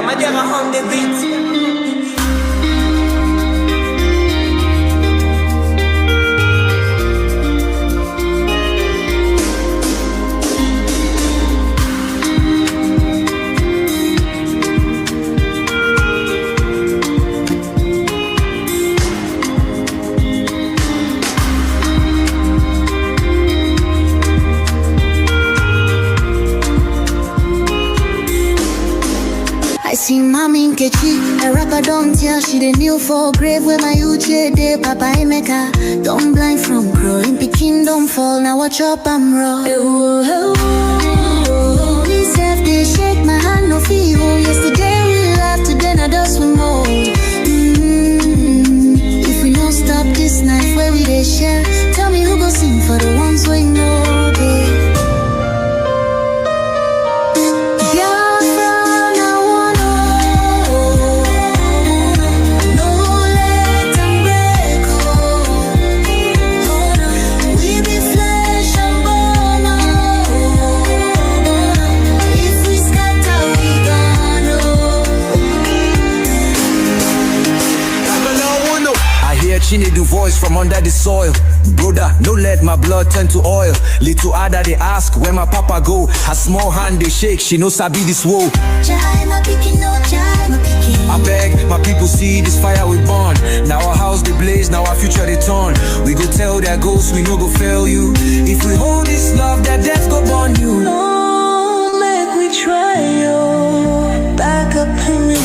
my dear, on the beat. I see mommy in Kechi, a rapper don't tell she the new for grave where my uche de papa emeka. Don't blind from growing, Peking don't fall, now watch up I'm raw. Me self they shake my hand no feel. Yesterday we laughed, today now dust we more. If we don't stop this night where we they share, tell me who go sing for the ones we know, babe. She need the voice from under the soil. Brother, no let my blood turn to oil. Little other they ask where my papa go. Her small hand they shake, she knows I be this woe. I beg my people see this fire we burn. Now our house they blaze, now our future they turn. We go tell their ghosts we no go fail you. If we hold this love, that death go burn you. No, make we try yo. Back up in the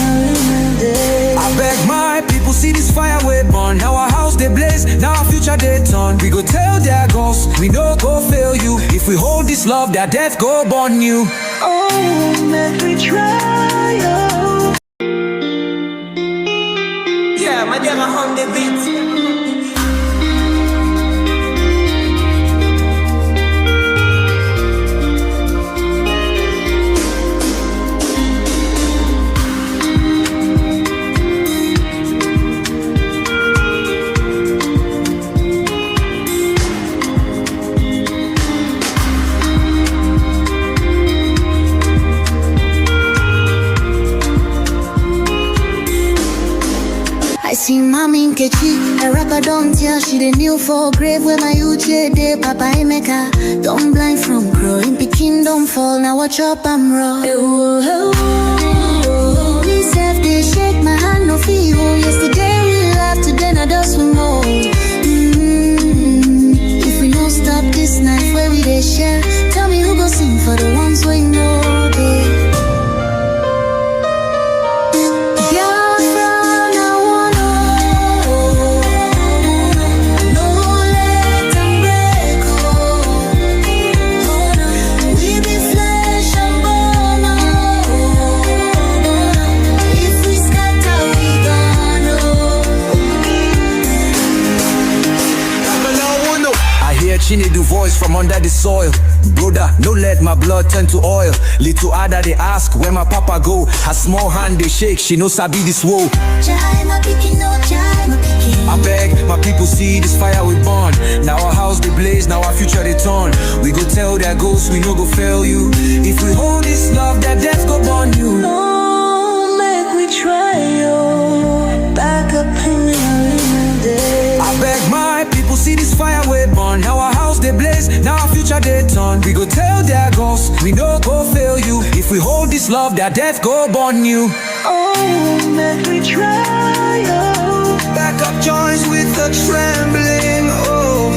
day. I beg my people see this fire we burn. Now our house they blaze, now our future they turn. We go tell their ghosts we no go fail you. If we hold this love, that death go burn you. Oh, make we try yo. Yeah, my dear, on the beat. I see mommy in Kechi, a rapper don't tell she the new for grave where my uche de papa emeka. Don't blind from growing, Peking don't fall, now watch up I'm raw. Me self they shake my hand no feel. Yesterday we laughed, today now dust we more. If we don't stop this night where we they share, tell me who go sing for the ones we know, babe. She need the voice from under the soil. Brother, no let my blood turn to oil. Little other they ask where my papa go. Her small hand they shake, she knows I be this woe. I beg my people see this fire we burn. Now our house they blaze, now our future they turn. We go tell their ghosts we no go fail you. If we hold this love, that death go burn you. No, make we try yo. Back up in the day. I beg my people see this fire we burn. Now our house they blaze, now our future they turn. We go tell their ghosts we no go fail you. If we hold this love, that death go burn you. Oh, make we try yo. Back up joins with the trembling. Oh,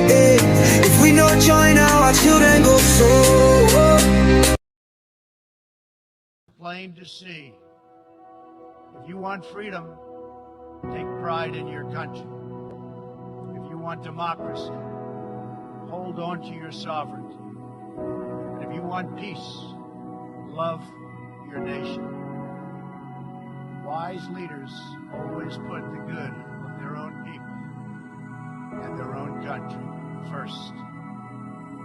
hey. If we no join now, our children go so. Plain to see. If you want freedom, take pride in your country. If you want democracy, hold on to your sovereignty. And if you want peace, love your nation. Wise leaders always put the good of their own people and their own country first.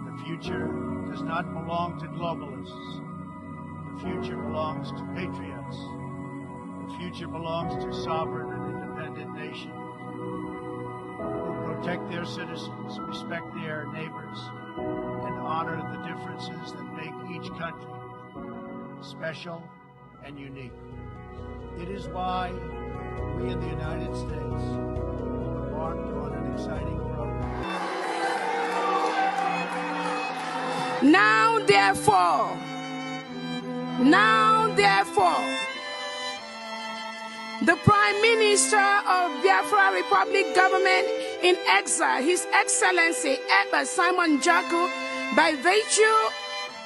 The future does not belong to globalists. The future belongs to patriots. The future belongs to sovereign and independent nations who protect their citizens, respect their neighbors, and honor the differences that make each country special and unique. It is why we in the United States embarked on an exciting program. Now therefore, the Prime Minister of Biafra Republic Government in exile, His Excellency Edward Simon Jaku, by virtue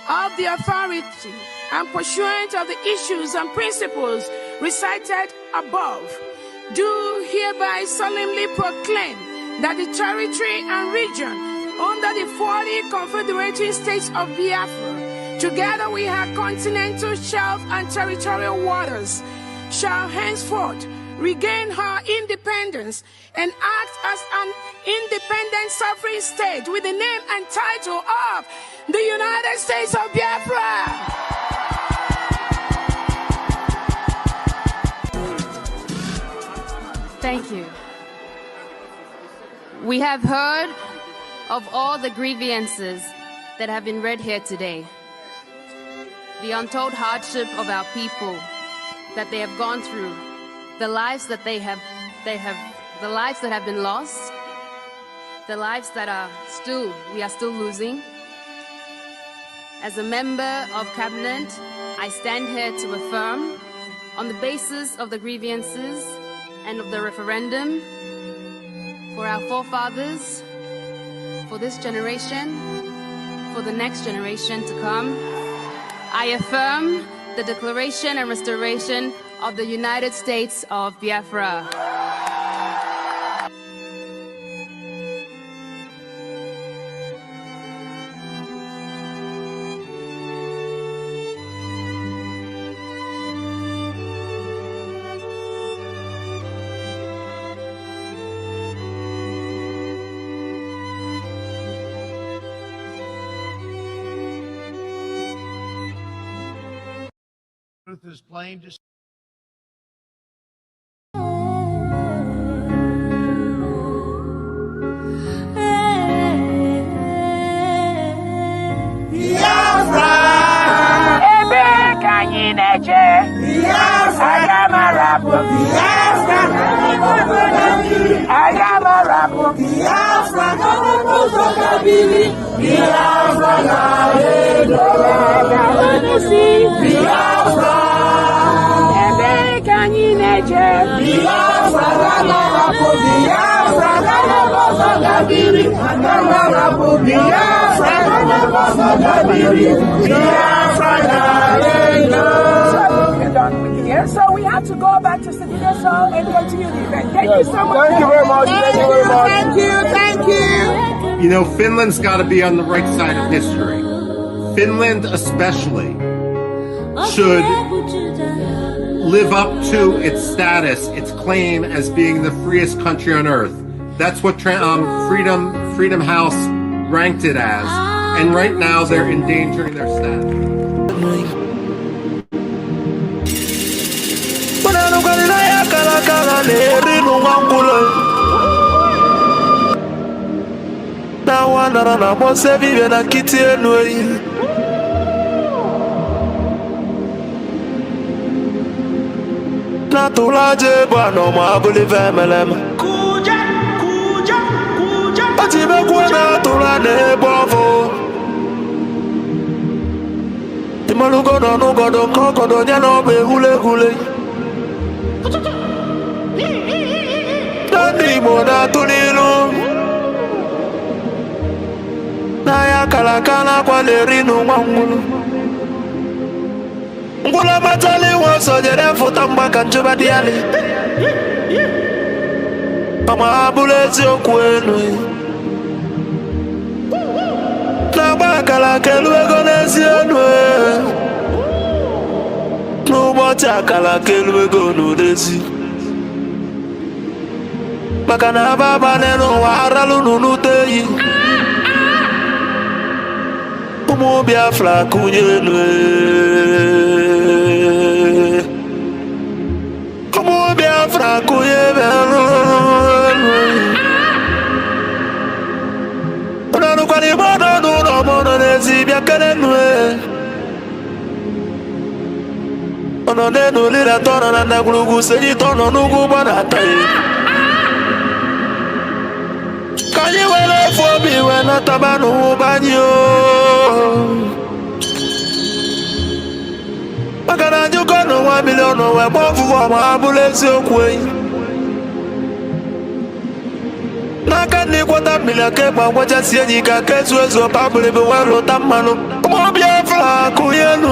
of the authority and pursuant of the issues and principles recited above, do hereby solemnly proclaim that the territory and region under the 40 confederating states of Biafra, together with her continental shelf and territorial waters, shall henceforth regain her independence and act as an independent sovereign state with the name and title of the United States of Biafra. Thank you. We have heard of all the grievances that have been read here today, the untold hardship of our people that they have gone through, the lives that the lives that have been lost, the lives that we are still losing. As a member of cabinet, I stand here to affirm, on the basis of the grievances and of the referendum, for our forefathers, for this generation, for the next generation to come, I affirm the declaration and restoration of the United States of Biafra. Truth is plain to So we have to go back to Civilian Soul and continue the event. Thank you so much. Thank you very much. Thank you very much. Thank you. You know, Finland's got to be on the right side of history. Finland especially should live up to its status, its claim as being the freest country on earth. That's what Freedom House ranked it as. And right now they're endangering their status. Natulaje bwana mwabuli vemelema Atibe kwena tulane bovo Imalugodo nugodo kokodo nyano be hule hule Dani mona tunilu Naya kalakala kwa lerinu mwangulu Ngula matali waso jere futamba kanjuba diali Ama abulezi okwenu Nabakala kelwego nezi enwe Nubocha kala kelwego nudezi Makana baba neno waralu nunuteyi Umu Biafra kunyenwe Umu Biafra kunyenwe Unanu kwa ni mono nuno mono nezi biakenenwe Ono nenu lila tono na nagulugu seji tono nugu bana tai. Kanyi wele fobi wena tabanu banyo. Makana juko no 1 million no we bofu wa mabulesi okwe. Naka ni kwata million ke pa wacha sienyi ka kesu ezo pabule be walo tamano. Mo Biafra kuyenu.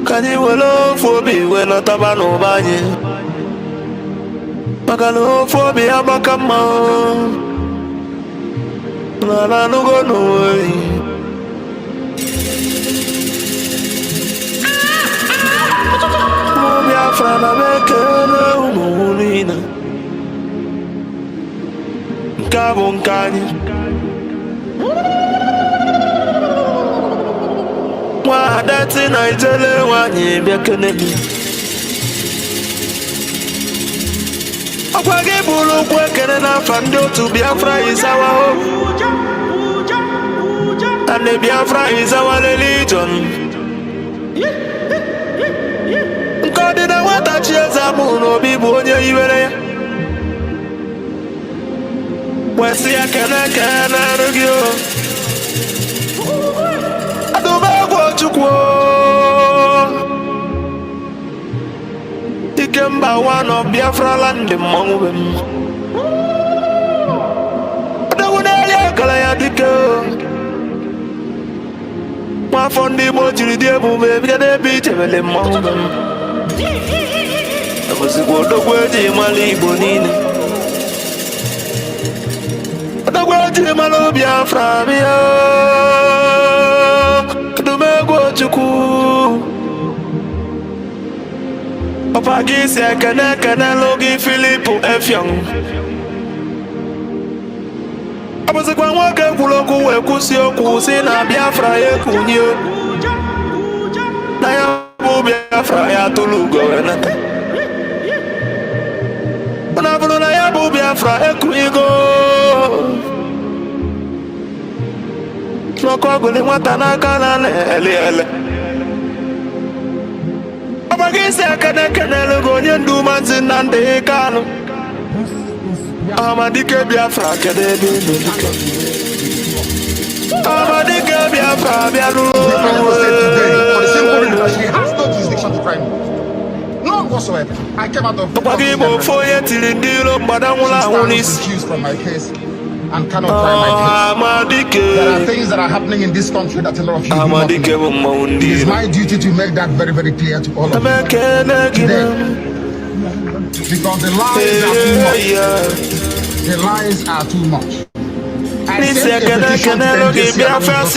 Kanyi wele fobi wena tabanu banyo. Makana fobi abakama. Na nugo no way. Biafra na mekele umunina Nkabo nkani Mwadati na itele wanyi biakene mi Akwage bulu kwekene na fandi otu Biafra is our hope And the Biafra is our religion Nkodi na wata chieza muno bibu onye iwere ya Wesi ya kene rugio Adubegwo chukwu Ikemba one of Biafra land mmangu bem Adewune ya kala ya dike Mwafondi mojiri die bube Bikade biche vele mmangu bem Amusiku odogweji mali Igbo nine Odogweji malo Biafra miya Kedumegwo chukwu Opagisi ekene logi Filipu Efyong Amusiku nwoke kwuloku wekusi okwu si na Biafra ekunye Na ya bụ Biafra ya tulugo wenata Unabulu na ya bụ Biafra ekuigo Loko guli nwata n'aka na ele Abagisi ekene logo onye ndu Maazị Nnamdi Kanu Amadike Biafra kede ebe dike Amadike Biafra biaru She has no jurisdiction to try me. None whatsoever. I came out of There are accused from my case and cannot try my case. There are things that are happening in this country that a lot of you do not know. It is my duty to make that very, very clear to all of you today. Because the lies are too much. The lies are too much. I sent a petition to the NJC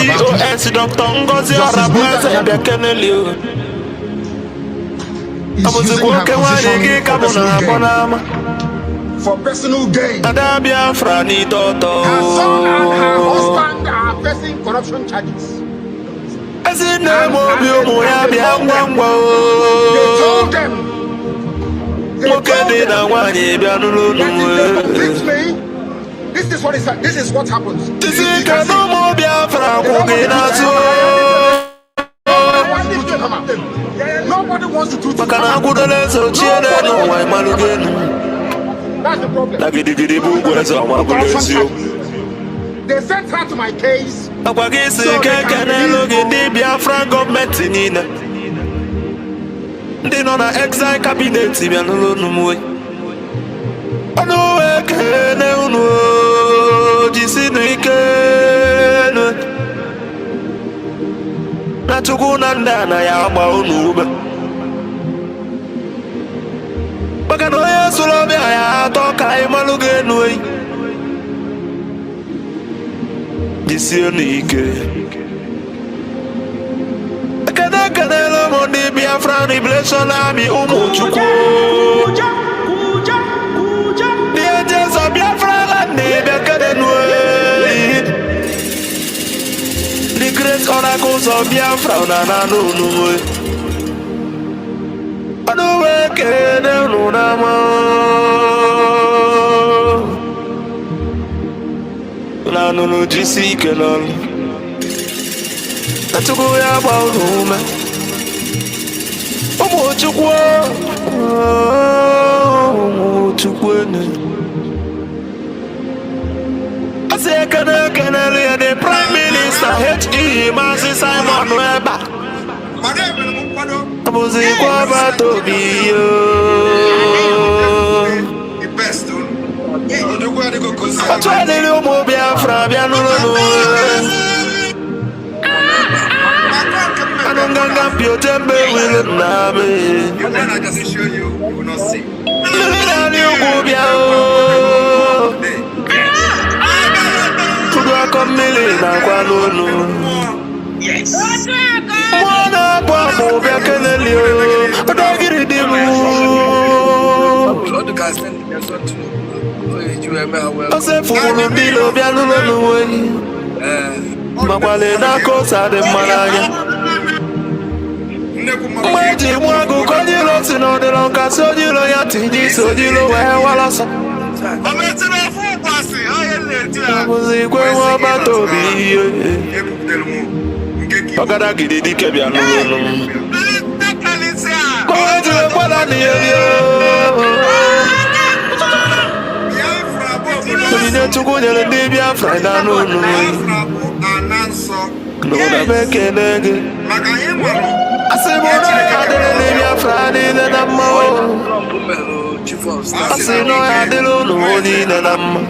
for personal gain. Her son and her husband are facing corruption charges. They told them this is what happens. Nobody wants to do That's the problem. They sent her to my case. So they Biafra government in They know na exile cabinet na chukuna ndana ya agba unu Baka no ya sulobi ya toka imaluge nui Jisi onike Kene lo mondi Biafra Revelation Army umu chukwu Niye so Biafra landi Biakade nui The great oracles of Biafra na nunu Anuwe kene nunama Na nunu jisi kenol Chukwu ya gba unu ume ụmụ Chukwu asị ekene ya the Prime Minister H.E. Maazị Simon Webber abụzikwa agbata obi otu adịrị ụmụ Biafra bịa n'ụlọ Anonganga piote mbe wile name Lila ni ukubia o Kudwa komili na kwa lunu Mwana kwa mubia keneli o Odagiri dimu Ose fukulu bilo bia lulu we Makwale na kosa de malaya Mweji mwagu kojilo sino de lonka sojilo ya tiji sojilo walasa Muzikwe wabato biye Okada gidi kebya lulu Mweji wakwala niye Mwenye tukunyele ndi Biafra na nunu Nuna beke nege Asimuna ya dele Biafra ni le namma Asino ya dele ni le namma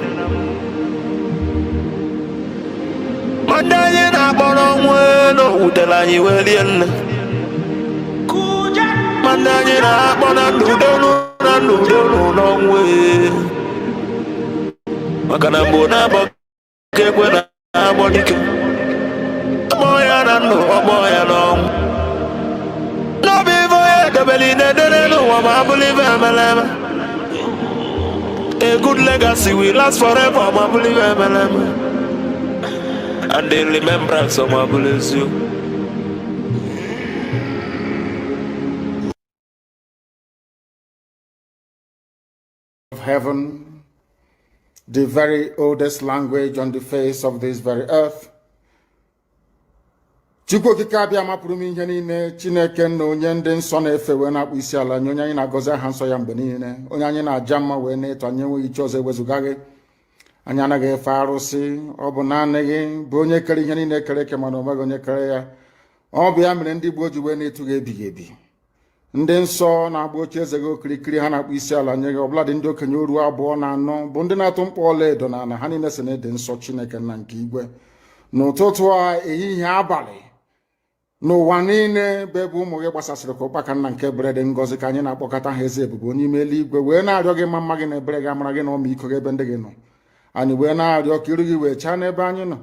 Mandanye na bono mweno Udela nyi weli enne Mandanye na bono nudonu no mwe Makana mbona boke kwena bonike Moya na no moya no No be voye de beline de no wa believe amalama A good legacy will last forever ma believe amalama And the remembrance of my bless you of heaven, the very oldest language on the face of this very earth. Chukwu okike abịa mapụrụ m ihe niile Chineke na onye ndị nsọ na-efe wee na-akpụ isi ala nye onye anyị na-agọzi aha nsọ ya mgbe niile onye anyị na-aja mma wee na-eto anyị enweghị iche ọzọ ewezụga gị anyị anaghị efe arụsị ọ bụ naanị gị bụ onye kere ihe niile kere eke mana onweghị onye kere ya ọ bụ ya mere ndị gboo ji wee na-etu gị ebighị ebi ndị nsọ na-agba oche eze gị okirikiri ha na-akpụ isi ala nye gị ọbụla dị ndị okenye oru abụọ na anọ bụ ndị na-atụ mkpọ ọla edo na ala ha niile si na ede nsọ Chineke na nke igwe n'ụtụtụ a ehihie abalị n'ụwa niile bụ ebe ụmụ gị gbasasịrị ka ụkpaka nna nke ebere dị ngọzi ka anyị na-akpọkọta ha eze ebube onye ime eluigwe wee na-arịọ gị mma gị na ebere gị amara gị na ọmịiko gị ebe ndị gị nọ anyị wee na-arịọ ka iru gị wee chaa n'ebe anyị nọ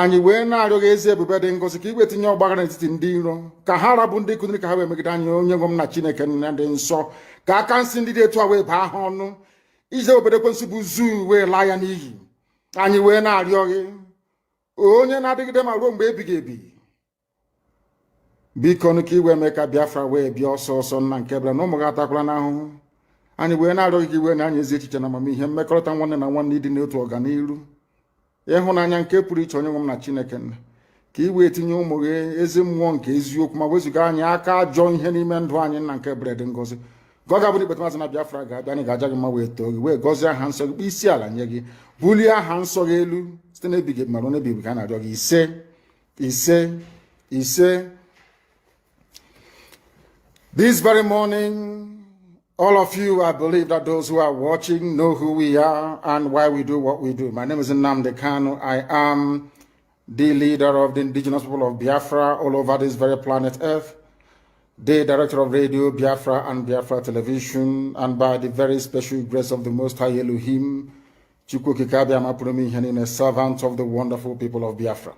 anyị wee na-arịọ gị ezi ebube dị ngọzi ka igwe tinye ọgbaghara n'etiti ndị iro ka ha rabụ ndị kụziri ka ha wee megide anyị onye nwe m na Chineke nna dị nsọ ka aka nsị ndị dị etu a wee baa ha ọnụ ije obodo ekwensị bụ zuu wee laa ya n'iyi anyị wee na-arịọ gị onye na-adịgide ma ruo mgbe ebighị ebi biko nụ ka iwe mee ka Biafra wee bịa ọsọ ọsọ nna nke ebere na ụmụ gị atakwala n'ahụhụ anyị wee na-arịọ gị ka iwe na anyị ezi echiche na amamihe mmekọrịta nwanne na nwanne ịdị n'otu ọganiru ịhụnanya nke pụrụ iche onye nwe m na Chineke nna ka iwe etinye ụmụ gị ezi mmụọ nke eziokwu ma wezụga anyị aka ajọ ihe n'ime ndụ anyị nna nke ebere dị ngọzi ka ọ ga-abụ na ikpeta mazị na Biafra ga-abịa anyị ga-aja gị mma wee too gị wee gọzie aha nsọ gị kpee isi ala nye gị bulie aha nsọ gị elu site n'ebighị ebi ma ruo n'ebighị ebi ka a na-arịọ gị ise ise ise. This very morning, all of you, I believe that those who are watching know who we are and why we do what we do. My name is Nnamdi Kanu. I am the leader of the indigenous people of Biafra all over this very planet Earth, the director of Radio Biafra and Biafra Television, and by the very special grace of the Most High Elohim, Chukwu Kikabia Mapurumi Henine, servant of the wonderful people of Biafra.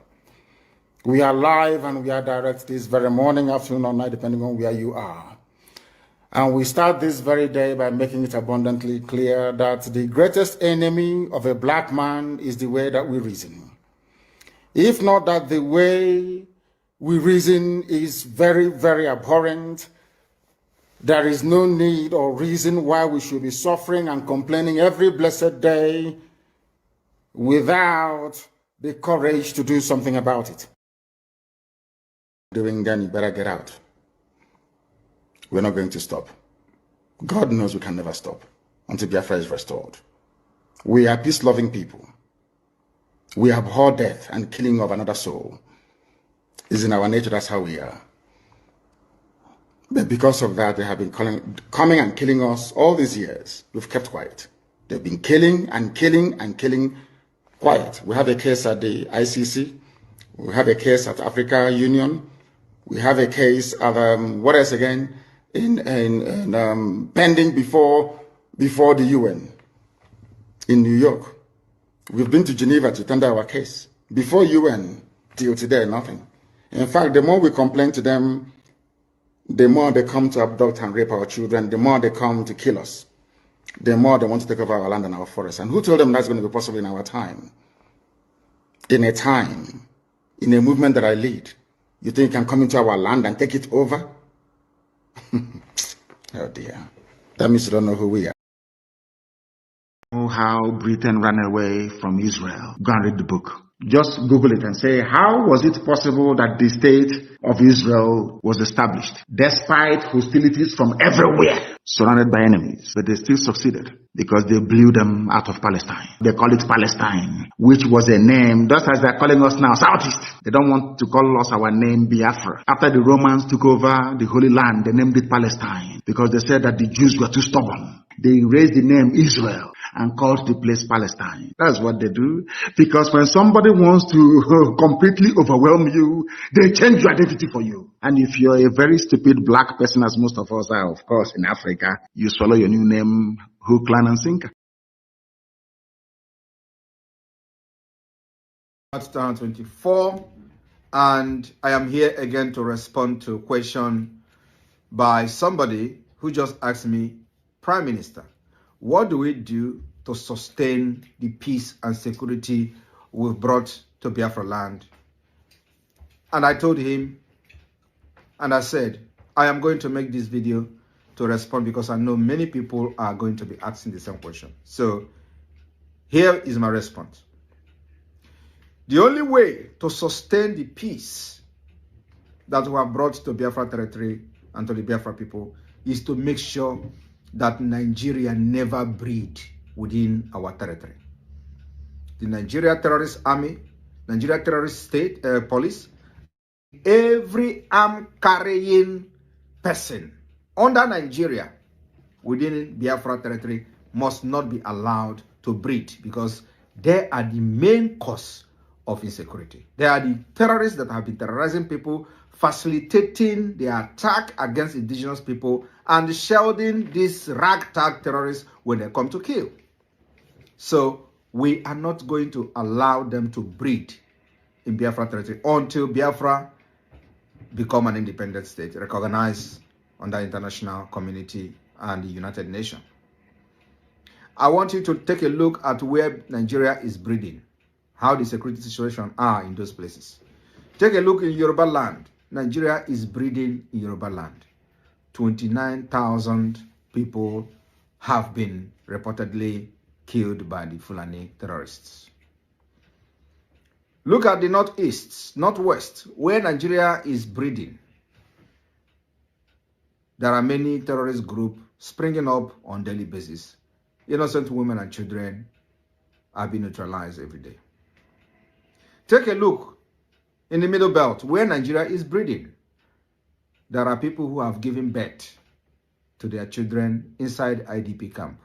We are live and we are direct this very morning, afternoon, or night, depending on where you are. And we start this very day by making it abundantly clear that the greatest enemy of a black man is the way that we reason. If not that the way we reason is very, very abhorrent, there is no need or reason why we should be suffering and complaining every blessed day without the courage to do something about it. doing, then you better get out. We're not going to stop. God knows we can never stop until Biafra is restored. We are peace-loving people. We abhor death and killing of another soul. It's in our nature, that's how we are. But because of that, they have been coming and killing us all these years. We've kept quiet. They've been killing and killing and killing quiet. We have a case at the ICC. We have a case at Africa Union. We have a case at, what else again? Pending before the UN in New York. We've been to Geneva to tender our case. Before UN, till today, nothing. In fact, the more we complain to them, the more they come to abduct and rape our children, the more they come to kill us, the more they want to take over our land and our forests. And who told them that's going to be possible in our time? In a movement that I lead, you think you can come into our land and take it over? Oh dear. That means you don't know who we are. How Britain ran away from Israel. Go and read the book. Just Google it and say, how was it possible that the state of Israel was established despite hostilities from everywhere, surrounded by enemies? But they still succeeded because they blew them out of Palestine. They call it Palestine, which was a name, just as they're calling us now, Southeast. They don't want to call us our name Biafra. After the Romans took over the Holy Land, they named it Palestine because they said that the Jews were too stubborn. They raised the name Israel and called the place Palestine. That's what they do. Because when somebody wants to completely overwhelm you, they change your identity for you. And if you're a very stupid black person, as most of us are, of course, in Africa, you swallow your new name, hook, line, and sinker. That's 2024, and I am here again to respond to a question by somebody who just asked me, Prime Minister, what do we do to sustain the peace and security we've brought to Biafra land? And I told him, and I said, I am going to make this video to respond because I know many people are going to be asking the same question. So here is my response. The only way to sustain the peace that we have brought to Biafra territory and to the Biafra people is to make sure that Nigeria never breed within our territory. The Nigeria terrorist army, Nigeria terrorist state police, every arm-carrying person under Nigeria within Biafra territory must not be allowed to breed because they are the main cause of insecurity. They are the terrorists that have been terrorizing people, facilitating the attack against indigenous people and shielding these ragtag terrorists when they come to kill. So we are not going to allow them to breed in Biafra territory until Biafra become an independent state, recognized under international community and the United Nations. I want you to take a look at where Nigeria is breeding, how the security situation are in those places. Take a look in Yoruba land. Nigeria is breeding in Yoruba land. 29,000 people have been reportedly killed by the Fulani terrorists. Look at the northeast, northwest, where Nigeria is breeding. There are many terrorist groups springing up on a daily basis. Innocent women and children are being neutralized every day. Take a look in the middle belt where Nigeria is breeding. There are people who have given birth to their children inside IDP camp.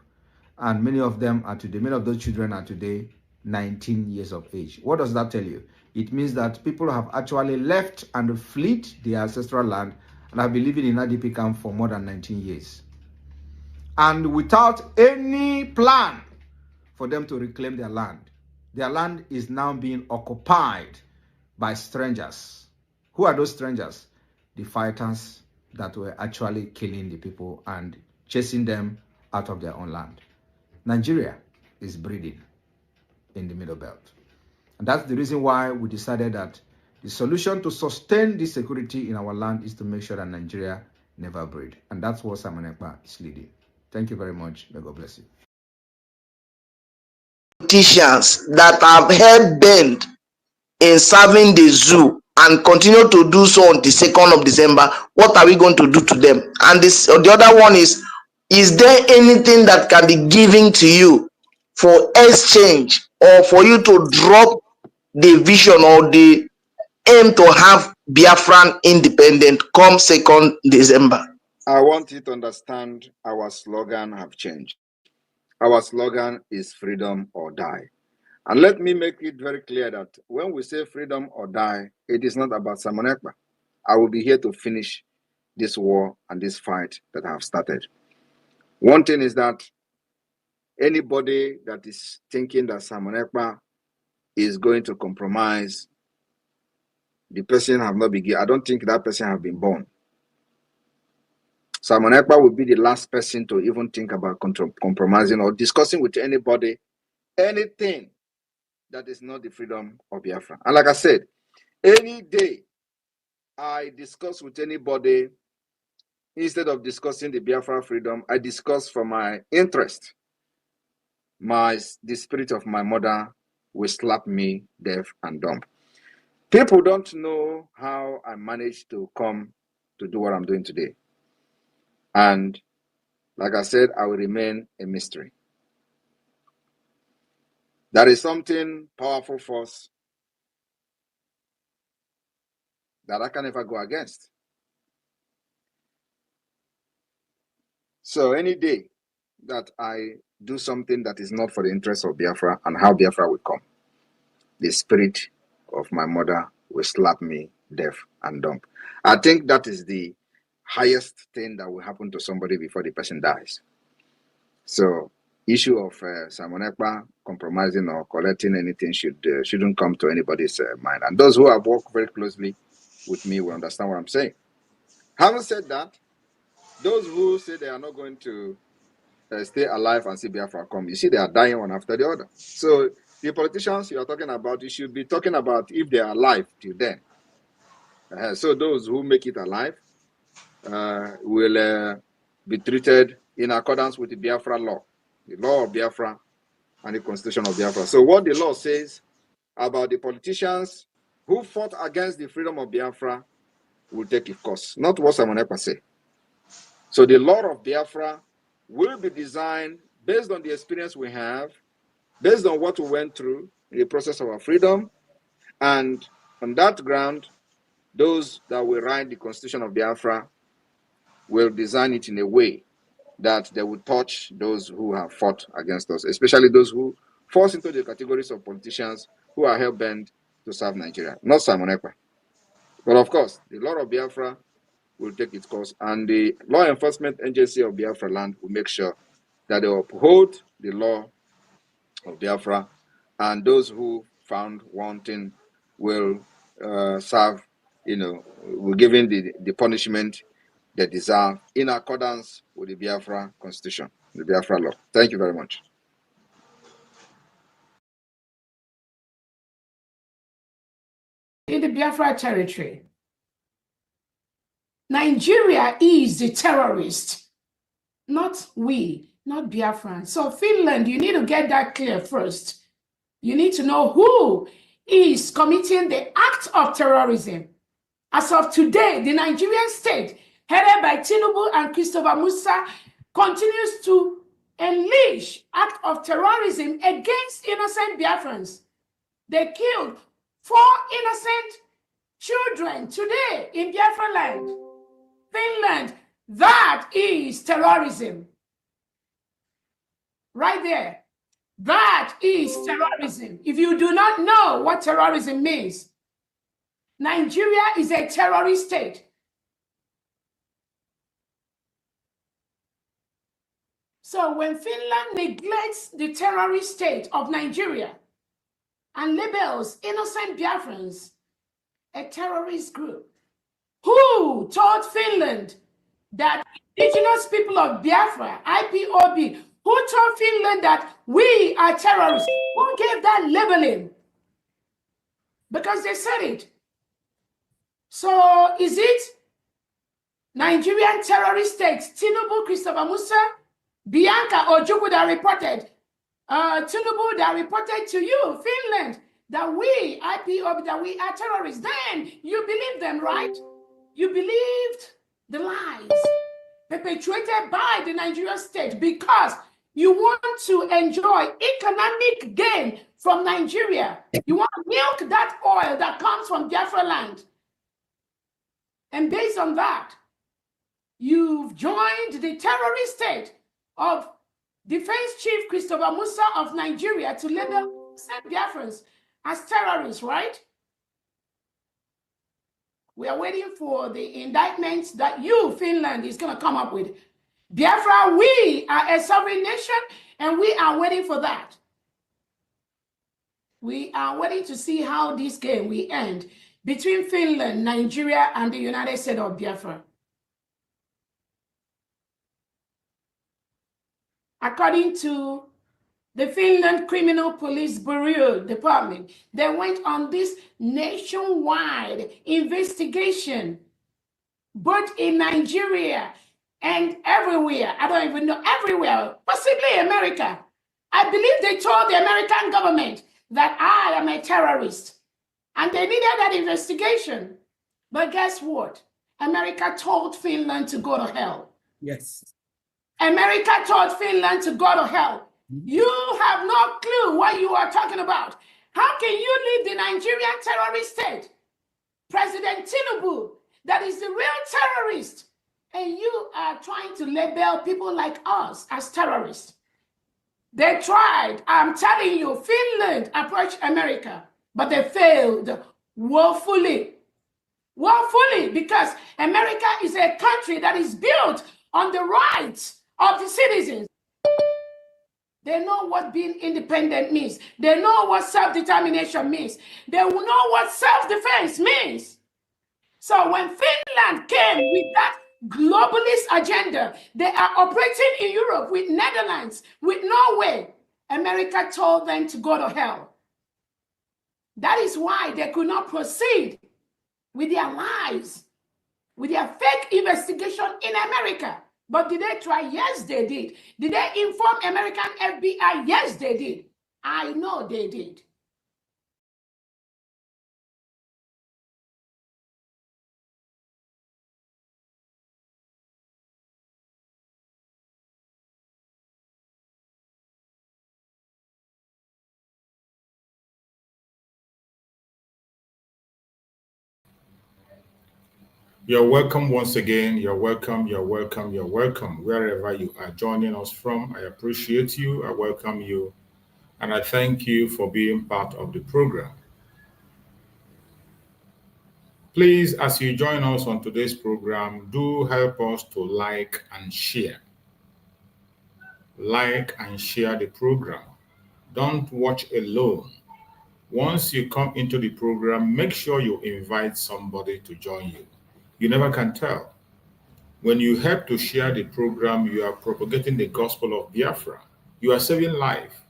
And many of them are today, many of those children are today 19 years of age. What does that tell you? It means that people have actually left and fled their ancestral land and have been living in IDP camp for more than 19 years. And without any plan for them to reclaim their land. Their land is now being occupied by strangers. Who are those strangers? The fighters that were actually killing the people and chasing them out of their own land. Nigeria is breeding in the Middle Belt. And that's the reason why we decided that the solution to sustain this security in our land is to make sure that Nigeria never breed. And that's what Simon Ekpa is leading. Thank you very much. May God bless you. Politicians that have hell bent in serving the zoo and continue to do so on the 2nd of December, what are we going to do to them? And this, the other one is there anything that can be given to you for exchange or for you to drop the vision or the aim to have Biafran independent come 2nd December? I want you to understand our slogan have changed. Our slogan is freedom or die. And let me make it very clear that when we say freedom or die, it is not about Simon Ekpa. I will be here to finish this war and this fight that I have started. One thing is that anybody that is thinking that Simon Ekpa is going to compromise, the person have not been, I don't think that person have been born. Simon Ekpa will be the last person to even think about compromising or discussing with anybody anything that is not the freedom of Biafra. And like I said, any day I discuss with anybody, instead of discussing the Biafra freedom, I discuss for my interest. The spirit of my mother will slap me deaf and dumb. People don't know how I managed to come to do what I'm doing today. And like I said, I will remain a mystery. There is something powerful force that I can never go against. So any day that I do something that is not for the interest of Biafra and how Biafra will come, the spirit of my mother will slap me deaf and dumb. I think that is the highest thing that will happen to somebody before the person dies. So issue of Simon Ekpa compromising or collecting anything shouldn't come to anybody's mind. And those who have worked very closely with me will understand what I'm saying. Having said that, those who say they are not going to stay alive and see Biafra come, you see they are dying one after the other. So the politicians you are talking about, you should be talking about if they are alive till then. So those who make it alive will be treated in accordance with the Biafra law, the law of Biafra and the constitution of Biafra. So what the law says about the politicians who fought against the freedom of Biafra will take its course, not what Simon Ekpa say. So the law of Biafra will be designed based on the experience we have, based on what we went through in the process of our freedom, and on that ground, those that will write the constitution of Biafra will design it in a way that they will touch those who have fought against us, especially those who fall into the categories of politicians who are hell-bent to serve Nigeria, not Simon Ekpa. But of course, the law of Biafra will take its course, and the law enforcement agency of Biafra land will make sure that they uphold the law of Biafra, and those who found wanting will serve, will given the punishment they deserve in accordance with the Biafra constitution, the Biafra law. Thank you very much. In the Biafra territory, Nigeria is the terrorist, not we, not Biafran. So Finland, you need to get that clear first. You need to know who is committing the act of terrorism. As of today, the Nigerian state, headed by Tinubu and Christopher Musa, continues to unleash act of terrorism against innocent Biafrans. They killed 4 innocent children today in Biafra land. Finland, that is terrorism. Right there. That is terrorism. If you do not know what terrorism means, Nigeria is a terrorist state. So when Finland neglects the terrorist state of Nigeria and labels innocent Biafrans a terrorist group, who told Finland that indigenous people of Biafra, IPOB, who told Finland that we are terrorists? Who gave that labeling? Because they said it. So is it Nigerian terrorist states, Tinubu, Christopher Musa, Bianca Ojukwu that reported, Tinubu that reported to you, Finland, that we, IPOB, that we are terrorists. Then you believe them, right? You believed the lies perpetuated by the Nigerian state because you want to enjoy economic gain from Nigeria. You want to milk that oil that comes from Biafra land. And based on that, you've joined the terrorist state of Defense Chief Christopher Musa of Nigeria to label Biafrans as terrorists, right? We are waiting for the indictments that you, Finland, is going to come up with. Biafra, we are a sovereign nation, and we are waiting for that. We are waiting to see how this game will end between Finland, Nigeria, and the United States of Biafra. According to the Finland Criminal Police Bureau Department, they went on this nationwide investigation, both in Nigeria and everywhere. I don't even know, everywhere, possibly America. I believe they told the American government that I am a terrorist, and they needed that investigation. But guess what? America told Finland to go to hell. Yes. America told Finland to go to hell. You have no clue what you are talking about. How can you leave the Nigerian terrorist state? President Tinubu, that is the real terrorist, and you are trying to label people like us as terrorists. They tried, I'm telling you, Finland approached America, but they failed woefully. Woefully, because America is a country that is built on the rights of the citizens. They know what being independent means. They know what self-determination means. They know what self-defense means. So when Finland came with that globalist agenda, they are operating in Europe with Netherlands, with Norway. America told them to go to hell. That is why they could not proceed with their lies, with their fake investigation in America. But did they try? Yes, they did. Did they inform American FBI? Yes, they did. I know they did. You're welcome once again. You're welcome. You're welcome. You're welcome. Wherever you are joining us from, I appreciate you. I welcome you. And I thank you for being part of the program. Please, as you join us on today's program, do help us to like and share. Like and share the program. Don't watch alone. Once you come into the program, make sure you invite somebody to join you. You never can tell. When you help to share the program, you are propagating the gospel of Biafra. You are saving life.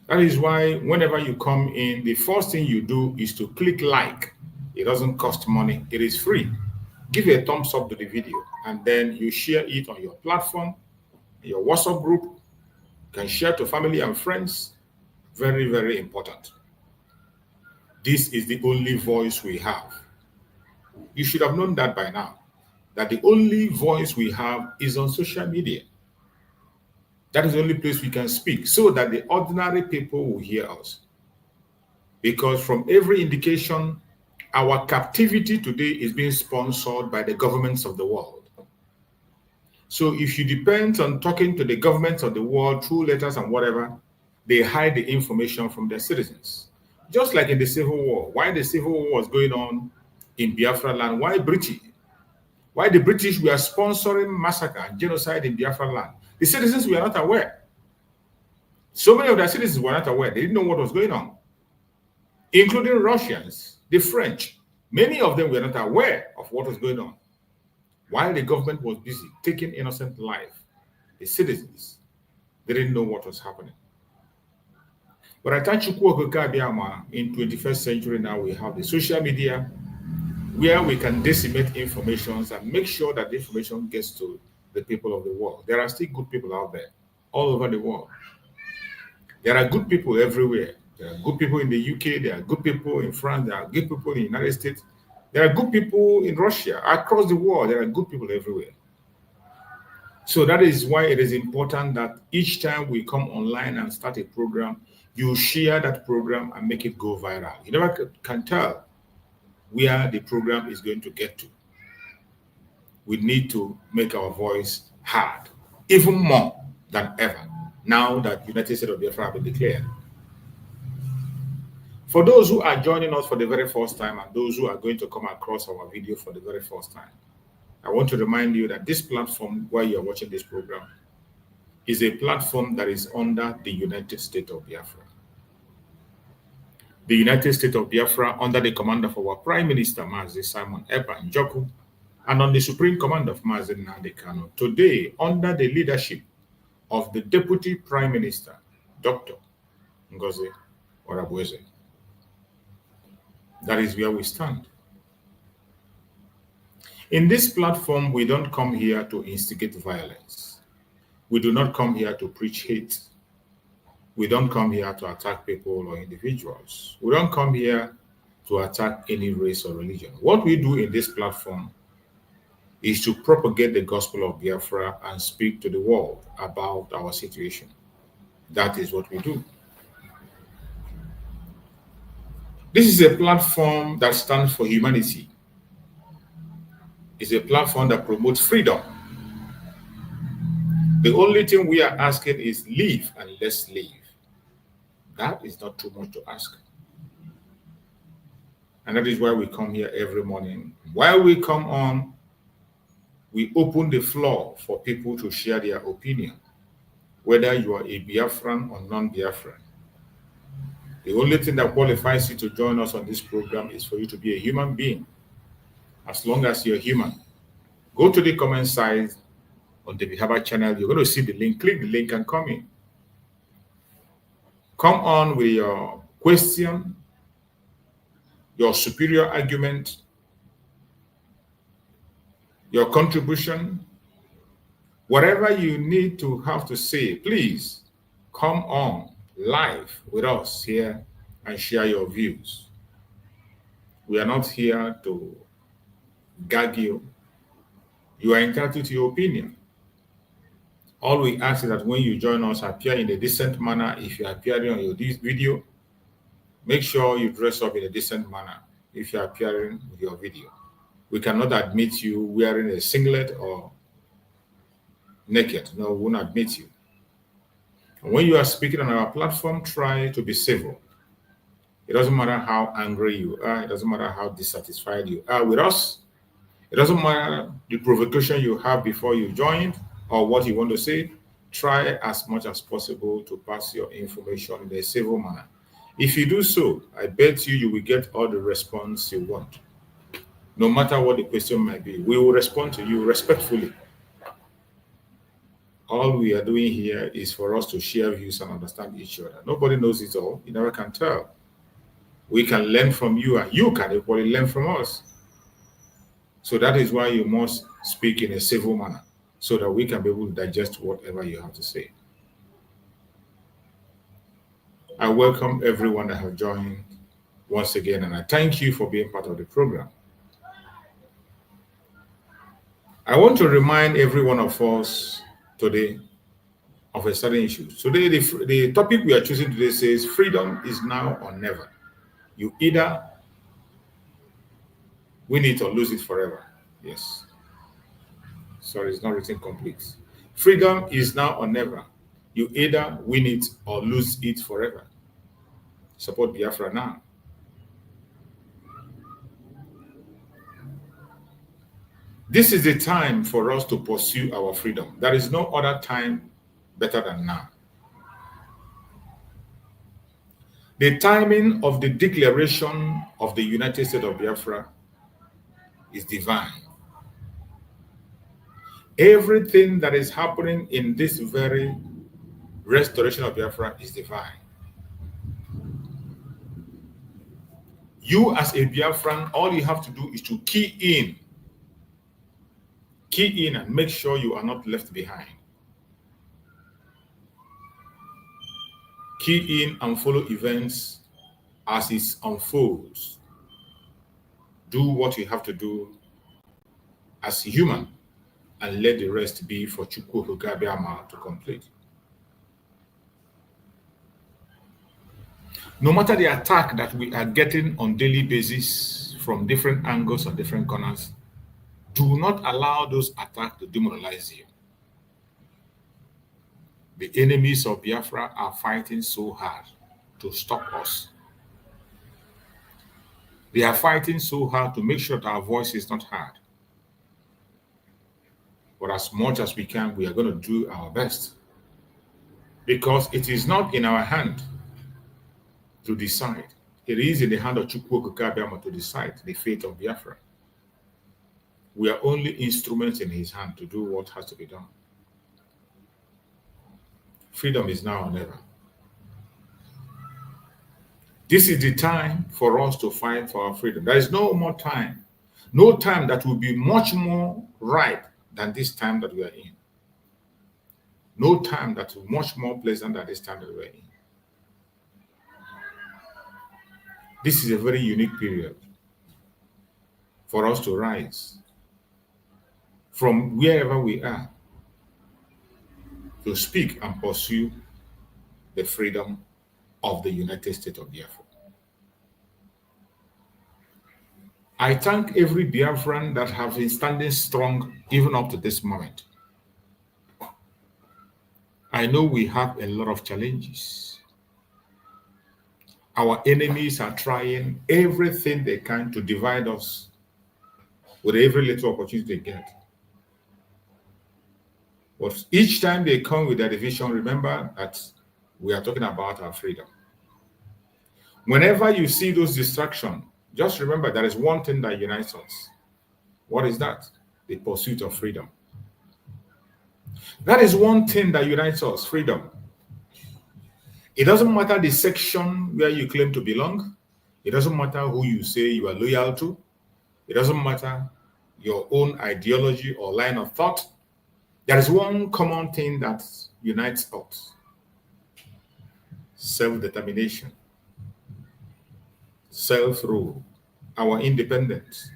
That is why whenever you come in, the first thing you do is to click like. It doesn't cost money. It is free. Give a thumbs up to the video, and then you share it on your platform, your WhatsApp group. You can share to family and friends. Very, very important. This is the only voice we have. You should have known that by now, that the only voice we have is on social media. That is the only place we can speak so that the ordinary people will hear us. Because from every indication, our captivity today is being sponsored by the governments of the world. So if you depend on talking to the governments of the world through letters and whatever, they hide the information from their citizens. Just like in the Civil War. Why the Civil War was going on in Biafra land? Why the British were sponsoring massacre and genocide in Biafra land? The citizens were not aware. So many of their citizens were not aware. They didn't know what was going on, including Russians, the French. Many of them were not aware of what was going on. While the government was busy taking innocent life, the citizens didn't know what was happening. But I thank you, in 21st century now, we have the social media where we can decimate information and make sure that the information gets to the people of the world. There are still good people out there, all over the world. There are good people everywhere. There are good people in the UK, there are good people in France, there are good people in the United States, there are good people in Russia, across the world, there are good people everywhere. So that is why it is important that each time we come online and start a program, you share that program and make it go viral. You never can tell where the program is going to get to. We need to make our voice heard, even more than ever, now that United States of Biafra have been declared. For those who are joining us for the very first time and those who are going to come across our video for the very first time, I want to remind you that this platform, where you're watching this program, is a platform that is under the United States of Biafra. The United States of Biafra, under the command of our Prime Minister, Mazi Simon Ekpa Njoku, and on the Supreme Command of Mazi Nnamdi Kanu, today, under the leadership of the Deputy Prime Minister, Dr. Ngozi Orabueze. That is where we stand. In this platform, we don't come here to instigate violence. We do not come here to preach hate. We don't come here to attack people or individuals. We don't come here to attack any race or religion. What we do in this platform is to propagate the gospel of Biafra and speak to the world about our situation. That is what we do. This is a platform that stands for humanity. It's a platform that promotes freedom. The only thing we are asking is live and let's live. That is not too much to ask. And that is why we come here every morning. While we come on, we open the floor for people to share their opinion, whether you are a Biafran or non-Biafran. The only thing that qualifies you to join us on this program is for you to be a human being. As long as you're human, go to the comment side on the Biafra channel. You're going to see the link. Click the link and come in. Come on with your question, your superior argument, your contribution, whatever you need to have to say. Please come on live with us here and share your views. We are not here to gag you. You are entitled to your opinion. All we ask is that when you join us, appear in a decent manner. If you're appearing on this video, make sure you dress up in a decent manner if you're appearing with your video. We cannot admit you wearing a singlet or naked. No, we won't admit you. And when you are speaking on our platform, try to be civil. It doesn't matter how angry you are. It doesn't matter how dissatisfied you are with us. It doesn't matter the provocation you have before you joined or what you want to say. Try as much as possible to pass your information in a civil manner. If you do so, I bet you will get all the response you want. No matter what the question might be, we will respond to you respectfully. All we are doing here is for us to share views and understand each other. Nobody knows it all. You never can tell. We can learn from you and you can equally learn from us. So that is why you must speak in a civil manner so that we can be able to digest whatever you have to say. I welcome everyone that have joined once again, and I thank you for being part of the program. I want to remind every one of us today of a certain issue. Today, the topic we are choosing today says freedom is now or never. You either win it or lose it forever. Yes. Sorry, it's not written complete. Freedom is now or never. You either win it or lose it forever. Support Biafra now. This is the time for us to pursue our freedom. There is no other time better than now. The timing of the declaration of the United States of Biafra is divine. Everything that is happening in this very restoration of Biafra is divine. You as a Biafran, all you have to do is to key in and make sure you are not left behind. Key in and follow events as it unfolds. Do what you have to do as a human and let the rest be for Chukwu Gabiama to complete. No matter the attack that we are getting on daily basis from different angles or different corners, do not allow those attacks to demoralize you. The enemies of Biafra are fighting so hard to stop us. They are fighting so hard to make sure that our voice is not heard. But as much as we can, we are going to do our best. Because it is not in our hand to decide. It is in the hand of Chukwu Gabiama to decide the fate of Biafra. We are only instruments in his hand to do what has to be done. Freedom is now or never. This is the time for us to fight for our freedom. There is no more time. No time that will be much more ripe than this time that we are in. No time that is much more pleasant than this time that we are in. This is a very unique period for us to rise from wherever we are to speak and pursue the freedom of the United States of Biafra. I thank every Biafran that have been standing strong even up to this moment. I know we have a lot of challenges. Our enemies are trying everything they can to divide us with every little opportunity they get. But each time they come with their division, remember that we are talking about our freedom. Whenever you see those distractions, just remember there is one thing that unites us. What is that? The pursuit of freedom. That is one thing that unites us, freedom. It doesn't matter the section where you claim to belong. It doesn't matter who you say you are loyal to. It doesn't matter your own ideology or line of thought. There is one common thing that unites us. Self-determination, self-rule, our independence,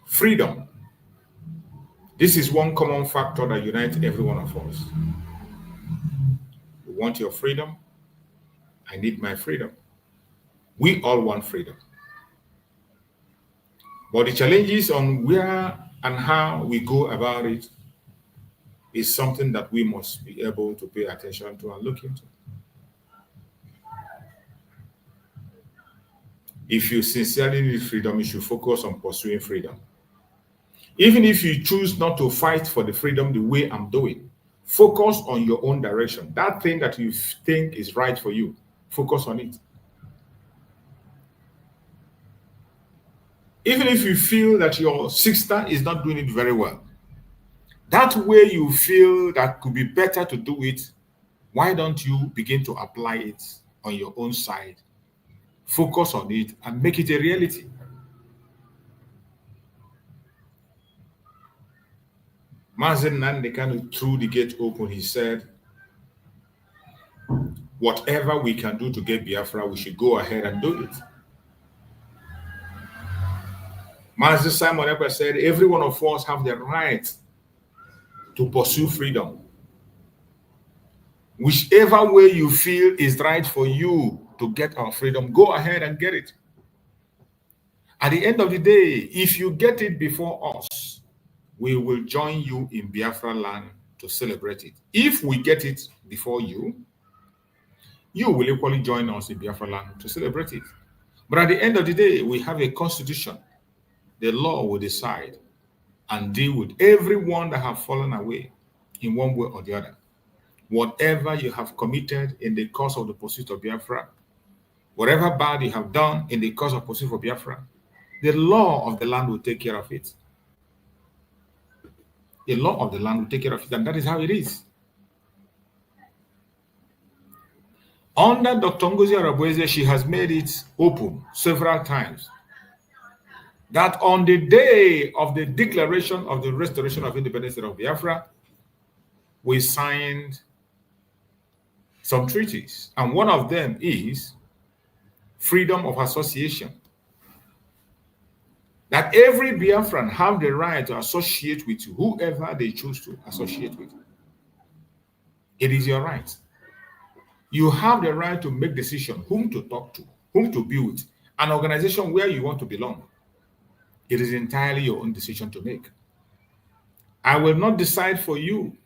freedom. This is one common factor that unites every one of us. You want your freedom? I need my freedom. We all want freedom. But the challenges on where and how we go about it is something that we must be able to pay attention to and look into. If you sincerely need freedom, you should focus on pursuing freedom. Even if you choose not to fight for the freedom the way I'm doing, focus on your own direction. That thing that you think is right for you, focus on it. Even if you feel that your sister is not doing it very well, that way you feel that could be better to do it, why don't you begin to apply it on your own side? Focus on it and make it a reality. Mazen Nandekanu threw the gate open. He said, whatever we can do to get Biafra, we should go ahead and do it. Master Simon Ekpa said, every one of us have the right to pursue freedom. Whichever way you feel is right for you to get our freedom, go ahead and get it. At the end of the day, if you get it before us, we will join you in Biafra land to celebrate it. If we get it before you, you will equally join us in Biafra land to celebrate it. But at the end of the day, we have a constitution. The law will decide and deal with everyone that have fallen away in one way or the other. Whatever you have committed in the course of the pursuit of Biafra, whatever bad you have done in the course of pursuit for Biafra, the law of the land will take care of it. The law of the land will take care of it, and that is how it is. Under Dr. Ngozi Arabueze, she has made it open several times that on the day of the declaration of the restoration of independence of Biafra, we signed some treaties, and one of them is freedom of association. That every Biafran have the right to associate with whoever they choose to associate with. It is your right. You have the right to make decision whom to talk to, whom to be with, an organization where you want to belong. It is entirely your own decision to make. I will not decide for you.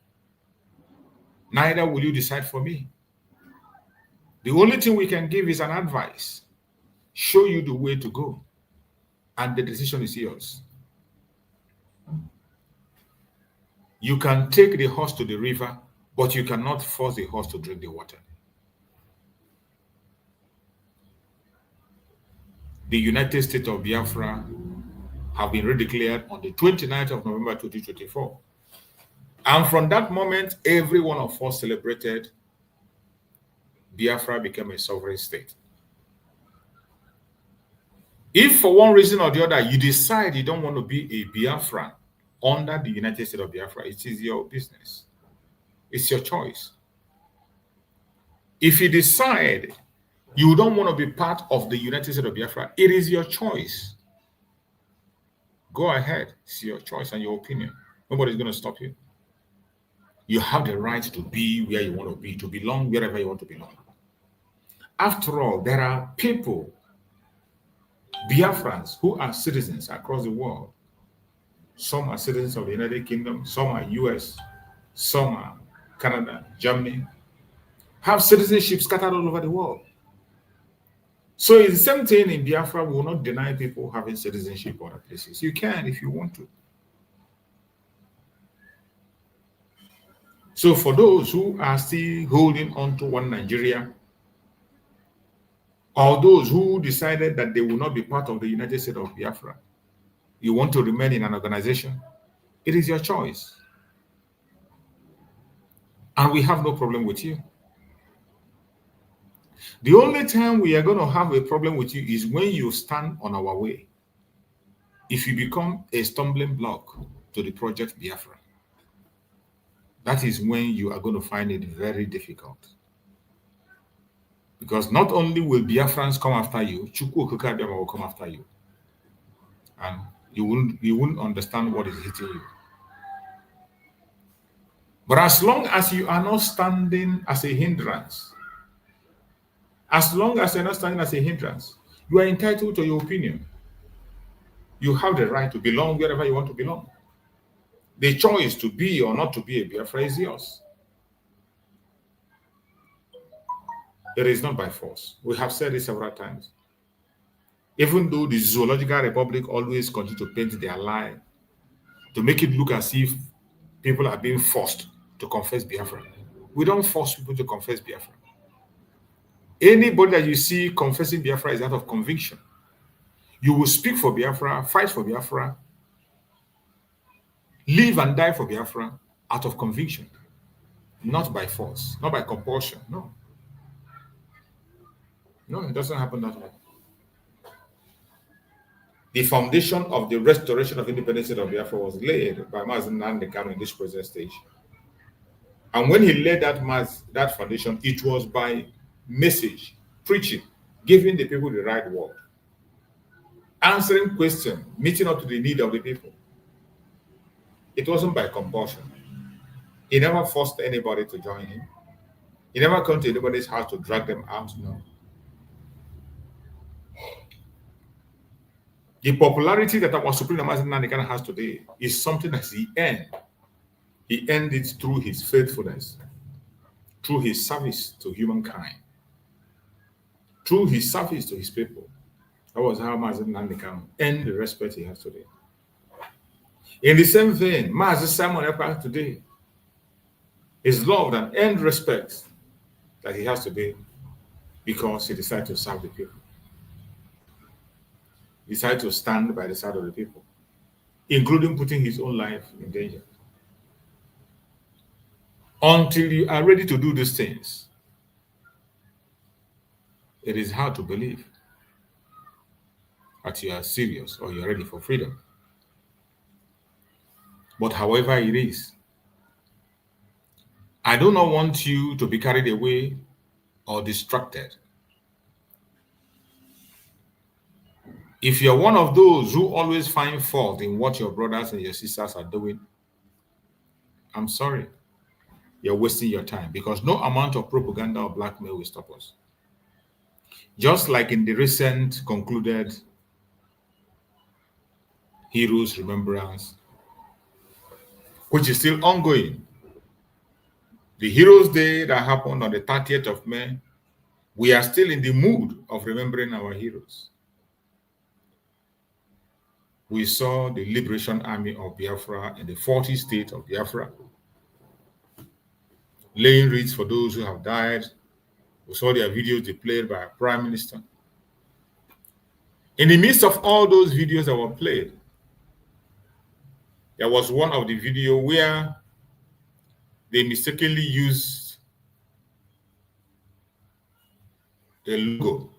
Neither will you decide for me. The only thing we can give is an advice, show you the way to go, and the decision is yours. You can take the horse to the river, but you cannot force the horse to drink the water. The United States of Biafra have been redeclared on the 29th of November 2024. And from that moment, every one of us celebrated Biafra became a sovereign state. If for one reason or the other you decide you don't want to be a Biafran under the United States of Biafra, it is your business. It's your choice. If you decide you don't want to be part of the United States of Biafra, it is your choice. Go ahead. It's your choice and your opinion. Nobody's going to stop you. You have the right to be where you want to be, to belong wherever you want to belong. After all, there are people, Biafrans, who are citizens across the world. Some are citizens of the United Kingdom, some are US, some are Canada, Germany, have citizenship scattered all over the world. So it's the same thing in Biafra. We will not deny people having citizenship in other places. You can if you want to. So for those who are still holding on to one Nigeria, or those who decided that they will not be part of the United States of Biafra, you want to remain in an organization, it is your choice. And we have no problem with you. The only time we are going to have a problem with you is when you stand on our way. If you become a stumbling block to the project Biafra, that is when you are going to find it very difficult. Because not only will Biafrans come after you, Chukwu Okike Abiama will come after you. And you wouldn't understand what is hitting you. But as long as you are not standing as a hindrance, as long as you're not standing as a hindrance, you are entitled to your opinion. You have the right to belong wherever you want to belong. The choice to be or not to be a Biafra is yours. It is not by force. We have said it several times. Even though the Zoological Republic always continue to paint their lie to make it look as if people are being forced to confess Biafra. We don't force people to confess Biafra. Anybody that you see confessing Biafra is out of conviction. You will speak for Biafra, fight for Biafra, live and die for Biafra out of conviction, not by force, not by compulsion. No. No, it doesn't happen that way. The foundation of the restoration of independence of Biafra was laid by Mazi Nnamdi Kanu in this present stage. And when he laid that foundation, it was by message, preaching, giving the people the right word, answering questions, meeting up to the need of the people. It wasn't by compulsion. He never forced anybody to join him. He never came to anybody's house to drag them out. No. The popularity that our Supreme Mazi Nnamdi Kanu has today is something that he earned. He earned it through his faithfulness, through his service to humankind, through his service to his people. That was how Mazi Nnamdi Kanu earned the respect he has today. In the same vein, Mazi Simon Ekpa today is loved and earned respect that he has today because he decided to serve the people. He decided to stand by the side of the people, including putting his own life in danger. Until you are ready to do these things, it is hard to believe that you are serious or you are ready for freedom. But however it is, I do not want you to be carried away or distracted. If you're one of those who always find fault in what your brothers and your sisters are doing, I'm sorry. You're wasting your time, because no amount of propaganda or blackmail will stop us. Just like in the recent concluded Heroes Remembrance, which is still ongoing. The Heroes Day that happened on the 30th of May, we are still in the mood of remembering our heroes. We saw the Liberation Army of Biafra in the 40 state of Biafra, laying wreaths for those who have died. We saw their videos displayed by our Prime Minister. In the midst of all those videos that were played, there was one of the video where they mistakenly used the logo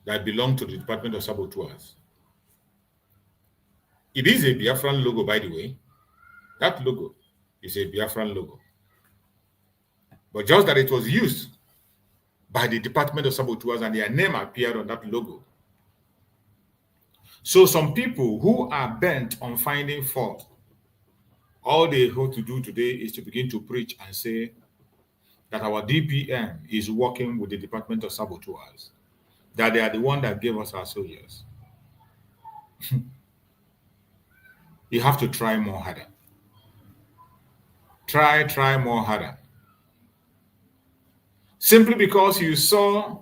that belonged to the Department of Saboteurs. It is a Biafran logo, by the way. That logo is a Biafran logo. But just that it was used by the Department of Saboteurs and their name appeared on that logo. So some people who are bent on finding fault, all they have to do today is to begin to preach and say that our DPM is working with the Department of Saboteurs, that they are the one that gave us our soldiers. You have to try more harder. Try more harder. Simply because you saw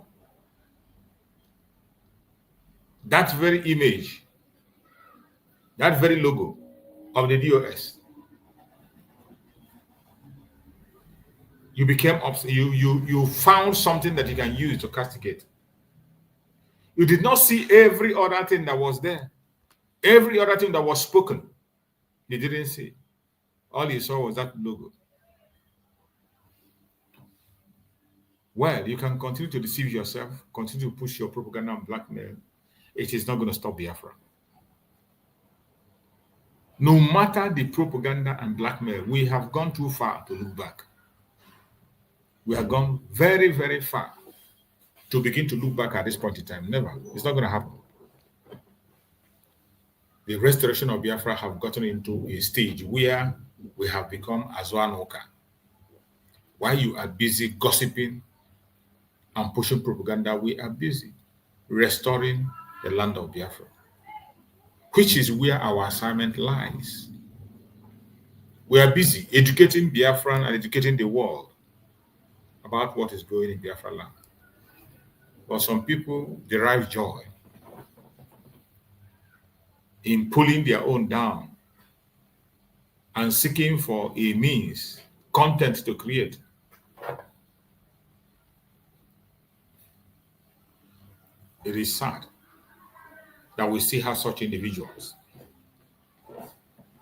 that very image, that very logo of the DOS, you became you found something that you can use to castigate. You did not see every other thing that was there, every other thing that was spoken. You didn't see. All you saw was that logo. Well, you can continue to deceive yourself, continue to push your propaganda and blackmail. It is not going to stop Biafra. No matter the propaganda and blackmail, we have gone too far to look back. We have gone very, very far to begin to look back at this point in time. Never. It's not going to happen. The restoration of Biafra have gotten into a stage where we have become Azwanoka. While you are busy gossiping and pushing propaganda, we are busy restoring the land of Biafra, which is where our assignment lies. We are busy educating Biafran and educating the world about what is going in Biafra land. But some people derive joy in pulling their own down and seeking for a means, content to create. It is sad that we still have such individuals.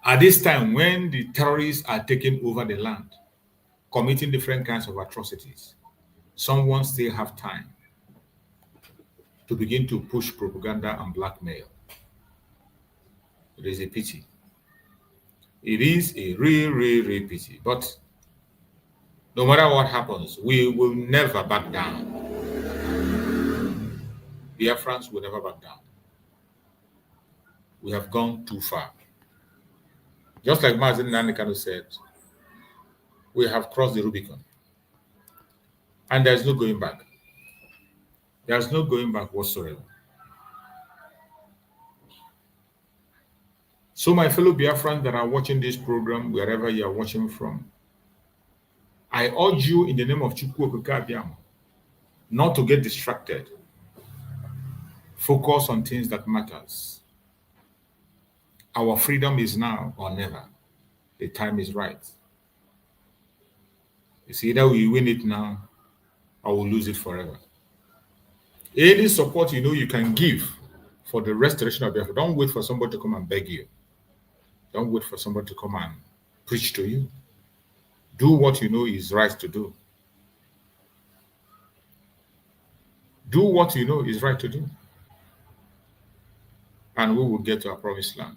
At this time, when the terrorists are taking over the land, committing different kinds of atrocities, someone still have time to begin to push propaganda and blackmail. It is a pity. It is a real pity. But no matter what happens, we will never back down. Biafrans will never back down. We have gone too far. Just like Mazen Nanikano said, we have crossed the Rubicon. And there's no going back. There's no going back whatsoever. So my fellow Biafrans that are watching this program, wherever you are watching from, I urge you in the name of Chukwu Okike Abiamo not to get distracted. Focus on things that matters. Our freedom is now or never. The time is right. It's either we win it now or we'll lose it forever. Any support you can give for the restoration of Biafra, don't wait for somebody to come and beg you. Don't wait for somebody to come and preach to you. Do what you know is right to do. Do what you know is right to do. And we will get to our promised land.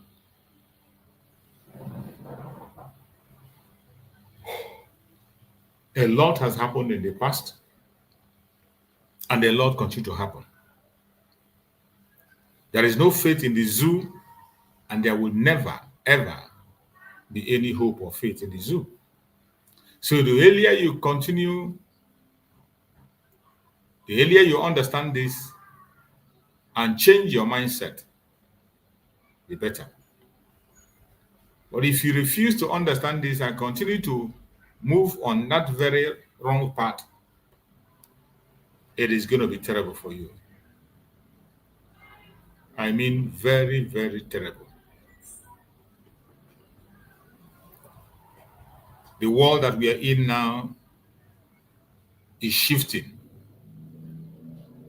A lot has happened in the past. And a lot continue to happen. There is no faith in the zoo, and there will never, ever be any hope or faith in the zoo. So the earlier you continue, the earlier you understand this and change your mindset, the better. But if you refuse to understand this and continue to move on that very wrong path, it is going to be terrible for you. I mean, very, very terrible. The world that we are in now is shifting.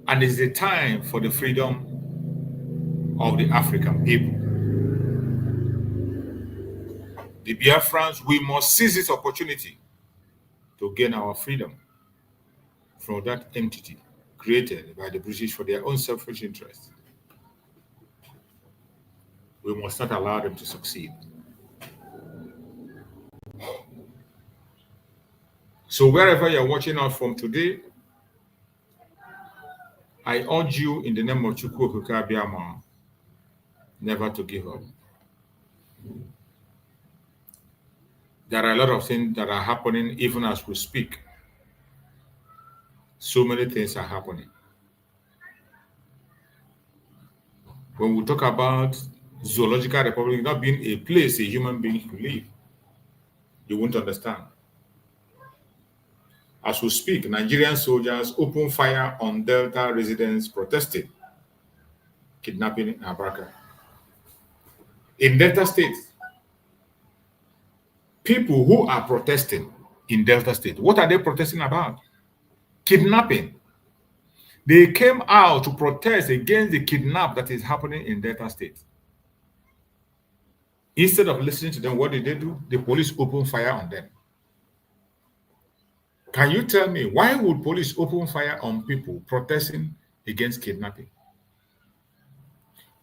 And it's the time for the freedom of the African people. The Biafrans, we must seize this opportunity to gain our freedom from that entity created by the British for their own selfish interests. We must not allow them to succeed. So wherever you're watching us from today, I urge you in the name of Chukwu Okike Abiama never to give up. There are a lot of things that are happening even as we speak. So many things are happening. When we talk about zoological republic not being a place a human being could live, you won't understand. As we speak, Nigerian soldiers open fire on Delta residents protesting kidnapping in Abraka. In Delta State, people who are protesting in Delta State, what are they protesting about? Kidnapping. They came out to protest against the kidnap that is happening in Delta State. Instead of listening to them, what did they do? The police opened fire on them. Can you tell me, why would police open fire on people protesting against kidnapping?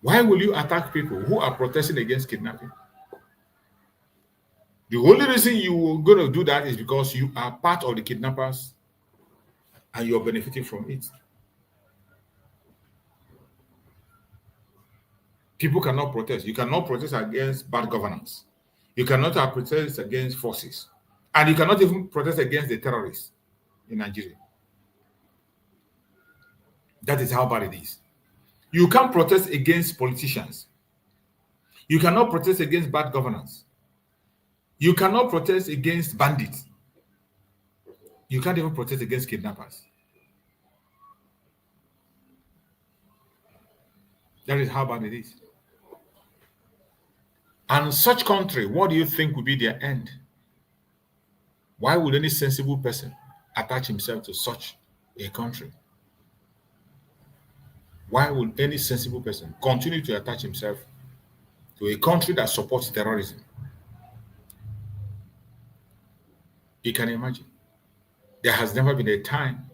Why will you attack people who are protesting against kidnapping? The only reason you are going to do that is because you are part of the kidnappers and you're benefiting from it. People cannot protest. You cannot protest against bad governance. You cannot protest against forces. And you cannot even protest against the terrorists in Nigeria. That is how bad it is. You can't protest against politicians. You cannot protest against bad governance. You cannot protest against bandits. You can't even protest against kidnappers. That is how bad it is. And such country, what do you think will be their end? Why would any sensible person attach himself to such a country? Why would any sensible person continue to attach himself to a country that supports terrorism? You can imagine. There has never been a time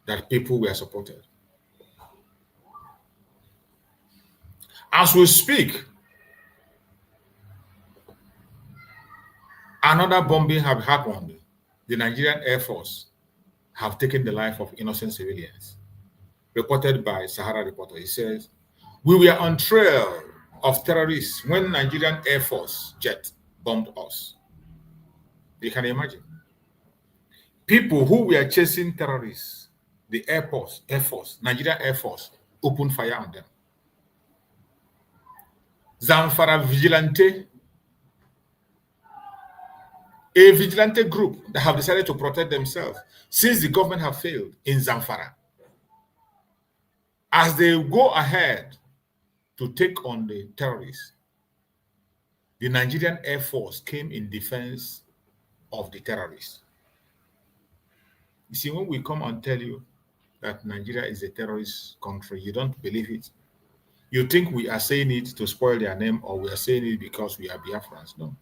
that people were supported. As we speak, another bombing have happened. The Nigerian Air Force have taken the life of innocent civilians. Reported by Sahara Reporter, he says, we were on trail of terrorists when Nigerian Air Force jet bombed us. You can imagine. People who were chasing terrorists, the Air Force, Nigerian Air Force, opened fire on them. Zamfara Vigilante, a vigilante group that have decided to protect themselves since the government have failed in Zamfara. As they go ahead to take on the terrorists, the Nigerian Air Force came in defense of the terrorists. You see, when we come and tell you that Nigeria is a terrorist country, you don't believe it. You think we are saying it to spoil their name, or we are saying it because we are Biafrans. No.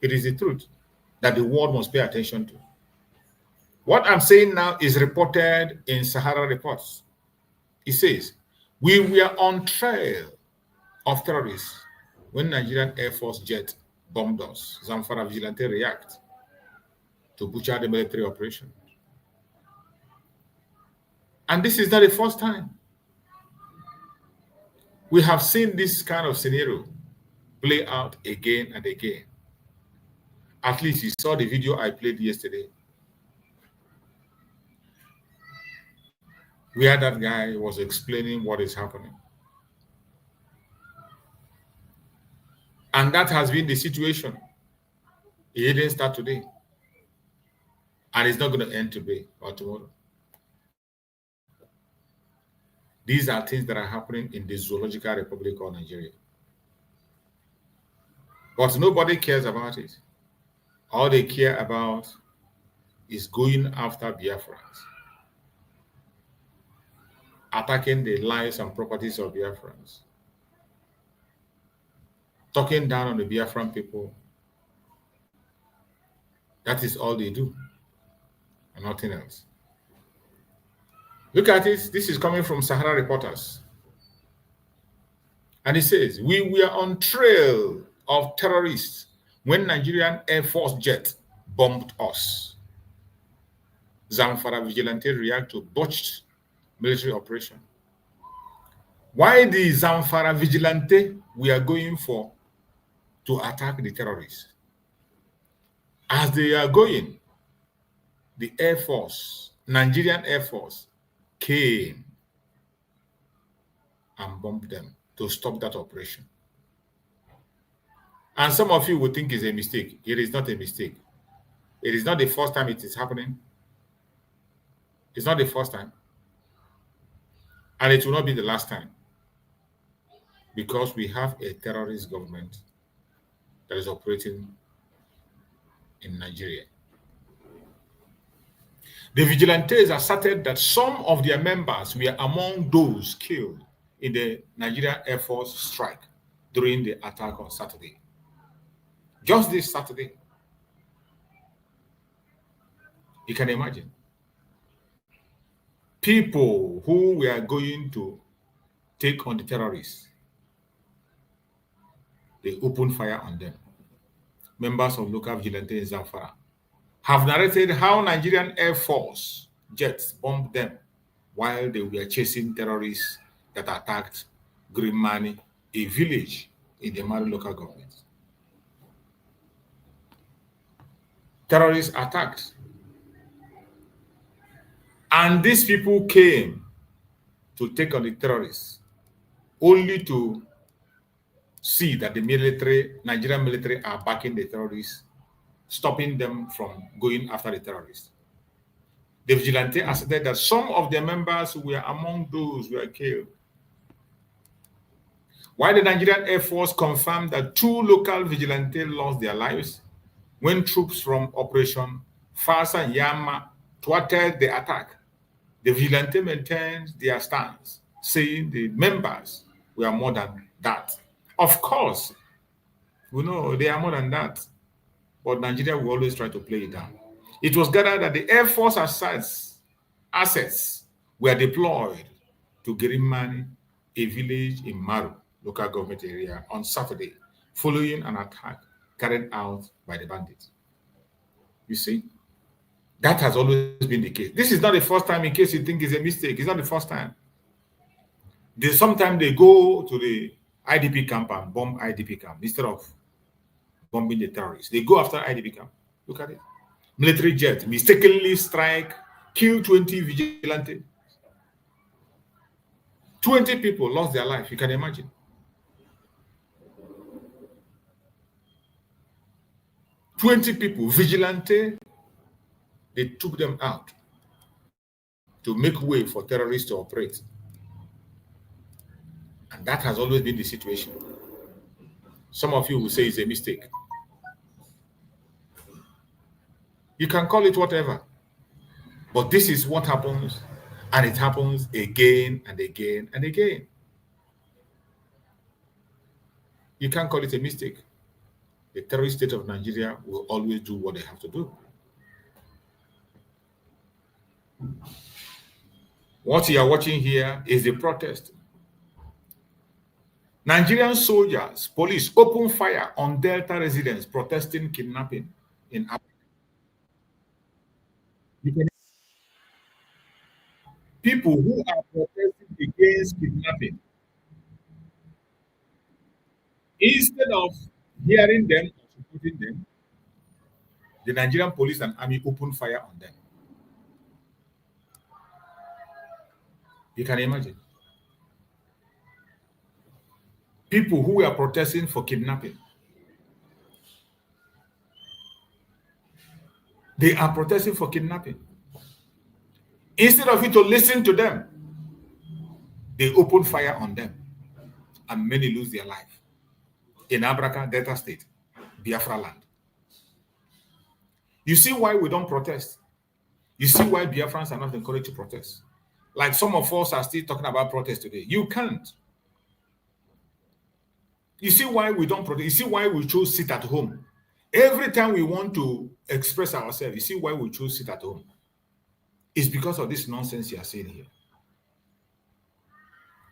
It is the truth that the world must pay attention to. What I'm saying now is reported in Sahara Reports. It says, we were on trail of terrorists when Nigerian Air Force jet bombed us. Zamfara Vigilante react to butcher the military operation. And this is not the first time. We have seen this kind of scenario play out again and again. At least you saw the video I played yesterday, where that guy was explaining what is happening. And that has been the situation. It didn't start today. And it's not going to end today or tomorrow. These are things that are happening in the Zoological Republic of Nigeria. But nobody cares about it. All they care about is going after Biafrans, attacking the lives and properties of Biafrans, talking down on the Biafran people. That is all they do, and nothing else. Look at it. This is coming from Sahara Reporters. And it says, we were on trail of terrorists when Nigerian Air Force jet bombed us. Zamfara vigilante react to botched military operation. Why the Zamfara vigilante we are going for to attack the terrorists? As they are going, the Air Force, Nigerian Air Force, came and bombed them to stop that operation. And some of you would think it's a mistake. It is not a mistake. It is not the first time it is happening. It's not the first time. And it will not be the last time. Because we have a terrorist government that is operating in Nigeria. The vigilantes asserted that some of their members were among those killed in the Nigerian Air Force strike during the attack on Saturday. Just this Saturday. You can imagine. People who were going to take on the terrorists, they opened fire on them. Members of local vigilantes in Zamfara have narrated how Nigerian Air Force jets bombed them while they were chasing terrorists that attacked Grimani, a village in the Mali local government. Terrorists attacked. And these people came to take on the terrorists, only to see that the military, Nigerian military, are backing the terrorists, stopping them from going after the terrorists. The vigilante asserted that some of their members were among those who were killed. While the Nigerian Air Force confirmed that 2 local vigilantes lost their lives when troops from Operation Fasa Yama thwarted the attack, the vigilante maintained their stance, saying the members were more than that. Of course, we know they are more than that, but Nigeria will always try to play it down. It was gathered that the Air Force assets were deployed to Girimani, a village in Maru, local government area, on Saturday, following an attack carried out by the bandits. You see, that has always been the case. This is not the first time, in case you think it's a mistake. It's not the first time. Sometimes they go to the IDP camp and bomb IDP camp instead of bombing the terrorists. They go after IDP camp. Look at it. Military jet mistakenly strike, kill 20 vigilantes. 20 people lost their life. You can imagine. People, vigilante, they took them out to make way for terrorists to operate. And that has always been the situation. Some of you will say it's a mistake. You can call it whatever. But this is what happens, and it happens again and again and again. You can't call it a mistake. The terrorist state of Nigeria will always do what they have to do. What you are watching here is the protest. Nigerian soldiers, police open fire on Delta residents protesting kidnapping in Africa. People who are protesting against kidnapping, instead of hearing them or supporting them, the Nigerian police and army opened fire on them. You can imagine. People who were protesting for kidnapping, they are protesting for kidnapping. Instead of you to listen to them, they open fire on them, and many lose their life. In Abraka, Delta State, Biafra land. You see why we don't protest? You see why Biafrans are not encouraged to protest? Like some of us are still talking about protest today. You can't. You see why we don't protest? You see why we choose sit at home? Every time we want to express ourselves, you see why we choose sit at home? It's because of this nonsense you are saying here.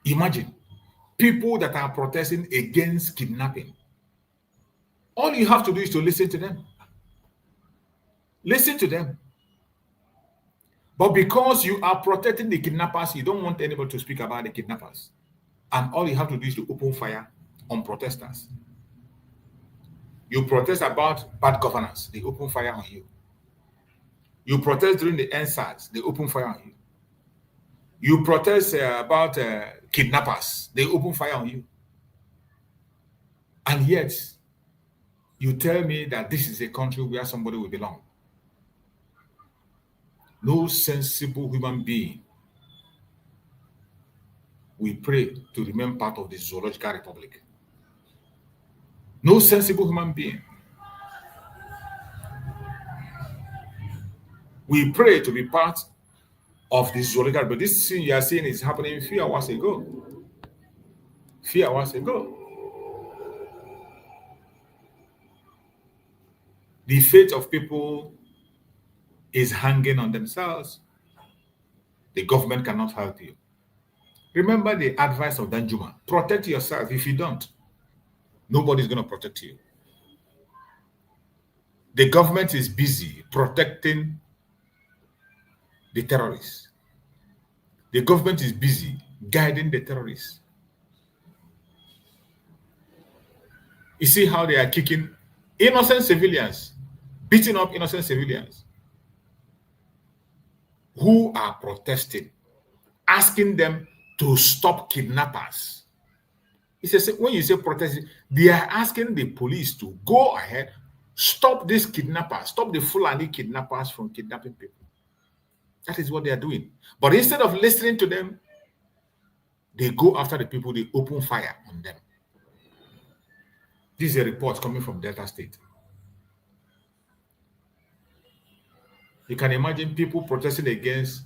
Imagine people that are protesting against kidnapping. All you have to do is to listen to them. Listen to them. But because you are protecting the kidnappers, you don't want anybody to speak about the kidnappers. And all you have to do is to open fire on protesters. You protest about bad governance, they open fire on you. You protest during the NSAS, they open fire on you. You protest about kidnappers, they open fire on you. And yet, you tell me that this is a country where somebody will belong. No sensible human being will pray to remain part of the zoological republic. No sensible human being. We pray to be part of the zoological, but this thing you are seeing is happening a few hours ago. Few hours ago. The fate of people is hanging on themselves. The government cannot help you. Remember the advice of Danjuma. Protect yourself. If you don't, nobody's going to protect you. The government is busy protecting the terrorists. The government is busy guiding the terrorists. You see how they are kicking innocent civilians, beating up innocent civilians who are protesting, asking them to stop kidnappers. He says, when you say protesting, they are asking the police to go ahead, stop these kidnappers, stop the Fulani kidnappers from kidnapping people. That is what they are doing. But instead of listening to them, they go after the people, they open fire on them. This is a report coming from Delta State. You can imagine people protesting against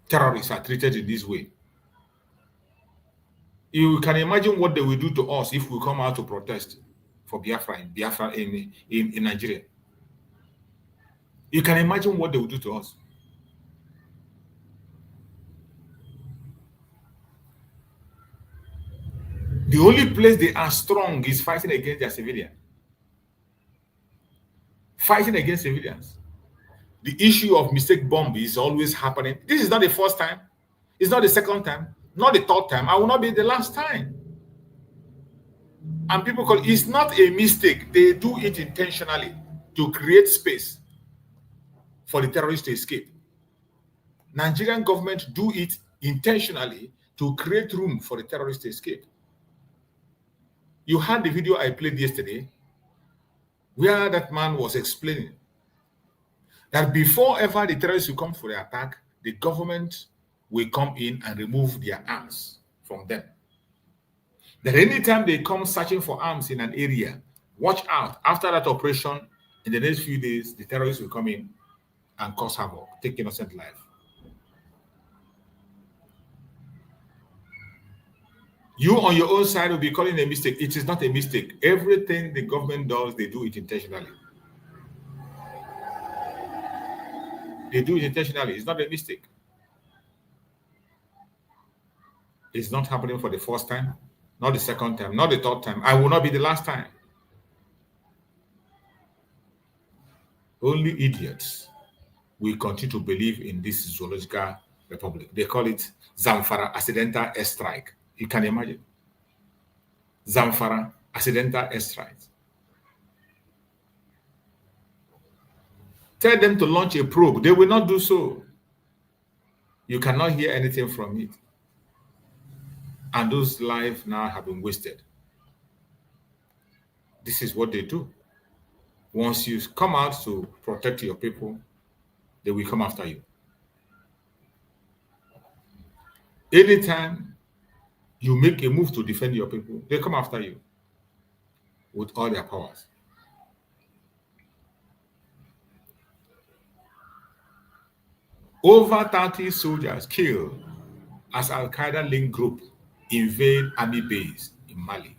terrorists are treated in this way. You can imagine what they will do to us if we come out to protest for Biafra in Nigeria. You can imagine what they will do to us. The only place they are strong is fighting against their civilians. Fighting against civilians. The issue of mistake bomb is always happening. This is not the first time. It's not the second time. Not the third time. I will not be the last time. And people call it, it's not a mistake. They do it intentionally to create space for the terrorists to escape. Nigerian government do it intentionally to create room for the terrorists to escape. You heard the video I played yesterday where that man was explaining that before ever the terrorists will come for the attack, the government will come in and remove their arms from them. That anytime they come searching for arms in an area, watch out. After that operation, in the next few days, the terrorists will come in and cause havoc, take innocent life. You on your own side will be calling a mistake. It is not a mistake. Everything the government does, they do it intentionally. They do it intentionally. It's not a mistake. It's not happening for the first time, not the second time, not the third time. I will not be the last time. Only idiots will continue to believe in this zoological republic. They call it Zamfara accidental airstrike. You can imagine. Zamfara accidental airstrike. Tell them to launch a probe. They will not do so. You cannot hear anything from it. And those lives now have been wasted. This is what they do. Once you come out to protect your people, they will come after you. Anytime you make a move to defend your people, they come after you with all their powers. Over 30 soldiers killed as Al-Qaeda linked group invade army base in Mali.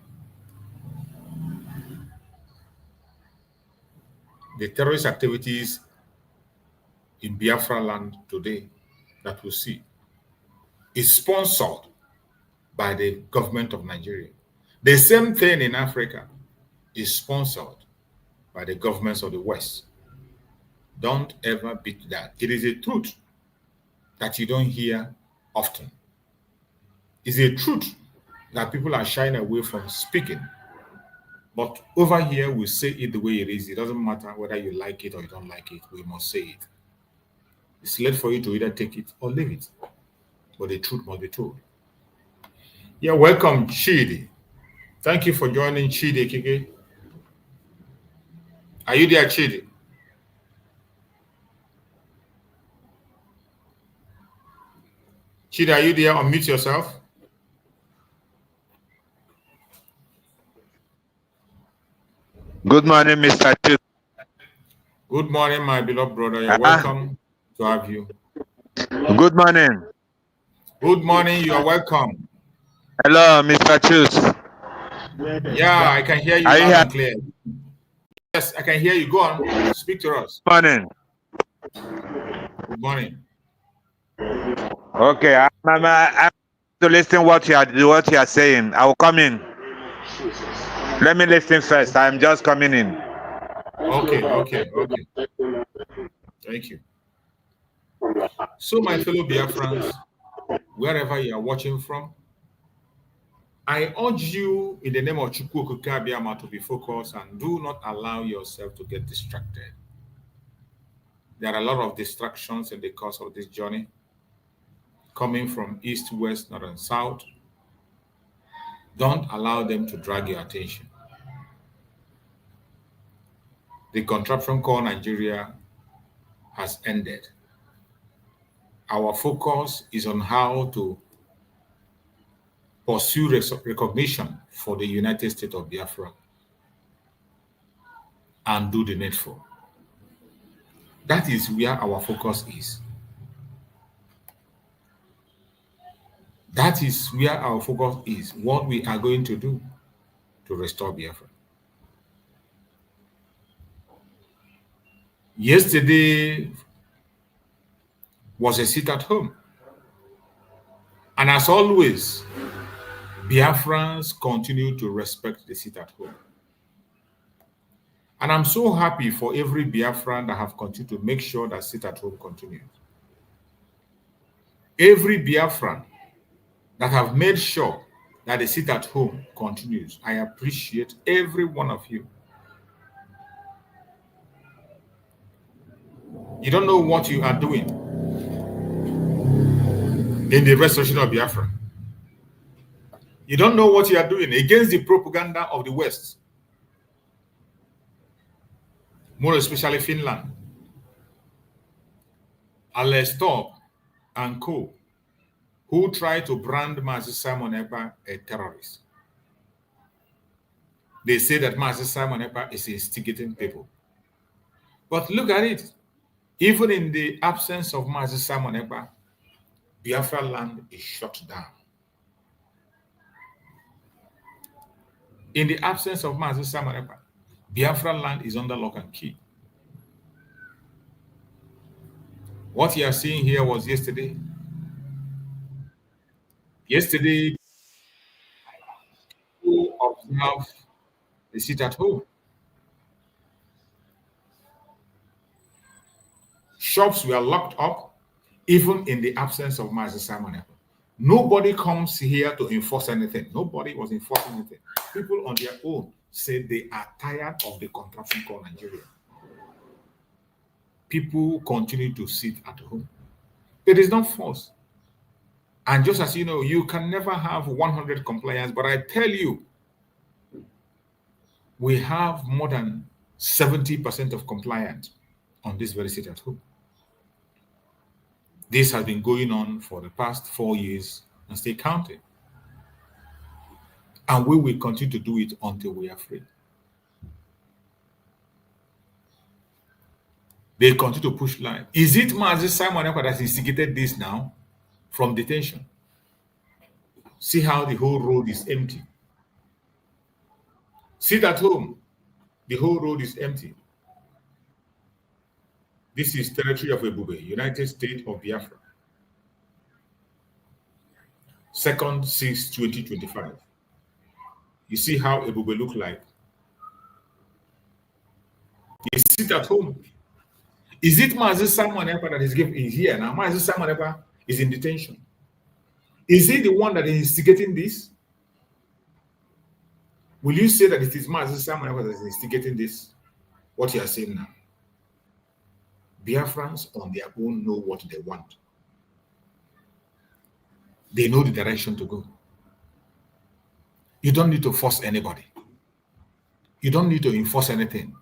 The terrorist activities in Biafra land today that we see is sponsored by the government of Nigeria. The same thing in Africa is sponsored by the governments of the West. Don't ever beat that. It is a truth that you don't hear often. It's a truth that people are shying away from speaking. But over here, we say it the way it is. It doesn't matter whether you like it or you don't like it. We must say it. It's left for you to either take it or leave it. But the truth must be told. Yeah, welcome, Chidi. Thank you for joining, Chidi Kike. Are you there, Chidi? Chidi, are you there? Unmute yourself. Good morning, Mr. Chidi. Good morning, my beloved brother. You're welcome to have you. Good morning. Good morning. You are welcome. Hello, Mr. Chus. Yeah, I can hear you loud and clear. Yes, I can hear you. Go on. Speak to us. Good morning. Good morning. Okay, I'm to listen what you are saying. I will come in. Let me listen first. I'm just coming in. Okay. Thank you. So, my fellow Biafrans, wherever you are watching from, I urge you in the name of Chukwu Okike Abiyama to be focused and do not allow yourself to get distracted. There are a lot of distractions in the course of this journey, coming from east, west, north, and south. Don't allow them to drag your attention. The contraption called Nigeria has ended. Our focus is on how to pursue recognition for the United States of Biafra and do the needful. That is where our focus is. That is where our focus is, what we are going to do to restore Biafra. Yesterday was a sit at home. And as always, Biafrans continue to respect the sit at home. And I'm so happy for every Biafran that have continued to make sure that sit at home continues. Every Biafran that have made sure that the sit at home continues. I appreciate every one of you. You don't know what you are doing in the restoration of Biafra. You don't know what you are doing against the propaganda of the West, more especially Finland, Alestorp and co, who try to brand Mazi Simon Ekpa a terrorist. They say that Mazi Simon Ekpa is instigating people. But look at it. Even in the absence of Mazi Simon Ekpa, Biafra land is shut down. In the absence of Mazi Simon Ekpa, Biafra land is under lock and key. What you are seeing here was yesterday. Yesterday, people observed the sit at home. Shops were locked up, even in the absence of Mazi Simon Ekpa. Nobody comes here to enforce anything. Nobody was enforcing anything. People on their own say they are tired of the contraption called Nigeria. People continue to sit at home. It is not force. And just as you know, you can never have 100 compliance, but I tell you, we have more than 70% of compliance on this very sit at home. This has been going on for the past 4 years and still counting. And we will continue to do it until we are free. They continue to push line. Is it Mazi Simon Ekpa that instigated this now from detention? See how the whole road is empty. Sit at home. The whole road is empty. This is territory of Ebube, United States of Biafra. 2nd 6 2025. You see how Ebube look like. You sit at home. Is it Mazi Simon Ekpa that is here now? Mazi Simon Ekpa is in detention. Is he the one that is instigating this? Will you say that it is Mazi Simon Ekpa that is instigating this? What you are saying now? Biafrans on their own know what they want. They know the direction to go. You don't need to force anybody. You don't need to enforce anything.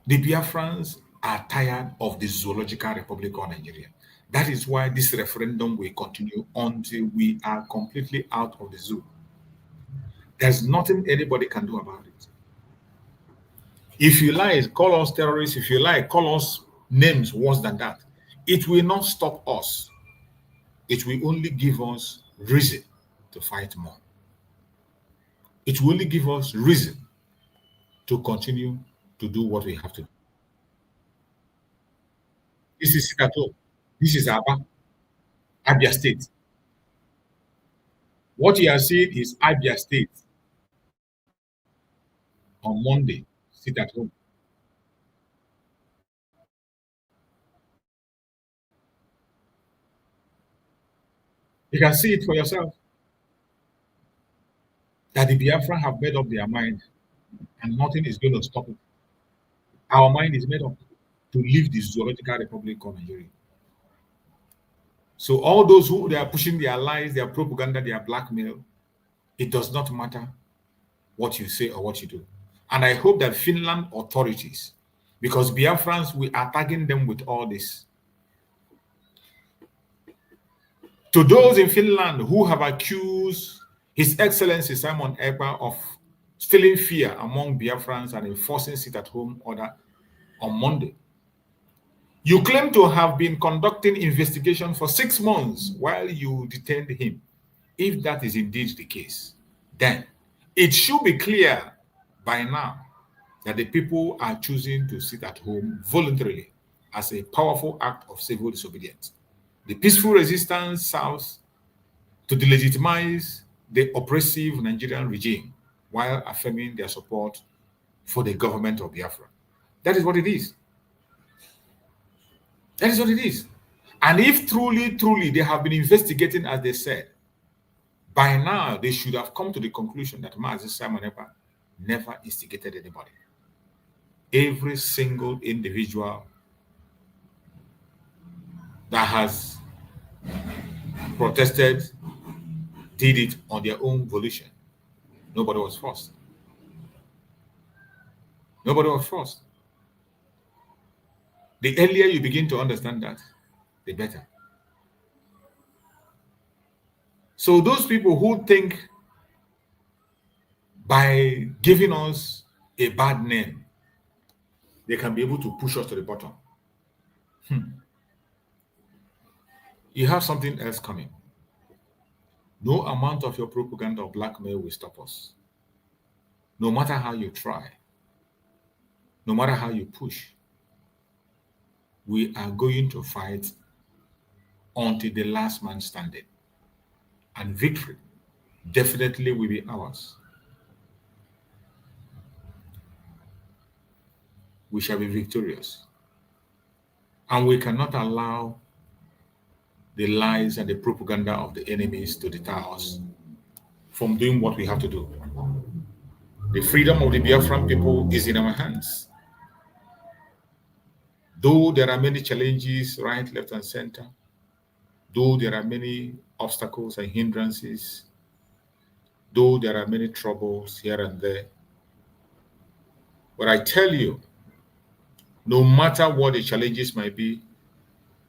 The Biafrans are tired of the zoological republic of Nigeria. That is why this referendum will continue until we are completely out of the zoo. There's nothing anybody can do about it. If you like, call us terrorists. If you like, call us names worse than that. It will not stop us. It will only give us reason to fight more. It will only give us reason to continue to do what we have to do. This is Sikato. This is Abia State. What you are seeing is Abia State. On Monday, sit at home. You can see it for yourself. That the Biafra have made up their mind and nothing is going to stop it. Our mind is made up to leave the zoological republic of Nigeria. So all those who they are pushing their lies, their propaganda, their blackmail, it does not matter what you say or what you do. And I hope that Finland authorities, because Biafrans, we are tagging them with all this. To those in Finland who have accused His Excellency Simon Ekpa of instilling fear among Biafrans and enforcing sit-at-home order on Monday, you claim to have been conducting investigation for 6 months while you detained him. If that is indeed the case, then it should be clear by now that the people are choosing to sit at home voluntarily as a powerful act of civil disobedience. The peaceful resistance serves to delegitimize the oppressive Nigerian regime while affirming their support for the government of Biafra. That is what it is. That is what it is. And if truly they have been investigating as they said, by now they should have come to the conclusion that Mazi Simon Ekpa never instigated anybody. Every single individual that has protested did it on their own volition. Nobody was forced. Nobody was forced. The earlier you begin to understand that, the better. So those people who think by giving us a bad name, they can be able to push us to the bottom. You have something else coming. No amount of your propaganda or blackmail will stop us. No matter how you try, no matter how you push, we are going to fight until the last man standing. And victory definitely will be ours. We shall be victorious. And we cannot allow the lies and the propaganda of the enemies to deter us from doing what we have to do. The freedom of the Biafran people is in our hands. Though there are many challenges, right, left, and center, though there are many obstacles and hindrances, though there are many troubles here and there, but I tell you, no matter what the challenges might be,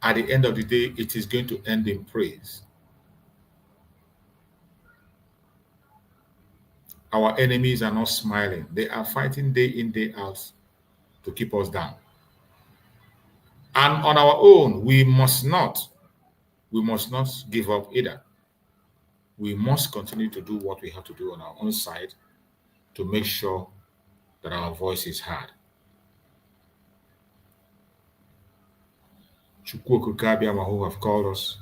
at the end of the day, it is going to end in praise. Our enemies are not smiling. They are fighting day in, day out to keep us down. And on our own, we must not give up either. We must continue to do what we have to do on our own side to make sure that our voice is heard. Chukwu Abiyama, who have called us,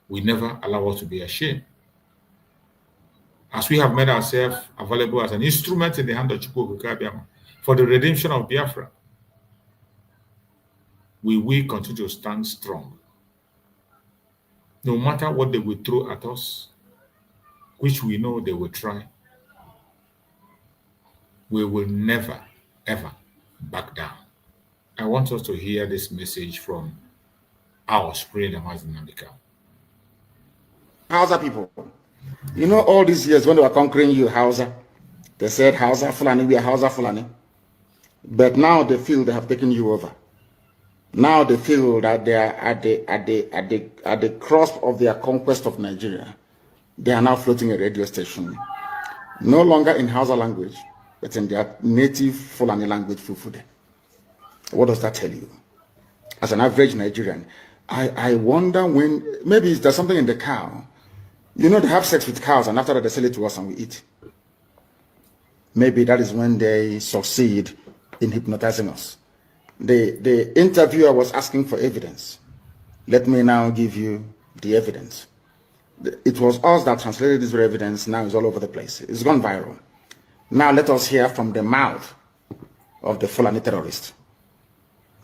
we never allow us to be ashamed. As we have made ourselves available as an instrument in the hand of Chukwu Abiyama for the redemption of Biafra, we will continue to stand strong. No matter what they will throw at us, which we know they will try, we will never, ever back down. I want us to hear this message from our Supreme Master Nandika. Hausa people, you know all these years when they were conquering you, Hausa, they said Hausa Fulani, we are Hausa Fulani. But now they feel they have taken you over. Now they feel that they are at the crust of their conquest of Nigeria. They are now floating a radio station, no longer in Hausa language, but in their native Fulani language, Fufude. What does that tell you? As an average Nigerian, I wonder when, maybe there's something in the cow. You know, they have sex with cows and after that they sell it to us and we eat. Maybe that is when they succeed in hypnotizing us. The interviewer was asking for evidence. Let me now give you the evidence. It was us that translated this evidence. Now it's all over the place. It's gone viral. Now let us hear from the mouth of the Fulani terrorist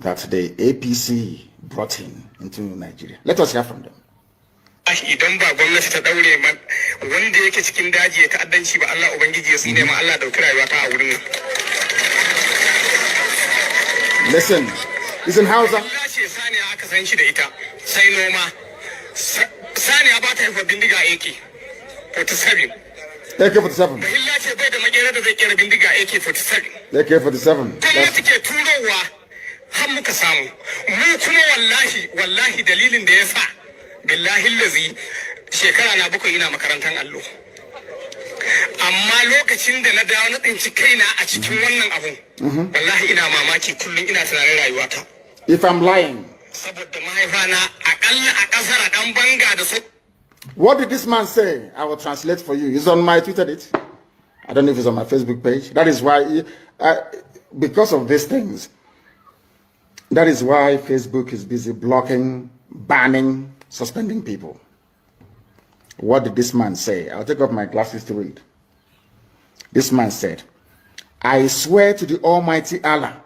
that the APC brought into Nigeria. Let us hear from them. Idan ba gwamnati ta daure man wanda yake cikin daji ya ta'addanci ba Allah ubangiji ya tsine ma Allah dauki rayuwa ta a wurin. Listen Hausa. Allah ce saniya aka san shi da ita sai noma. Saniya ba ta haifa bindiga AK-47. AK-47. Allah ce bai da makera da zai kera bindiga AK-47. AK-47. Gwamnati ke turowa har muka samu. Mu kuma wallahi dalilin da ya sa billahi lazi shekara na 7 ina makarantar allo. Amma lokacin da na dawo na tsinci kaina a cikin wannan abun wallahi ina mamaki kullum ina tunanin rayuwata. If I'm lying. Saboda mahaifana akalla a kasar dan banga da su. What did this man say? I will translate for you. It's on my Twitter. I don't know if it's on my Facebook page. That is why, because of these things, that is why Facebook is busy blocking, banning, suspending people. What did this man say? I'll take off my glasses to read. This man said, I swear to the Almighty Allah,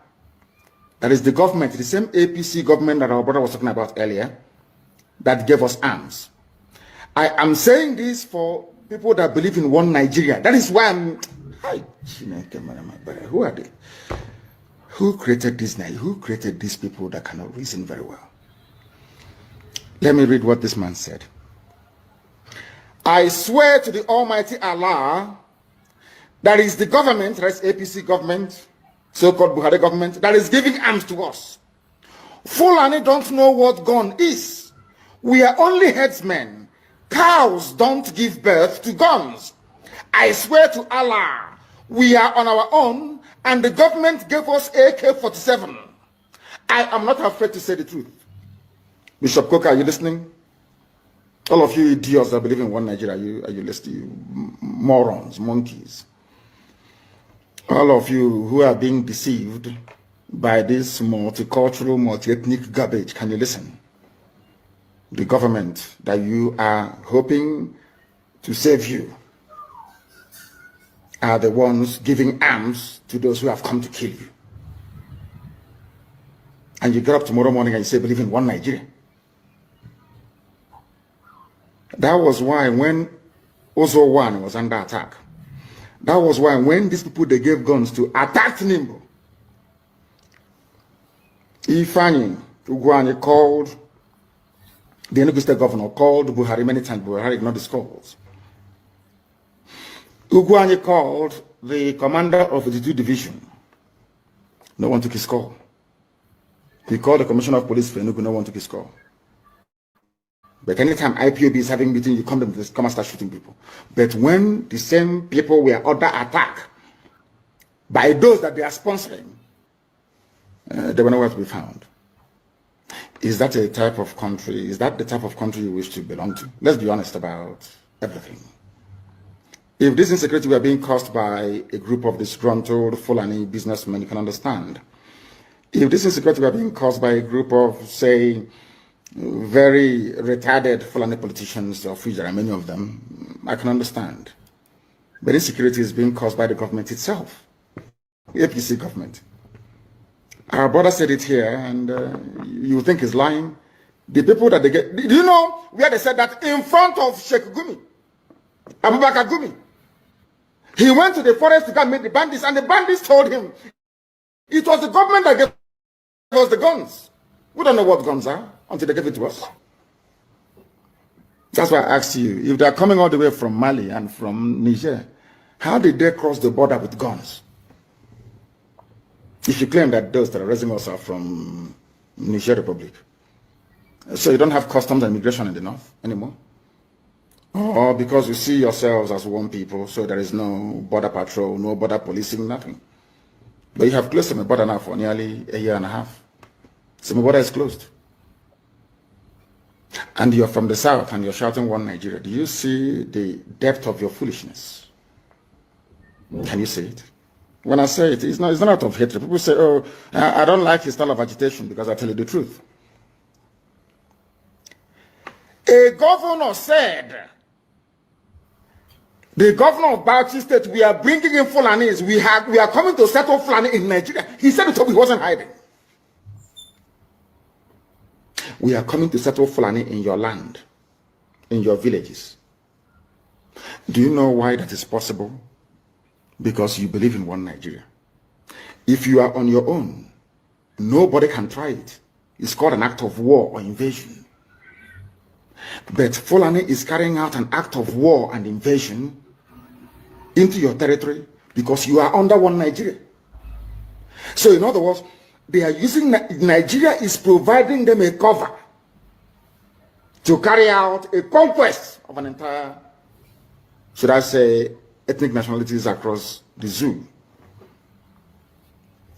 that is the government, the same APC government that our brother was talking about earlier, that gave us arms. I am saying this for people that believe in one Nigeria. That is why I'm... Who are they? Who created this Nigeria? Who created these people that cannot reason very well? Let me read what this man said. I swear to the Almighty Allah, that is the government, that is APC government, so-called Buhari government, that is giving arms to us. Fulani don't know what gun is. We are only headsmen. Cows don't give birth to guns. I swear to Allah, we are on our own, and the government gave us AK-47. I am not afraid to say the truth. Bishop Coker, are you listening? All of you idiots that believe in one Nigeria, are you listening? You morons, monkeys. All of you who are being deceived by this multicultural, multi-ethnic garbage, can you listen? The government that you are hoping to save you are the ones giving arms to those who have come to kill you. and you get up tomorrow morning and you say, believe in one Nigeria. That was why when Ozo 1 was under attack, that was why when these people, they gave guns to attack Nimbo, Ifani Ugwani called, the Enugu State governor called Buhari many times. Buhari ignored his calls. Ugwani called the commander of the 2 division. No one took his call. He called the commissioner of police for Enugu. No one took his call. But anytime IPOB is having meeting, you come and start shooting people. But when the same people were under attack by those that they are sponsoring, they were nowhere to be found. Is that a type of country? Is that the type of country you wish to belong to? Let's be honest about everything. If this insecurity were being caused by a group of disgruntled Fulani businessmen, you can understand. If this insecurity were being caused by a group of, say, very retarded Fulani politicians, of which there are many of them, I can understand. But insecurity is being caused by the government itself, APC government. Our brother said it here, and you think he's lying. The people that they get, do you know where they said that? In front of Sheikh Gumi, Abubakar Gumi. He went to the forest to go and meet the bandits, and the bandits told him it was the government that gave us the guns. We don't know what guns are until they give it to us. That's why I asked you, if they're coming all the way from Mali and from Niger, how did they cross the border with guns? If you claim that those that are raising us are from Niger Republic, so you don't have customs and immigration in the north anymore? Or because you see yourselves as one people, so there is no border patrol, no border policing, nothing. But you have closed the border now for nearly a year and a half. So the border is closed. And you're from the south and you're shouting one Nigeria. Do you see the depth of your foolishness? Can you see it? When I say it, it's not out of hatred. People say, oh, I don't like his style of agitation because I tell you the truth. A governor said, the governor of Bauchi State, we are bringing in Fulanis. We are coming to settle Fulani in Nigeria. He said it, he wasn't hiding. We are coming to settle Fulani in your land, in your villages. Do you know why that is possible? Because you believe in one Nigeria. If you are on your own, nobody can try it. It's called an act of war or invasion. But Fulani is carrying out an act of war and invasion into your territory because you are under one Nigeria. So in other words, they are using, Nigeria is providing them a cover to carry out a conquest of an entire, should I say, ethnic nationalities across the zoo.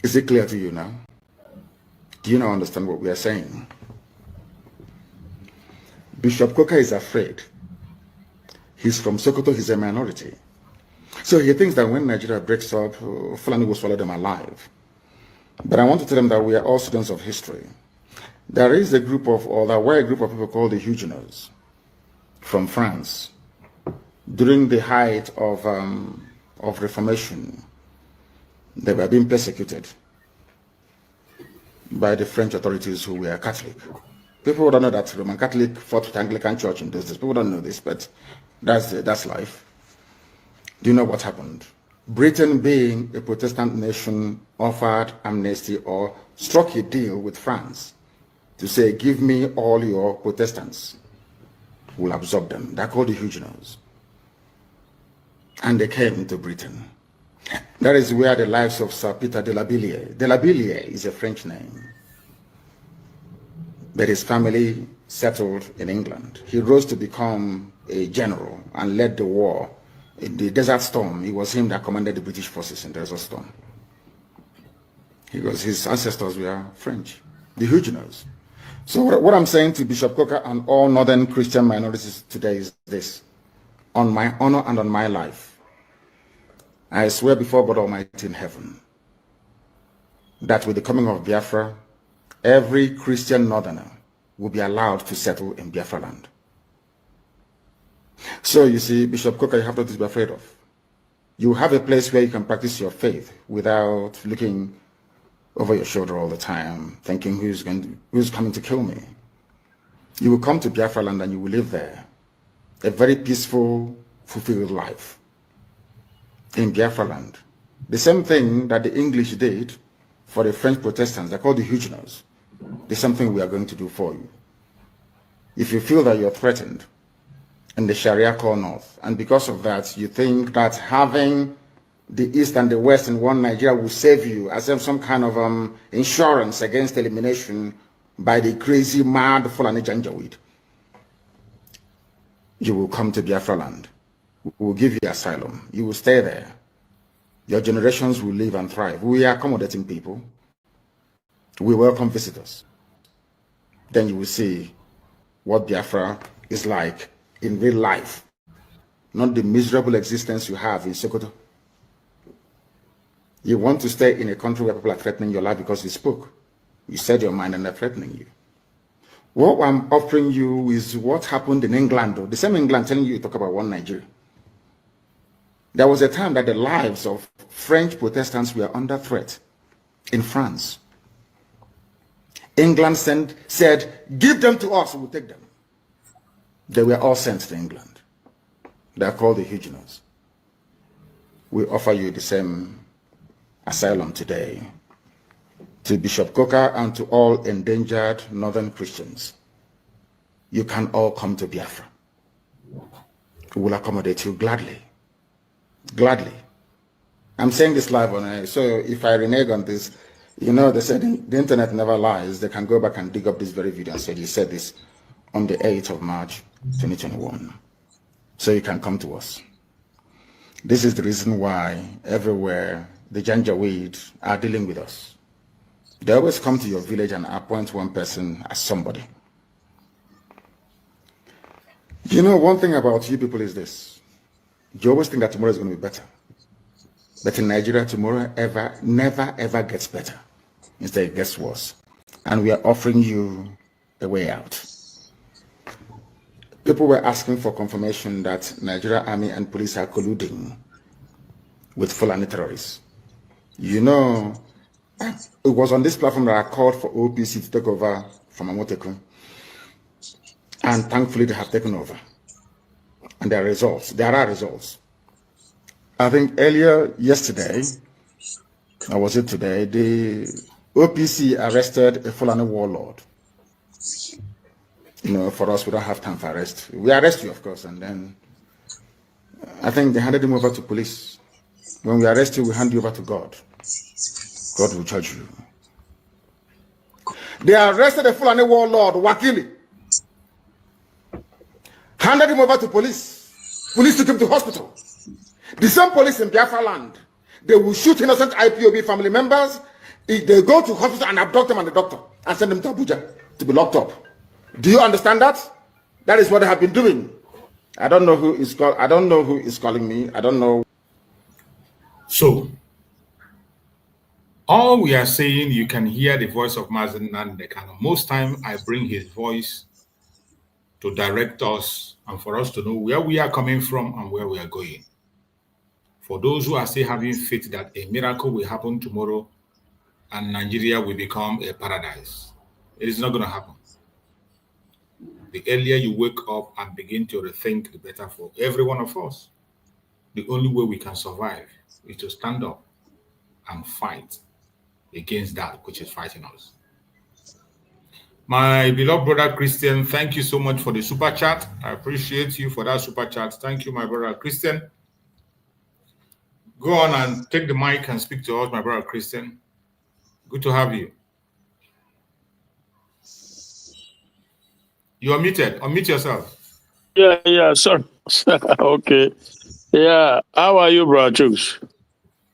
Is it clear to you now? Do you now understand what we are saying? Bishop Coker is afraid. He's from Sokoto, he's a minority. So he thinks that when Nigeria breaks up, Fulani will swallow them alive. But I want to tell them that we are all students of history. There is a group of, or there were a group of people called the Huguenots from France. During the height of Reformation, they were being persecuted by the French authorities who were Catholic. People don't know that Roman Catholic fought with Anglican Church in those days. People don't know this, but that's life. Do you know what happened? Britain, being a Protestant nation, offered amnesty or struck a deal with France to say, give me all your Protestants. We'll absorb them. They're called the Huguenots. And they came to Britain. That is where the lives of Sir Peter de la Billière is a French name. But his family settled in England. He rose to become a general and led the war. In the Desert Storm, it was him that commanded the British forces in the Desert Storm. His ancestors were French, the Huguenots. So what I'm saying to Bishop Coker and all northern Christian minorities today is this. On my honor and on my life, I swear before God Almighty in heaven that with the coming of Biafra, every Christian northerner will be allowed to settle in Biafra land. So you see, Bishop Coker, you have nothing to be afraid of. You have a place where you can practice your faith without looking over your shoulder all the time, thinking who's coming to kill me. You will come to Biafra land and you will live there. A very peaceful, fulfilled life in Biafra land. The same thing that the English did for the French Protestants, they're called the Huguenots. The same thing we are going to do for you. If you feel that you're threatened in the Sharia core north, and because of that, you think that having the East and the West in one Nigeria will save you as if some kind of insurance against elimination by the crazy, mad Fulani Janjaweed, you will come to Biafra land. We will give you asylum. You will stay there. Your generations will live and thrive. We are accommodating people. We welcome visitors. Then you will see what Biafra is like in real life, not the miserable existence you have in Sokoto. You want to stay in a country where people are threatening your life because you spoke. You said your mind and they're threatening you. What I'm offering you is what happened in England, though. The same England telling you to talk about one Nigeria. There was a time that the lives of French Protestants were under threat in France. England said, give them to us, we'll take them. They were all sent to England. They are called the Huguenots. We offer you the same asylum today to Bishop Coker and to all endangered northern Christians. You can all come to Biafra. We will accommodate you gladly. Gladly. I'm saying this live on air, so if I renege on this, you know, they said the internet never lies. They can go back and dig up this very video and say, you said this on the 8th of March, 2021. So you can come to us. This is the reason why everywhere the Janjaweed are dealing with us. They always come to your village and appoint one person as somebody. You know, one thing about you people is this. You always think that tomorrow is going to be better. But in Nigeria, tomorrow never ever gets better. Instead, it gets worse. And we are offering you a way out. People were asking for confirmation that Nigeria Army and police are colluding with Fulani terrorists. You know, it was on this platform that I called for OPC to take over from Amotekun. And thankfully, they have taken over. And there are results. There are results. I think earlier yesterday, or was it today, the OPC arrested a Fulani warlord. You know, for us, we don't have time for arrest. We arrest you, of course, and then I think they handed him over to police. When we arrest you, we hand you over to God. God will judge you. They arrested a Fulani warlord, Wakili. Handed him over to police. Police took him to hospital. The same police in Biafra land, they will shoot innocent IPOB family members if they go to hospital and abduct them and the doctor and send them to Abuja to be locked up. Do you understand that? That is what they have been doing. I don't know who is calling me. I don't know. So, all we are saying, you can hear the voice of Mazen Nandekano. Most time, I bring his voice to direct us and for us to know where we are coming from and where we are going. For those who are still having faith that a miracle will happen tomorrow and Nigeria will become a paradise, it is not going to happen. The earlier you wake up and begin to rethink, the better for every one of us. The only way we can survive is to stand up and fight against that which is fighting us. My beloved brother Christian, thank you so much for the super chat. I appreciate you for that super chat. Thank you, my brother Christian. Go on and take the mic and speak to us, my brother Christian. Good to have you. You are muted. Unmute yourself. Yeah, sorry. Okay. Yeah, how are you, bro, Chooks?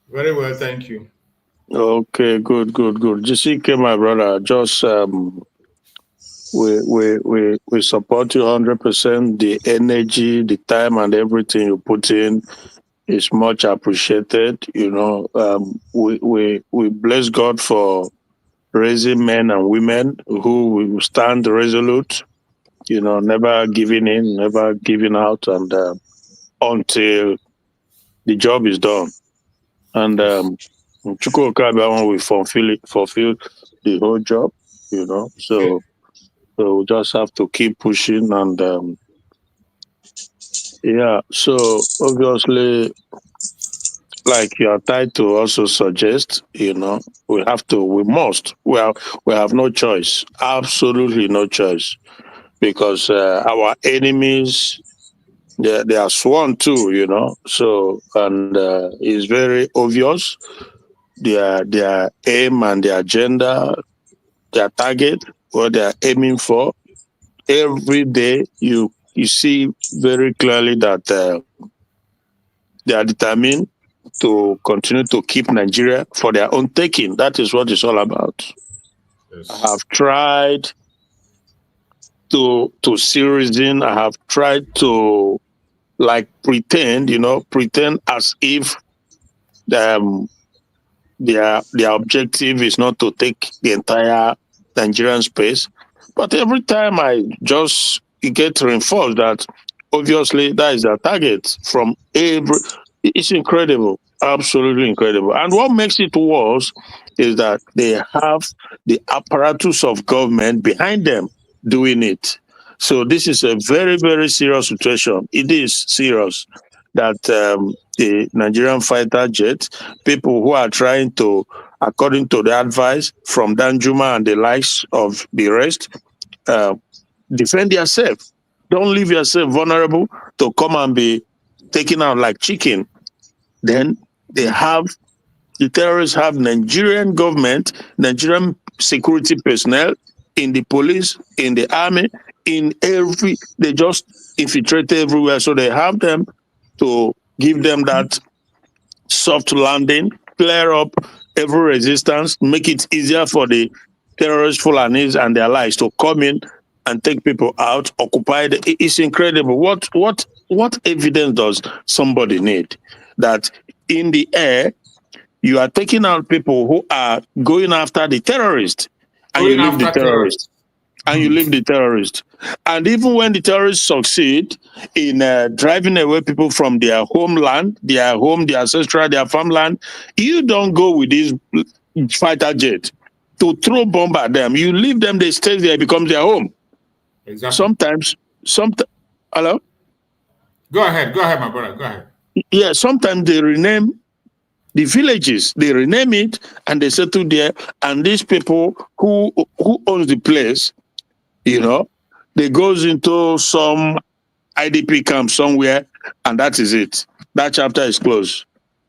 Very well, thank you. Okay, good. GCK, my brother, just we support you 100%. The energy, the time, and everything you put in is much appreciated. You know, we bless God for raising men and women who will stand resolute. You know, never giving in, never giving out, and until the job is done. And Chukwuka will fulfill the whole job, you know. So we just have to keep pushing and yeah. So obviously, like your title also suggests, you know, we have no choice, absolutely no choice, because our enemies, they are sworn too, you know. So and it's very obvious their aim and their agenda, their target, what they are aiming for. Every day, you see very clearly that they are determined to continue to keep Nigeria for their own taking. That is what it's all about. Yes. I have tried to see reason. I have tried to like pretend as if um, their objective is not to take the entire Nigerian space. But every time I just get reinforced that obviously that is their target from every. It's incredible, absolutely incredible. And what makes it worse is that they have the apparatus of government behind them doing it. So this is a very, very serious situation. It is serious that the Nigerian fighter jet, people who are trying to, according to the advice from Danjuma and the likes of the rest, uh, defend yourself. Don't leave yourself vulnerable to come and be taken out like chicken. Then the terrorists have Nigerian government, Nigerian security personnel in the police, in the army, they just infiltrate everywhere. So they have them to give them that soft landing, clear up every resistance, make it easier for the terrorist Fulanis and their allies to come in and take people out, occupy it's incredible. What evidence does somebody need that in the air you are taking out people who are going after the terrorists and you leave the terrorists? And you leave the terrorists. And even when the terrorists succeed in driving away people from their homeland, their home, their ancestral, their farmland, you don't go with this fighter jet to throw bomb at them. You leave them, they stay there, it becomes their home. Exactly. Sometimes, hello? Go ahead, my brother, go ahead. Yeah, sometimes they rename the villages, they rename it and they settle there. And these people who owns the place, you know, they goes into some IDP camp somewhere, and that is it. That chapter is closed.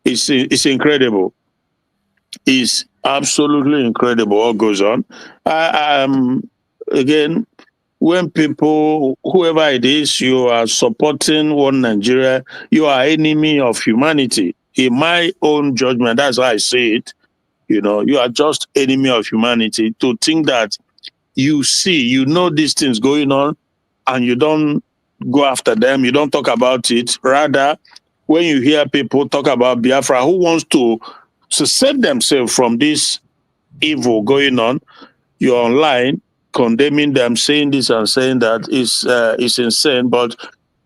It's incredible. It's absolutely incredible what goes on. Again, when people, whoever it is, you are supporting one Nigeria, you are enemy of humanity. In my own judgment, that's how I see it. You know, you are just enemy of humanity to think that you know these things going on and you don't go after them, you don't talk about it. Rather, when you hear people talk about Biafra, who wants to save themselves from this evil going on, you're online condemning them, saying this and saying that is insane. But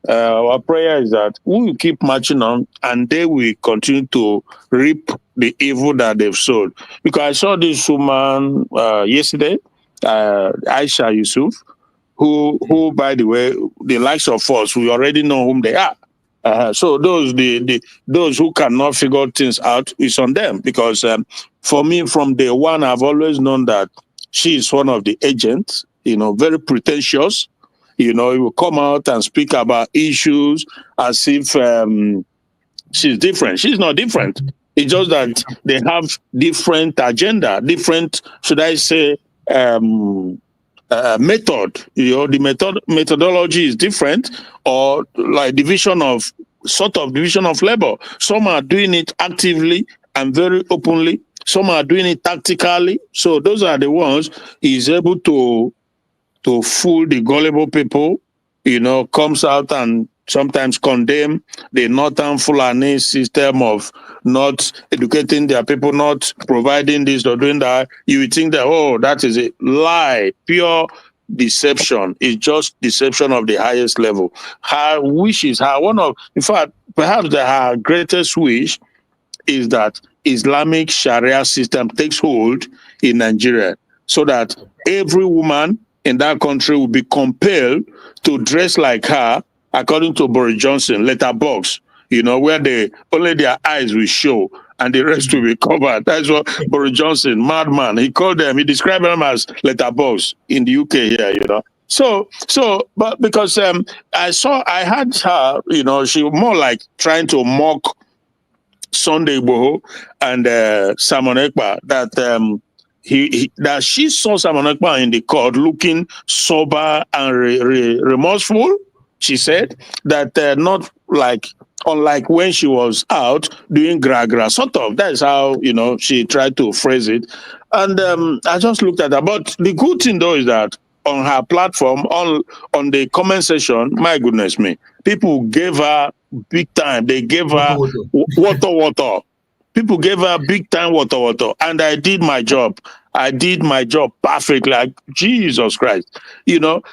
our prayer is that we will keep marching on and they will continue to reap the evil that they've sowed. Because I saw this woman yesterday, Aisha Yusuf, who, by the way, the likes of us, we already know whom they are. So those who cannot figure things out, it's on them. Because for me, from day one, I've always known that she is one of the agents. You know, very pretentious. You know, he will come out and speak about issues as if she's different. She's not different. It's just that they have different agenda, different, should I say, method. You know, the methodology is different, or like division of labor. Some are doing it actively and very openly. Some are doing it tactically. So those are the ones he's able to fool the gullible people. You know, comes out and sometimes condemn the Northern Fulani system of not educating their people, not providing this or doing that. You would think that, oh, that is a lie, pure deception. It's just deception of the highest level. Her wish is in fact, perhaps her greatest wish is that Islamic Sharia system takes hold in Nigeria, so that every woman in that country will be compelled to dress like her, according to Boris Johnson, letterbox, where only their eyes will show and the rest will be covered. That's what Boris Johnson, madman, he described them as letterbox in the UK here, So, but because I had her, she more like trying to mock Sunday Igboho and Simon Ekpa, that that she saw Simon Ekpa in the court looking sober and remorseful. She said that not like, unlike when she was out doing gra sort of. That's how she tried to phrase it. And I just looked at her. But the good thing though is that on her platform, on the comment section, my goodness me, people gave her big time. They gave her water. People gave her big time water. And I did my job. I did my job perfectly, like Jesus Christ.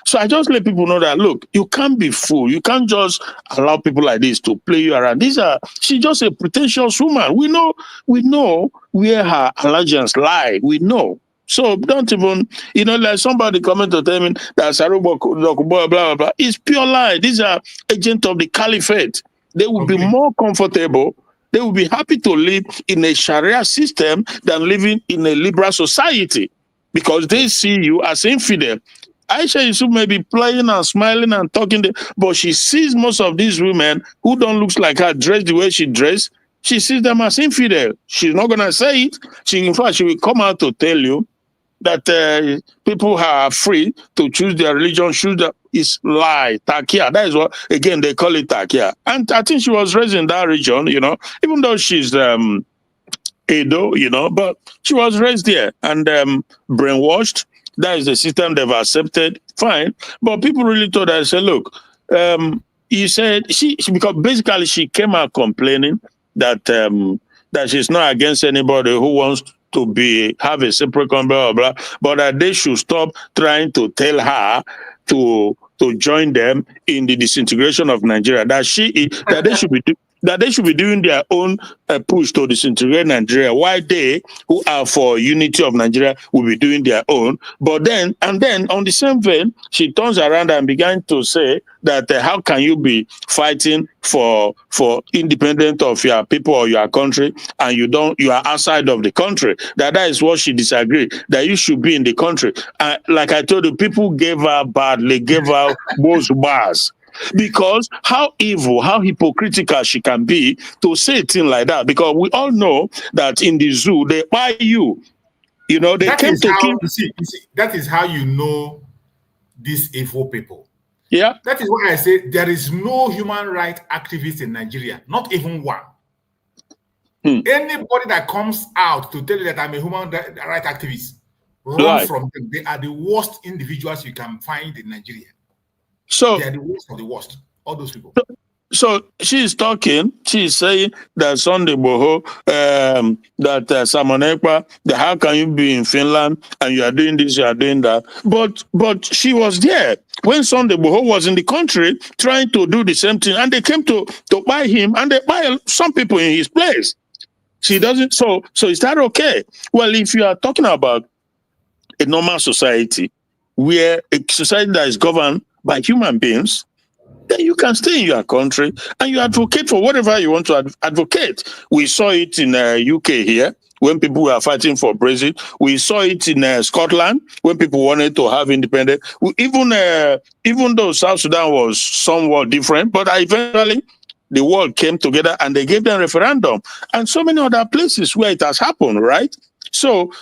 So I just let people know that, look, you can't be fooled. You can't just allow people like this to play you around. She's just a pretentious woman. We know where her allegiance lie. We know. So don't even, like somebody comment to tell me that Sarubo, blah, blah, blah. It's pure lie. These are agents of the caliphate. They will be more comfortable. They will be happy to live in a Sharia system than living in a liberal society, because they see you as infidel. Aisha Yusuf may be playing and smiling and talking, but she sees most of these women who don't look like her, dressed the way she dressed. She sees them as infidel. She's not going to say it. In fact, she will come out to tell you that people are free to choose their religion, is lie, takia. That is what, again, they call it takia. And I think she was raised in that region, even though she's Edo, but she was raised there and brainwashed. That is the system they've accepted. Fine. But people really told her, say, look, you said because basically she came out complaining that that she's not against anybody who wants to have a separate country, blah, blah, blah, but that they should stop trying to tell her to join them in the disintegration of Nigeria. That they should be doing their own push to disintegrate Nigeria, while they who are for unity of Nigeria will be doing their own. But then on the same vein, she turns around and began to say that how can you be fighting for independence of your people or your country, and you are outside of the country? That is what she disagreed. That you should be in the country. Like I told you, people gave her badly, gave her most bars. Because how evil, how hypocritical she can be to say a thing like that. Because we all know that in the zoo, they buy you. They came to kill. You see, that is how you know these evil people. Yeah. That is why I say there is no human rights activist in Nigeria, not even one. Anybody that comes out to tell you that I'm a human rights activist, run from them. They are the worst individuals you can find in Nigeria. So they are the worst of the worst, all those people. So she's talking, she's saying that Sunday Igboho, that Simon Ekpa, that how can you be in Finland and you are doing this, you are doing that. But she was there when Sunday Igboho was in the country trying to do the same thing, and they came to buy him, and they buy some people in his place. She doesn't, so is that okay? Well, if you are talking about a normal society, where a society that is governed by human beings, then you can stay in your country and you advocate for whatever you want to advocate. We saw it in UK here when people were fighting for Brexit. We saw it in Scotland when people wanted to have independence. Even though South Sudan was somewhat different, but eventually the world came together and they gave them referendum, and so many other places where it has happened, right? So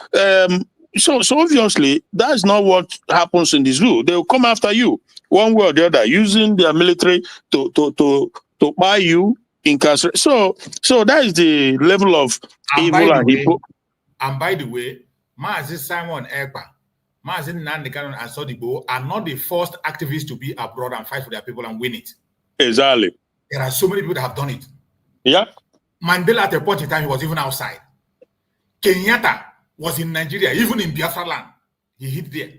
obviously that's not what happens in the zoo. They will come after you one way or the other, using their military to buy you, incarcerate. So that is the level of evil and hypocrisy. And by the way, Mazi Simon Ekpa, Mazi Nnamdi Kanu and Sunday Igboho are not the first activists to be abroad and fight for their people and win it. Exactly. There are so many people that have done it. Yeah. Mandela at a point in time, he was even outside. Kenyatta was in Nigeria, even in Biafra land. He hid there.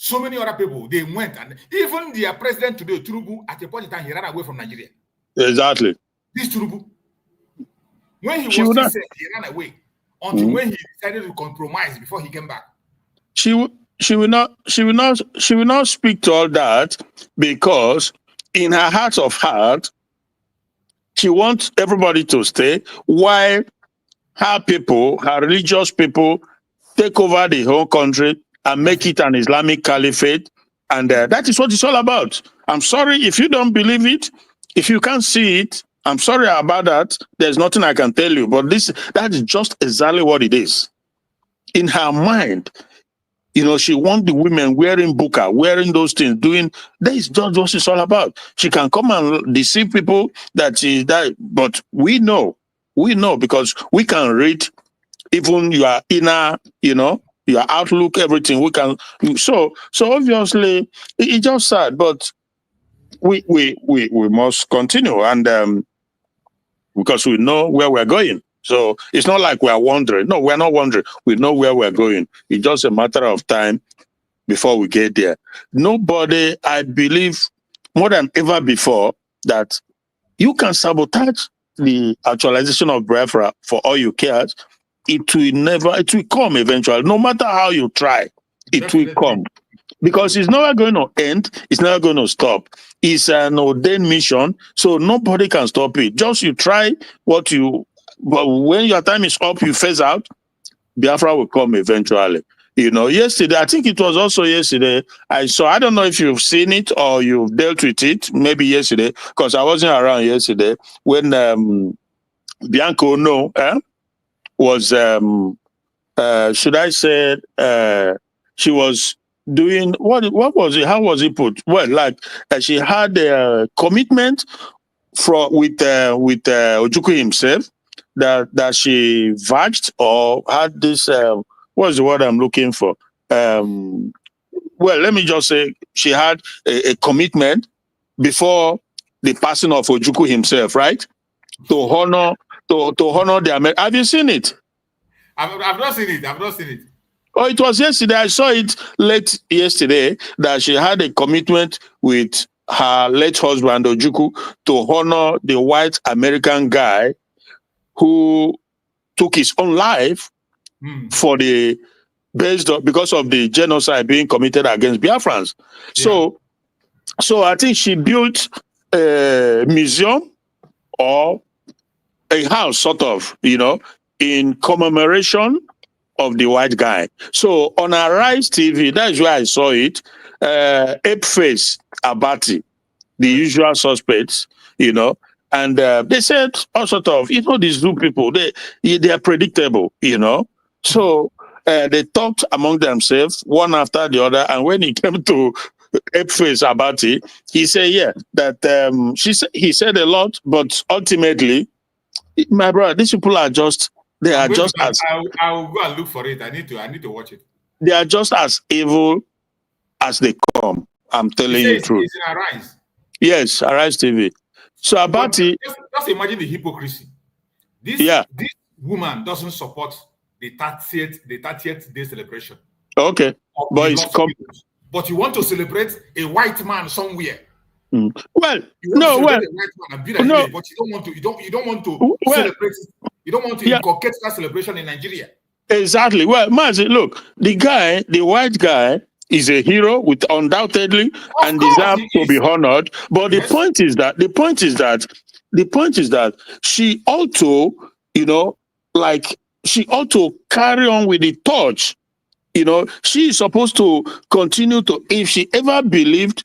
So many other people, they went, and even their president today, Tinubu, at a point in time, he ran away from Nigeria. Exactly. This Tinubu. When he was still said, he ran away until when he decided to compromise before he came back. She will not speak to all that, because in her heart of heart, she wants everybody to stay while her people, her religious people, take over the whole country and make it an Islamic caliphate. And that is what it's all about. I'm sorry if you don't believe it. If you can't see it, I'm sorry about that. There's nothing I can tell you. But that is just exactly what it is. In her mind, she wants the women wearing burqa, wearing those things, that is just what it's all about. She can come and deceive people but we know because we can read even your inner, your outlook, everything. We can, so obviously it's just sad, but we must continue, and because we know where we're going. So it's not like we're wandering. No, we're not wandering. We know where we're going. It's just a matter of time before we get there. Nobody, I believe, more than ever before, that you can sabotage the actualization of Biafra for all you care. It will come eventually. No matter how you try, it will come. Because it's never going to end. It's never going to stop. It's an ordained mission, so nobody can stop it. Just you try but when your time is up, you phase out, Biafra will come eventually. Yesterday, I think it was also yesterday, I don't know if you've seen it or you've dealt with it, maybe yesterday, because I wasn't around yesterday, when Bianco was, should I say, she was doing, what was it? How was it put? Well, she had a commitment with Ojukwu himself, that she vouched or had this, what's the word I'm looking for? Well, let me just say she had a commitment before the passing of Ojukwu himself, right? To honor the American. Have you seen it? I've not seen it. Oh, it was yesterday. I saw it late yesterday that she had a commitment with her late husband Ojukwu to honor the white American guy who took his own life because of the genocide being committed against Biafrans. Yeah. So I think she built a museum or a house, sort of, in commemoration of the white guy. So on Arise TV, that's where I saw it. Apeface Abati, the usual suspects, and they said all sort of, these two people, they are predictable, So they talked among themselves, one after the other, and when it came to Apeface Abati, he said, that he said a lot, but ultimately, my brother, these people are just, they are just as... I will go and look for it. I need to watch it. They are just as evil as they come. I'm telling you the truth. It's in Arise. Yes, Arise TV. So Abati... Just imagine the hypocrisy. This woman doesn't support the 30th day celebration. Okay. But you want to celebrate a white man somewhere. Well, no, but you don't want to celebrate it. You don't want to inculcate that celebration in Nigeria. Exactly. Well, Mazi, look, the white guy is a hero with undoubtedly and deserves to be honored. But the point is that she ought to, she ought to carry on with the torch. She is supposed to continue to, if she ever believed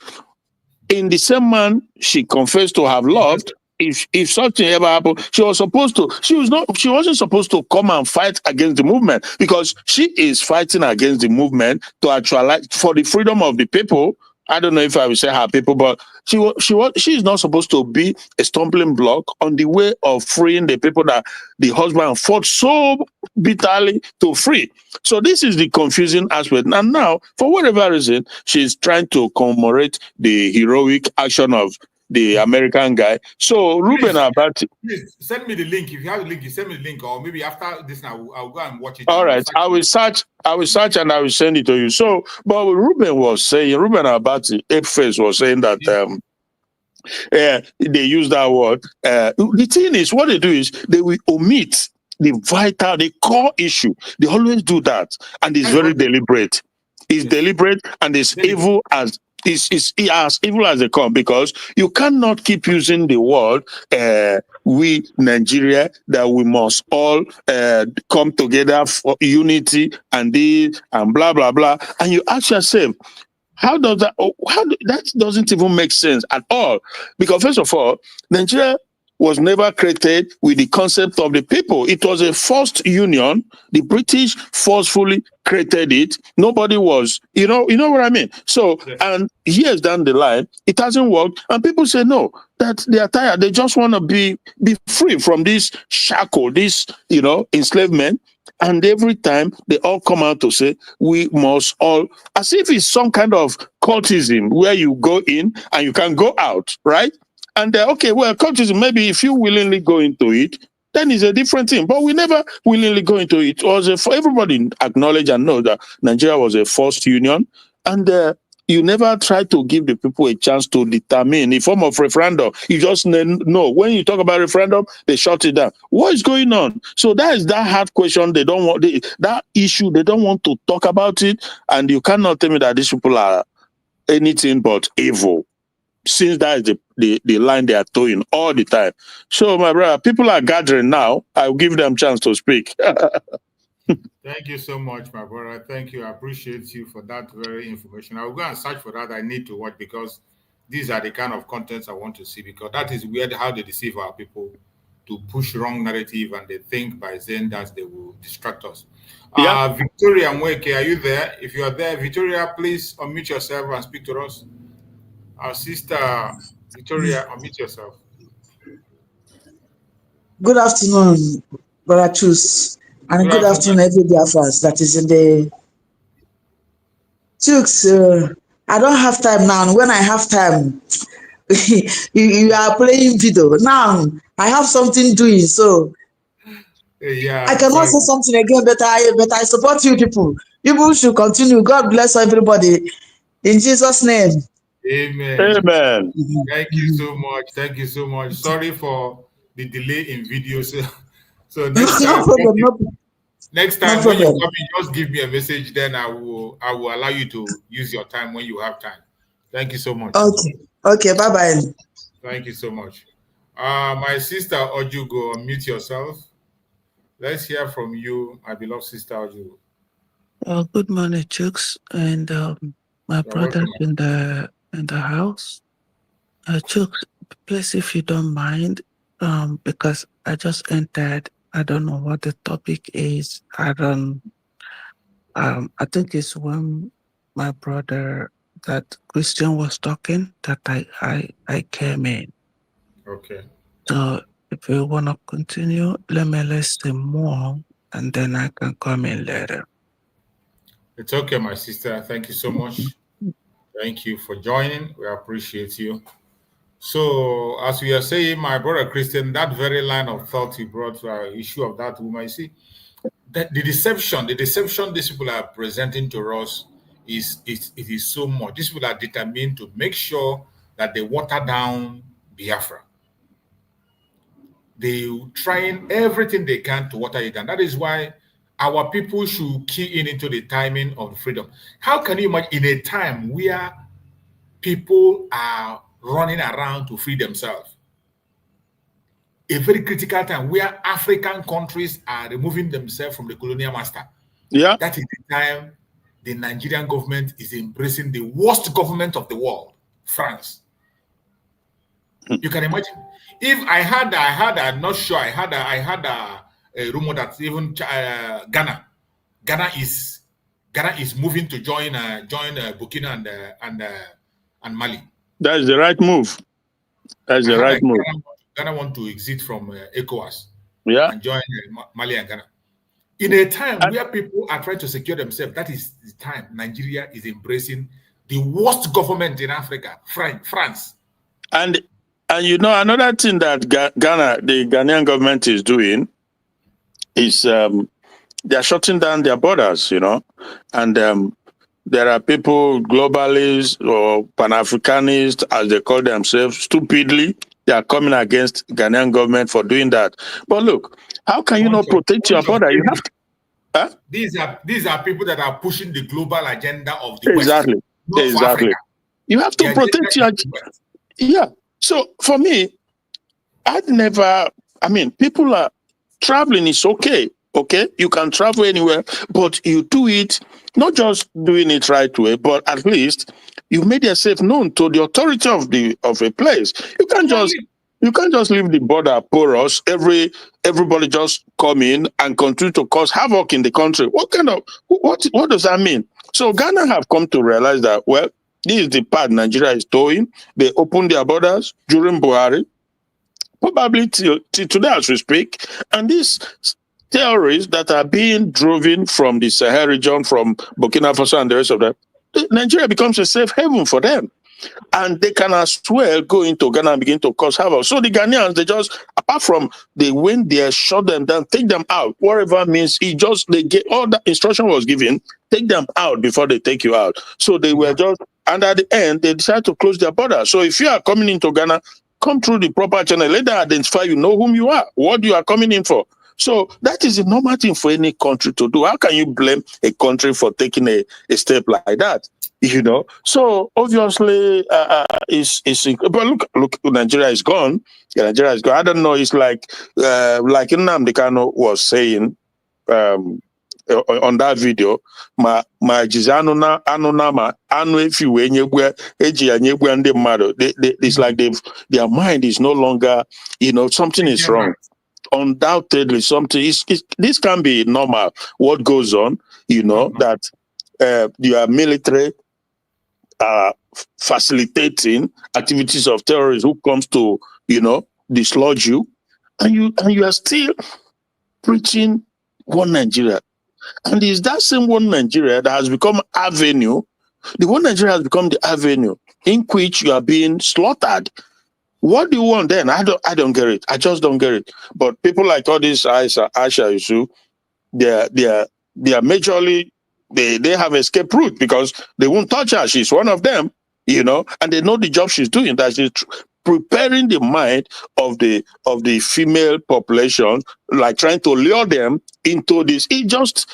in the same man she confessed to have loved, if something ever happened, she wasn't supposed to come and fight against the movement, because she is fighting against the movement to actualize for the freedom of the people. I don't know if I will say her people, but she is not supposed to be a stumbling block on the way of freeing the people that the husband fought so bitterly to free. So this is the confusing aspect. And now, for whatever reason, she's trying to commemorate the heroic action of the American guy. So Ruben Abati, please send me the link. If you have the link, you send me the link, or maybe after this now I'll go and watch it. All right, I will search and I will send it to you. So, but Ruben Abati, Apeface was saying that They use that word. The thing is, what they do is they will omit the vital, the core issue. They always do that, and it's very deliberate. It's deliberate, and it's evil as is as evil as they come, because you cannot keep using the word we Nigeria, that we must all come together for unity and this and blah blah blah, and you ask yourself, how does that? That doesn't even make sense at all. Because first of all, Nigeria was never created with the concept of the people. It was a forced union. The British forcefully created it. Nobody was, you know what I mean? So, and years down the line, it hasn't worked. And people say, no, that they are tired. They just want to be free from this shackle, this, enslavement. And every time they all come out to say, we must all, as if it's some kind of cultism where you go in and you can go out, right? And okay, well, cultism, maybe if you willingly go into it, then it's a different thing. But we never willingly go into it. It was for everybody acknowledge and know that Nigeria was a forced union. And you never try to give the people a chance to determine a form of referendum. You just know when you talk about referendum, they shut it down. What is going on? So that is that hard question. They don't want that issue. They don't want to talk about it. And you cannot tell me that these people are anything but evil, since that is the line they are towing all the time. So, my brother, people are gathering now. I'll give them a chance to speak. Thank you so much, my brother. Thank you. I appreciate you for that very information. I'll go and search for that. I need to watch, because these are the kind of contents I want to see, because that is weird how they deceive our people to push wrong narrative, and they think by saying that they will distract us. Yeah. Victoria Mweke, are you there? If you are there, Victoria, please unmute yourself and speak to us. Our sister Victoria, unmute yourself. Good afternoon, Brother Chus, and good afternoon, every Biafrans that is in the Chooks. I don't have time now. When I have time, you are playing video. Now I have something doing, so I cannot say something again. But I support you people. People should continue. God bless everybody. In Jesus' name. Amen. Amen. Thank you so much. Thank you so much. Sorry for the delay in video. So next time, next time when you come in, just give me a message. Then I will allow you to use your time when you have time. Thank you so much. Okay. Bye bye. Thank you so much. My sister Ojugo, unmute yourself. Let's hear from you, my beloved sister Ojugo. Good morning, Chooks, and my brothers in the house. Chooks, please, if you don't mind, because I just entered. I don't know what the topic is. I think it's when my brother, that Christian, was talking that I came in. Okay. So if you want to continue, let me listen more, and then I can come in later. It's okay, my sister. Thank you so much. Thank you for joining. We appreciate you. So, as we are saying, my brother Christian, that very line of thought you brought to our issue of that woman, you see, that the deception these people are presenting to us it is so much. These people are determined to make sure that they water down Biafra. They trying everything they can to water it down. That is why our people should key into the timing of freedom. How can you imagine in a time where people are running around to free themselves? A very critical time where African countries are removing themselves from the colonial master. Yeah. That is the time the Nigerian government is embracing the worst government of the world, France. You can imagine. If I had I'm not sure, I had a rumor that even Ghana is moving to join Burkina and Mali. That is the right move. That's the right move. Ghana want to exit from ECOWAS, and join Mali and Ghana. In a time where people are trying to secure themselves, that is the time Nigeria is embracing the worst government in Africa, France. And another thing that Ghana, the Ghanaian government is doing is they are shutting down their borders, and There are people, globalists or Pan-Africanists, as they call themselves, stupidly, they are coming against Ghanaian government for doing that. But look, how can you not protect your border? You have to. Huh? These are people that are pushing the global agenda of the Exactly. West, not for Exactly. Africa. You have to protect your. Yeah. So for me, people are traveling is okay. Okay, you can travel anywhere, but you do it not just doing it right way, but at least you made yourself known to the authority of a place. You can't just leave the border porous. Everybody just come in and continue to cause havoc in the country. What does that mean? So Ghana have come to realize that, well, this is the path Nigeria is towing. They opened their borders during Buhari, probably till today as we speak, and these terrorists that are being driven from the Sahel region, from Burkina Faso and the rest of them, Nigeria becomes a safe haven for them. And they can as well go into Ghana and begin to cause havoc. So the Ghanaians, they just, apart from they went there, shut them down, take them out, whatever means, they get all the instruction was given, take them out before they take you out. So they were just, and at the end, they decided to close their border. So if you are coming into Ghana, come through the proper channel, let them identify you, know whom you are, what you are coming in for. So that is a normal thing for any country to do. How can you blame a country for taking a step like that? You know, so obviously, but look, Nigeria is gone. Yeah, Nigeria is gone. I don't know. It's like Nnamdi Kanu was saying on that video. Ma jizi anuna ma anu efi we nyegwe eji ya nyegwe ndị mmadụ. It's like their mind is no longer. You know, something is wrong. Undoubtedly, this can be normal. What goes on? You know that your military facilitating activities of terrorists who comes to, you know, dislodge you, and you are still preaching one Nigeria. And it's that same one Nigeria that has become avenue. The one Nigeria has become the avenue in which you are being slaughtered. What do you want then? I don't get it. I just don't get it. But people like all these Aisha Yusuf, they are majorly. They have escape route because they won't touch her. She's one of them, you know, and they know the job she's doing, that she's preparing the mind of the female population, like trying to lure them into this. It's just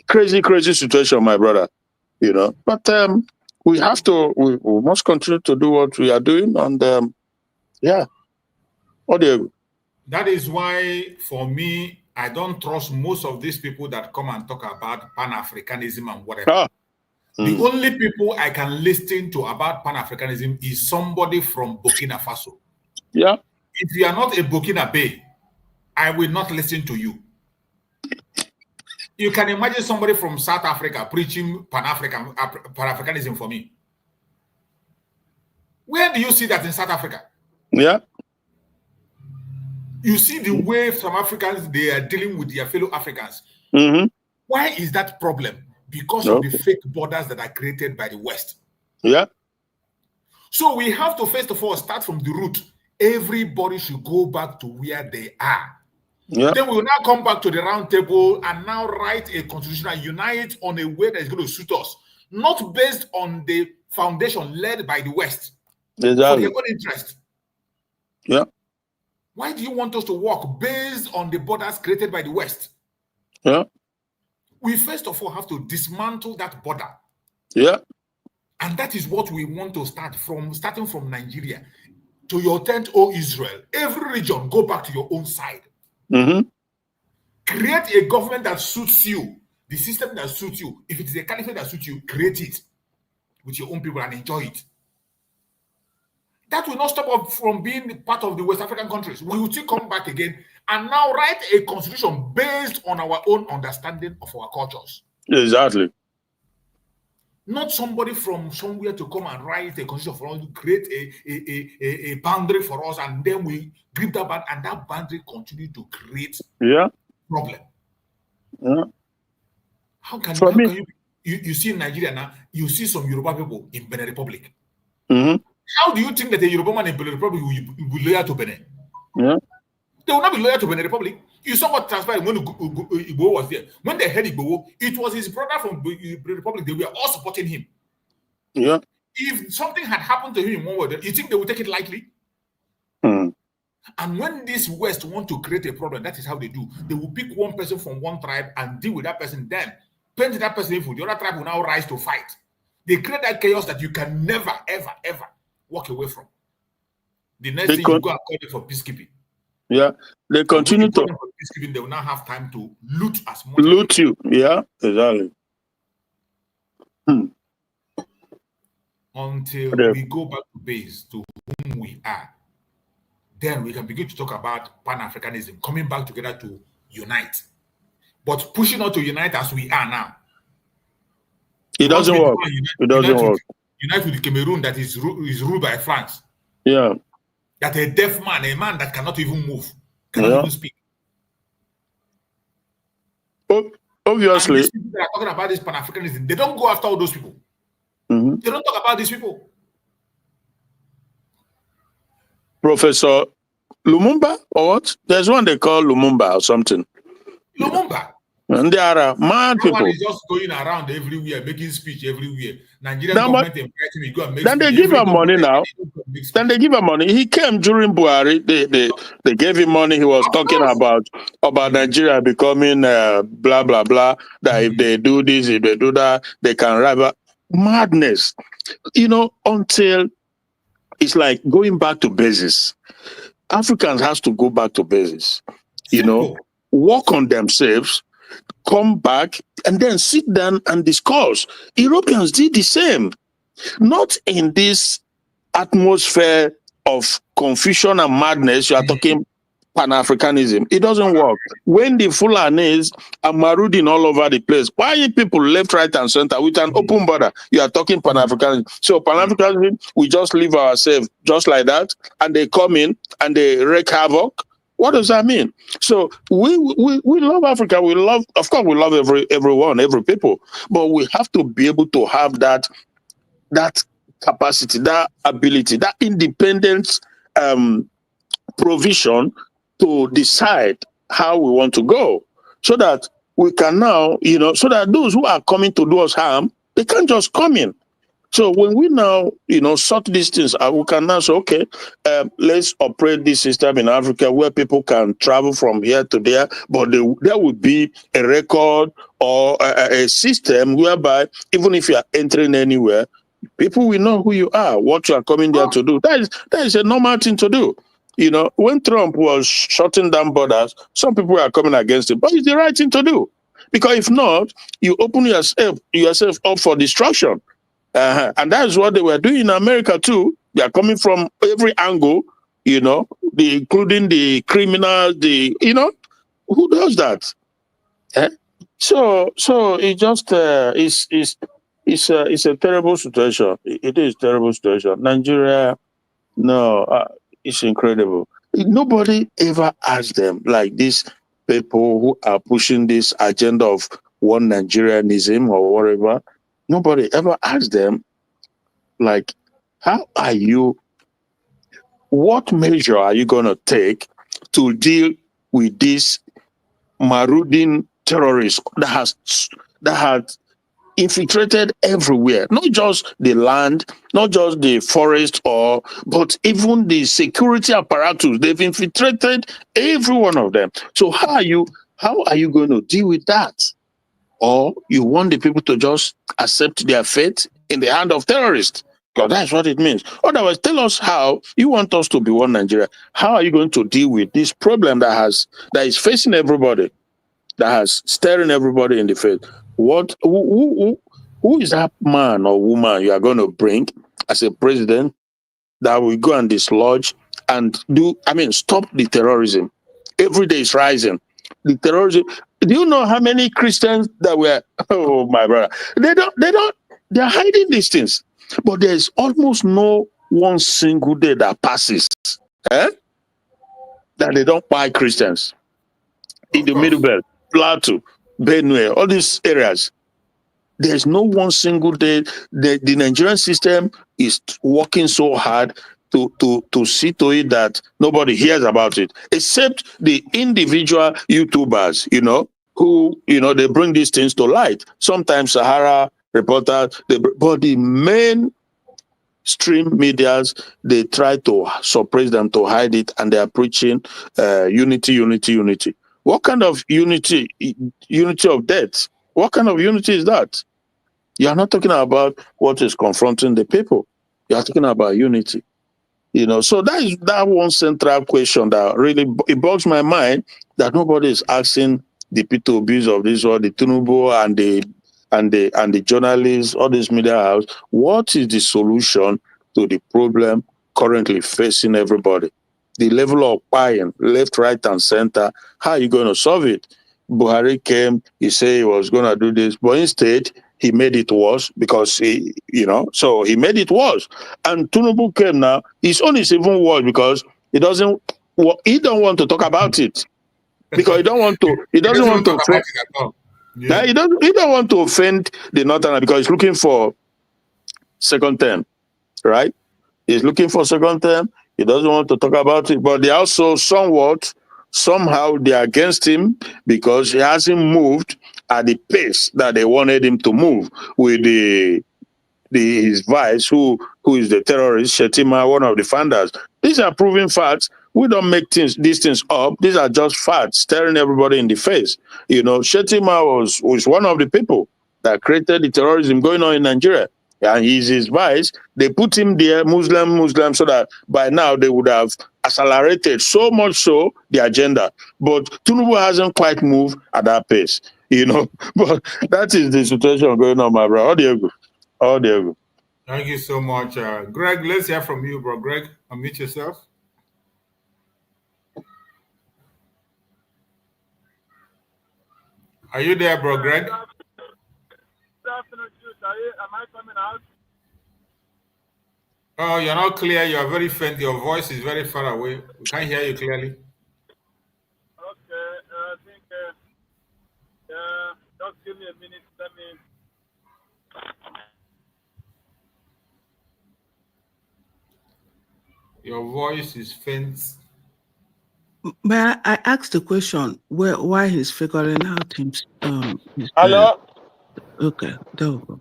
crazy situation, my brother, you know. But we must continue to do what we are doing, and yeah. What do you? That is why, for me, I don't trust most of these people that come and talk about Pan-Africanism and whatever. The only people I can listen to about Pan-Africanism is somebody from Burkina Faso. Yeah. If you are not a Burkina Bay, I will not listen to you. You can imagine somebody from South Africa preaching Pan-Africanism for me. Where do you see that in South Africa? Yeah. You see the way some Africans, they are dealing with their fellow Africans. Why is that problem? Because of the fake borders that are created by the West. Yeah. So we have to, first of all, start from the root. Everybody should go back to where they are. Yeah. Then we will now come back to the round table and now write a constitution and unite on a way that is going to suit us. Not based on the foundation led by the West. Exactly. For their own interest. Yeah. Why do you want us to work based on the borders created by the West? Yeah. We first of all have to dismantle that border. Yeah. And that is what we want to start from, starting from Nigeria. To your tent, O Israel. Every region, go back to your own side. Create a government that suits you. The system that suits you. If it is a caliphate that suits you, create it with your own people and enjoy it. That will not stop us from being part of the West African countries. We will still come back again and now write a constitution based on our own understanding of our cultures. Exactly. Not somebody from somewhere to come and write a constitution for us, to create a boundary for us, and then we grip that boundary, and that boundary continue to create problem. Yeah. How can you see in Nigeria now, you see some Yoruba people in Benin Republic. How do you think that a Yoruba man in Benin Republic will be loyal to Benin? Yeah. They will not be loyal to Benin Republic You saw what transpired when Igbo was there. When they had Igbo, it was his brother from the Republic. They were all supporting him. Yeah. If something had happened to him in one way, you think they would take it lightly? And when this West want to create a problem, that is how they do. They will pick one person from one tribe and deal with that person. Then paint that person evil. The other tribe will now rise to fight. They create that chaos that you can never, ever, ever walk away from. The next thing you go and call it for peacekeeping. Yeah, they continue to peacekeeping. They will now have time to loot as much. Loot you. Yeah, exactly. Until we go back to base, to whom we are, then we can begin to talk about Pan-Africanism, coming back together to unite. But pushing us to unite as we are now. It doesn't work. It doesn't work. Unite with the Cameroon that is ruled by France. Yeah. That a deaf man, a man that cannot even move, cannot even speak. Obviously. And these people that are talking about this Pan-Africanism, they don't go after all those people. They don't talk about these people. Professor Lumumba or what? There's one they call Lumumba or something. Lumumba. And they are mad people. One is just going around everywhere, making speech everywhere. Nigerian government inviting me go and make then speech. They give him money now. Then they give him money. He came during Buhari. They gave him money. He was talking about Nigeria becoming blah blah blah. That if they do this, if they do that, they can rival. Madness. Until it's like going back to basis. Africans has to go back to basis. Work on themselves, come back, and then sit down and discuss. Europeans did the same. Not in this atmosphere of confusion and madness. You are talking Pan-Africanism. It doesn't work. When the Fulanis are marauding all over the place, why are people left, right, and center with an open border? You are talking Pan-Africanism. So Pan-Africanism, we just leave ourselves just like that, and they come in and they wreak havoc. What does that mean? So we love Africa. We love, of course, we love everyone, every people, but we have to be able to have that capacity, that ability, that independence provision to decide how we want to go, so that we can now, so that those who are coming to do us harm, they can't just come in. So when we now, sort these things out, we can now say, okay, let's operate this system in Africa where people can travel from here to there, but there would be a record or a system whereby even if you are entering anywhere, people will know who you are, what you are coming there to do. That is a normal thing to do. When Trump was shutting down borders, some people were coming against it, but it's the right thing to do. Because if not, you open yourself up for destruction. And that's what they were doing in America too. They are coming from every angle, including the criminals, who does that? So it just it's a terrible situation. It is a terrible situation. Nigeria, no, it's incredible. Nobody ever asked them, like these people who are pushing this agenda of one Nigerianism or whatever. Nobody ever asked them, like, what measure are you going to take to deal with this marauding terrorists that has infiltrated everywhere, not just the land, not just the forest, but even the security apparatus. They've infiltrated every one of them. So how are you going to deal with that? Or you want the people to just accept their fate in the hand of terrorists? Because that's what it means. Otherwise, tell us how you want us to be one Nigeria. How are you going to deal with this problem that is facing everybody, that has staring everybody in the face? Who is that man or woman you are going to bring as a president that will go and dislodge and stop the terrorism? Every day is rising. The terrorism. Do you know how many Christians that were? Oh my brother, they're hiding these things. But there's almost no one single day that passes that they don't buy Christians in the Middle Belt, Plateau, Benue, all these areas. There's no one single day. The Nigerian system is working so hard to see to it that nobody hears about it, except the individual YouTubers, who, they bring these things to light. Sometimes Sahara reporters, but the mainstream medias, they try to suppress them, to hide it, and they are preaching unity, unity, unity. What kind of unity? Unity of death. What kind of unity is that? You are not talking about what is confronting the people. You are talking about unity. So that is that one central question that really it bogs my mind, that nobody is asking the P2Bs of this world, the Tinubu and the journalists, all these media house, what is the solution to the problem currently facing everybody? The level of buying, left, right, and center, how are you going to solve it? Buhari came, he said he was going to do this, but instead he made it worse because so he made it worse. And Tinubu came now, his own is even worse because he don't want to talk about it. Because he doesn't want to offend. Yeah. He don't want to offend the Northern, because he's looking for second term, right? He's looking for second term. He doesn't want to talk about it, but they also somehow they're against him because he hasn't moved at the pace that they wanted him to move with his vice, who is the terrorist, Shetima, one of the founders. These are proven facts. We don't make these things up. These are just facts staring everybody in the face. Shetima was one of the people that created the terrorism going on in Nigeria. And he's his vice. They put him there, Muslim, so that by now they would have accelerated so much so the agenda. But Tinubu hasn't quite moved at that pace, But that is the situation going on, my brother. How do you go? Thank you so much. Greg, let's hear from you, bro. Greg, unmute yourself. Are you there, bro, Greg? Good afternoon, am I coming out? Oh, you're not clear. You are very faint. Your voice is very far away. We can't hear you clearly. Okay, I think just give me a minute. Let me. Your voice is faint. But I asked the question why he's figuring out his Hello? Okay, there we go.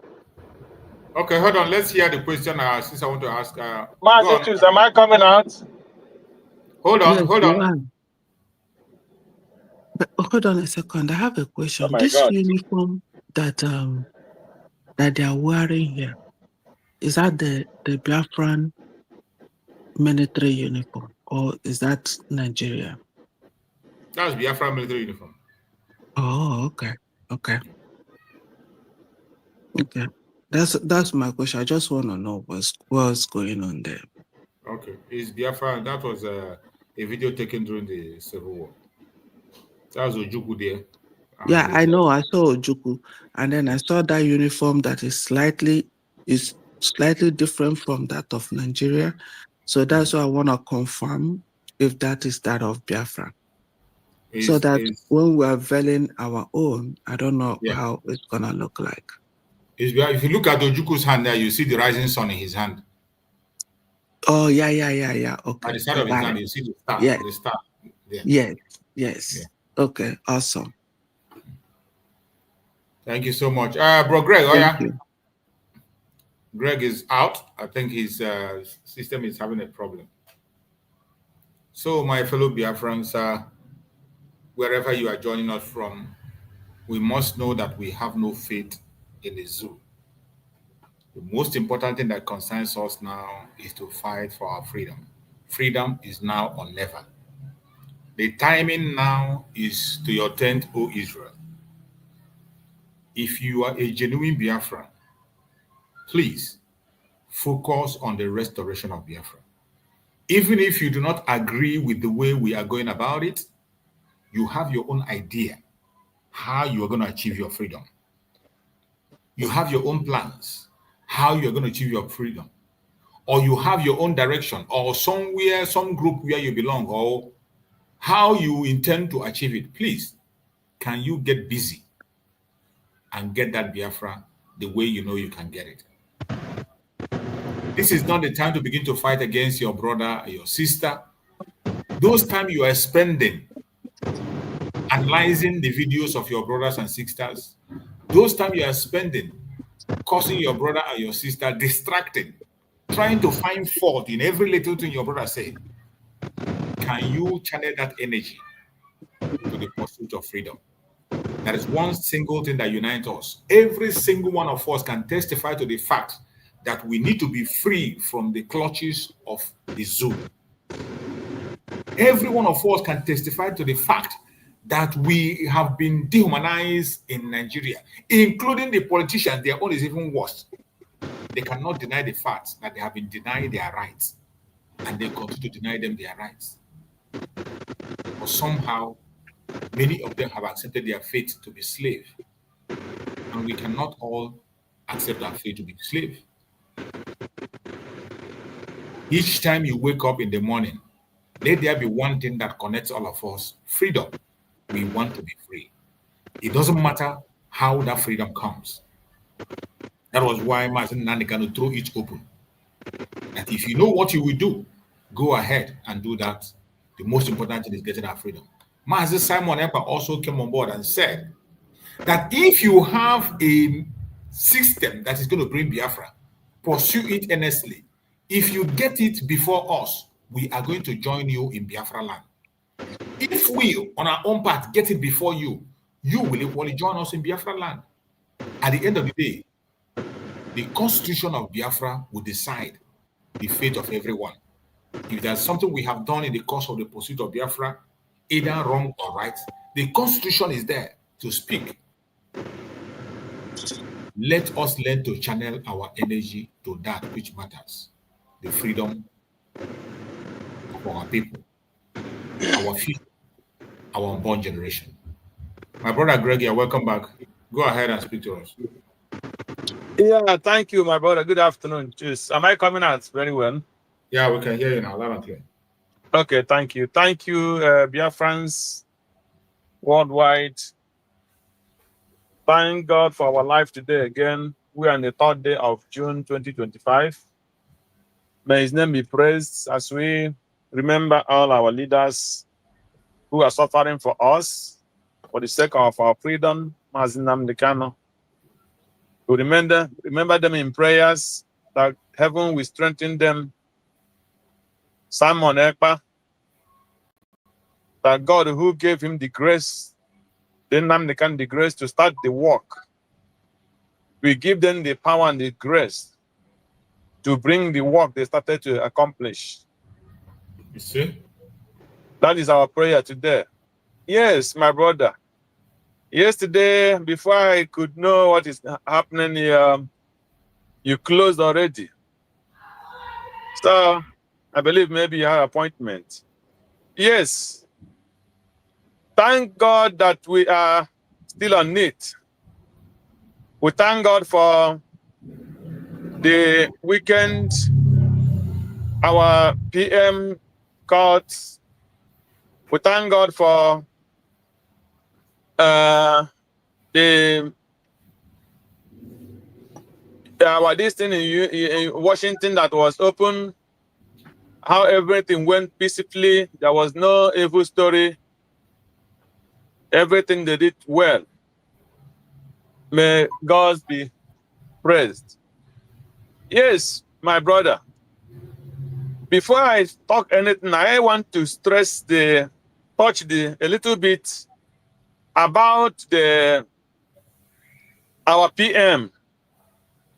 Okay, hold on. Let's hear the question since I want to ask. Am I coming out? Hold on, Yes, hold on. But hold on a second. I have a question. Oh my This God. uniform that they are wearing here, is that the Biafran military uniform, or is that Nigeria? That's Biafra military uniform. Oh, okay. That's my question. I just want to know what's going on there. Okay, it's Biafra. That was a video taken during the Civil War. That was Ojukwu there. Yeah, I know. I saw Ojukwu, and then I saw that uniform that is slightly different from that of Nigeria. So that's why I want to confirm if that is that of Biafra. So that when we are veiling our own, I don't know how it's gonna look like. If you look at Ojukwu's hand there, you see the rising sun in his hand. Oh yeah. Okay. At the side of his hand, you see the star. Yeah. The star. Yeah. Yes. Yeah. Okay. Awesome. Thank you so much, bro. Greg. Thank you. Greg is out. I think his system is having a problem. So, my fellow Biafrans, wherever you are joining us from, we must know that we have no faith in the zoo. The most important thing that concerns us now is to fight for our freedom. Freedom is now or never. The timing now is to your tent, O Israel. If you are a genuine Biafran, please focus on the restoration of Biafra. Even if you do not agree with the way we are going about it, you have your own idea how you are going to achieve your freedom. You have your own plans how you are going to achieve your freedom. Or you have your own direction, or somewhere, some group where you belong, or how you intend to achieve it. Please, can you get busy and get that Biafra the way you know you can get it? This is not the time to begin to fight against your brother or your sister. Those time you are spending analyzing the videos of your brothers and sisters, those time you are spending causing your brother or your sister distracted, trying to find fault in every little thing your brother said. Can you channel that energy to the pursuit of freedom? That is one single thing that unites us. Every single one of us can testify to the fact that we need to be free from the clutches of the zoo. Every one of us can testify to the fact that we have been dehumanized in Nigeria, including the politicians. Their own is even worse. They cannot deny the fact that they have been denied their rights, and they continue to deny them their rights. But somehow, many of them have accepted their fate to be slave, and we cannot all accept our fate to be slave. Each time you wake up in the morning, let there be one thing that connects all of us: freedom. We want to be free. It doesn't matter how that freedom comes. That was why Martin Nandekano threw it open. That if you know what you will do, go ahead and do that. The most important thing is getting our freedom. Master Simon Ekpa also came on board and said that if you have a system that is going to bring Biafra, pursue it earnestly. If you get it before us, we are going to join you in Biafra land. If we, on our own part, get it before you, you will equally join us in Biafra land. At the end of the day, the constitution of Biafra will decide the fate of everyone. If there's something we have done in the course of the pursuit of Biafra, either wrong or right, the constitution is there to speak. Let us learn to channel our energy to that which matters: the freedom of our people, our future, our unborn generation. My brother Greg, you're welcome back. Go ahead and speak to us. Yeah, thank you, my brother. Good afternoon. Cheers. Am I coming out very well? Yeah, we can hear you now, loud and clear. Okay, thank you. Thank you, Biafrans worldwide. Thank God for our life today again. We are on the 3rd day of June 2025. May His name be praised as we remember all our leaders who are suffering for us, for the sake of our freedom. Mazinam Dekano. We remember them in prayers, that heaven will strengthen them. Simon Ekpa, that God who gave him the grace, the grace to start the work, we give them the power and the grace to bring the work they started to accomplish. You see? That is our prayer today. Yes, my brother. Yesterday, before I could know what is happening here, you closed already. So, I believe maybe you have an appointment. Yes. Thank God that we are still on it. We thank God for the weekend, our PM courts. We thank God for this thing in Washington that was open, how everything went peacefully. There was no evil story. Everything they did well. May God be praised. Yes, my brother. Before I talk anything, I want to stress a little bit about our PM,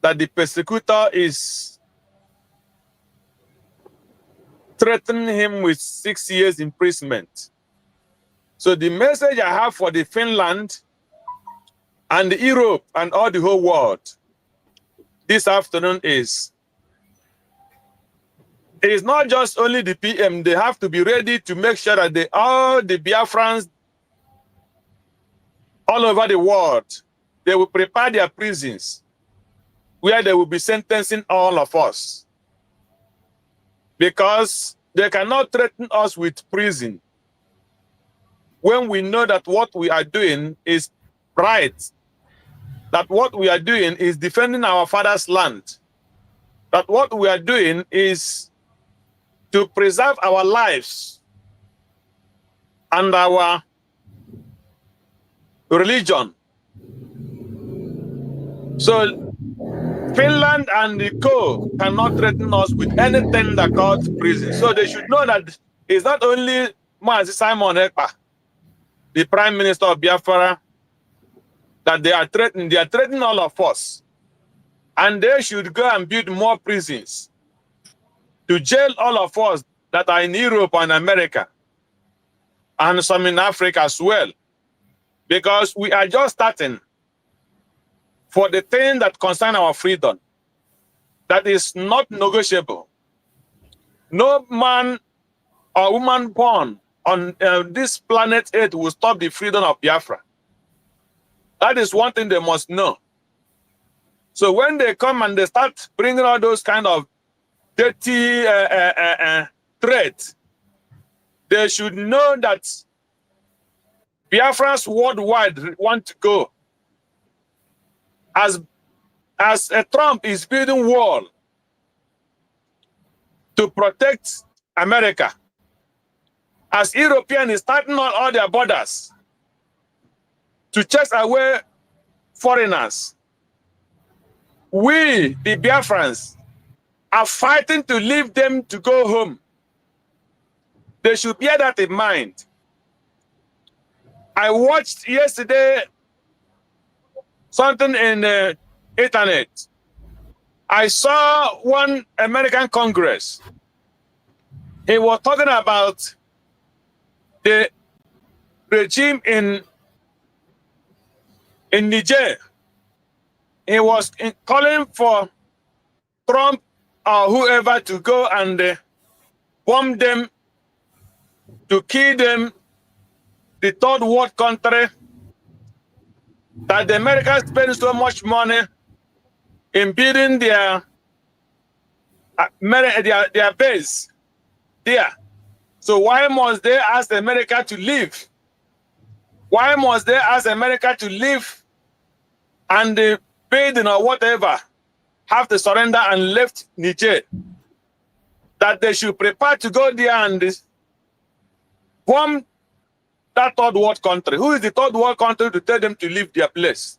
that the persecutor is threatening him with 6 years imprisonment. So the message I have for the Finland and the Europe and all the whole world this afternoon is, it is not just only the PM. They have to be ready to make sure that all the Biafrans all over the world, they will prepare their prisons where they will be sentencing all of us. Because they cannot threaten us with prison when we know that what we are doing is right, that what we are doing is defending our father's land. that what we are doing is to preserve our lives and our religion. So Finland and the co cannot threaten us with anything that calls prison. So they should know that it's not only Simon Ekpa, the Prime Minister of Biafra, that they are threatening all of us. And they should go and build more prisons to jail all of us that are in Europe and America, and some in Africa as well. Because we are just starting for the thing that concern our freedom. That is not negotiable. No man or woman born on this planet Earth will stop the freedom of Biafra. That is one thing they must know. So when they come and they start bringing all those kind of dirty threats, they should know that Biafrans worldwide want to go. As Trump is building wall to protect America, as European is starting on all their borders to chase away foreigners, we, the Biafrans, are fighting to leave them to go home. They should bear that in mind. I watched yesterday something in the internet. I saw one American Congress. He was talking about the regime in Niger. He was calling for Trump or whoever to go and bomb them, to kill them, the third world country, that the Americans spend so much money in building their base there. So why must they ask America to leave? Why must they ask America to leave and the Biden or whatever have to surrender and left Niger? That they should prepare to go there and bomb that third world country. Who is the third world country to tell them to leave their place?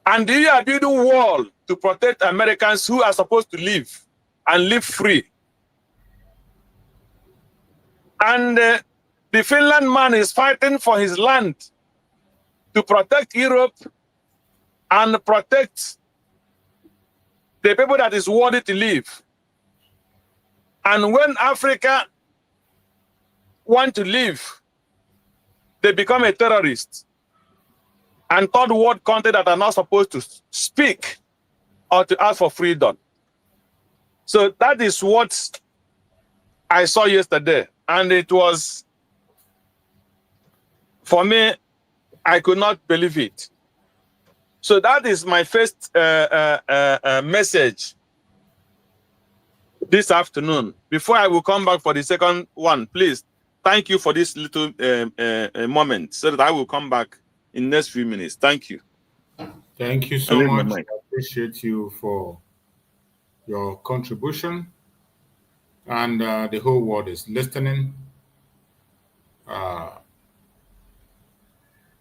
And they are building a wall to protect Americans who are supposed to live and live free. And the Finland man is fighting for his land to protect Europe and protect the people that is worthy to live. And when Africa want to live, they become a terrorist. And third world countries that are not supposed to speak or to ask for freedom. So that is what I saw yesterday. And it was, for me, I could not believe it. So that is my first message this afternoon. Before I will come back for the second one, please, thank you for this little moment so that I will come back in the next few minutes. Thank you. Thank you so much. I appreciate you for your contribution. And the whole world is listening.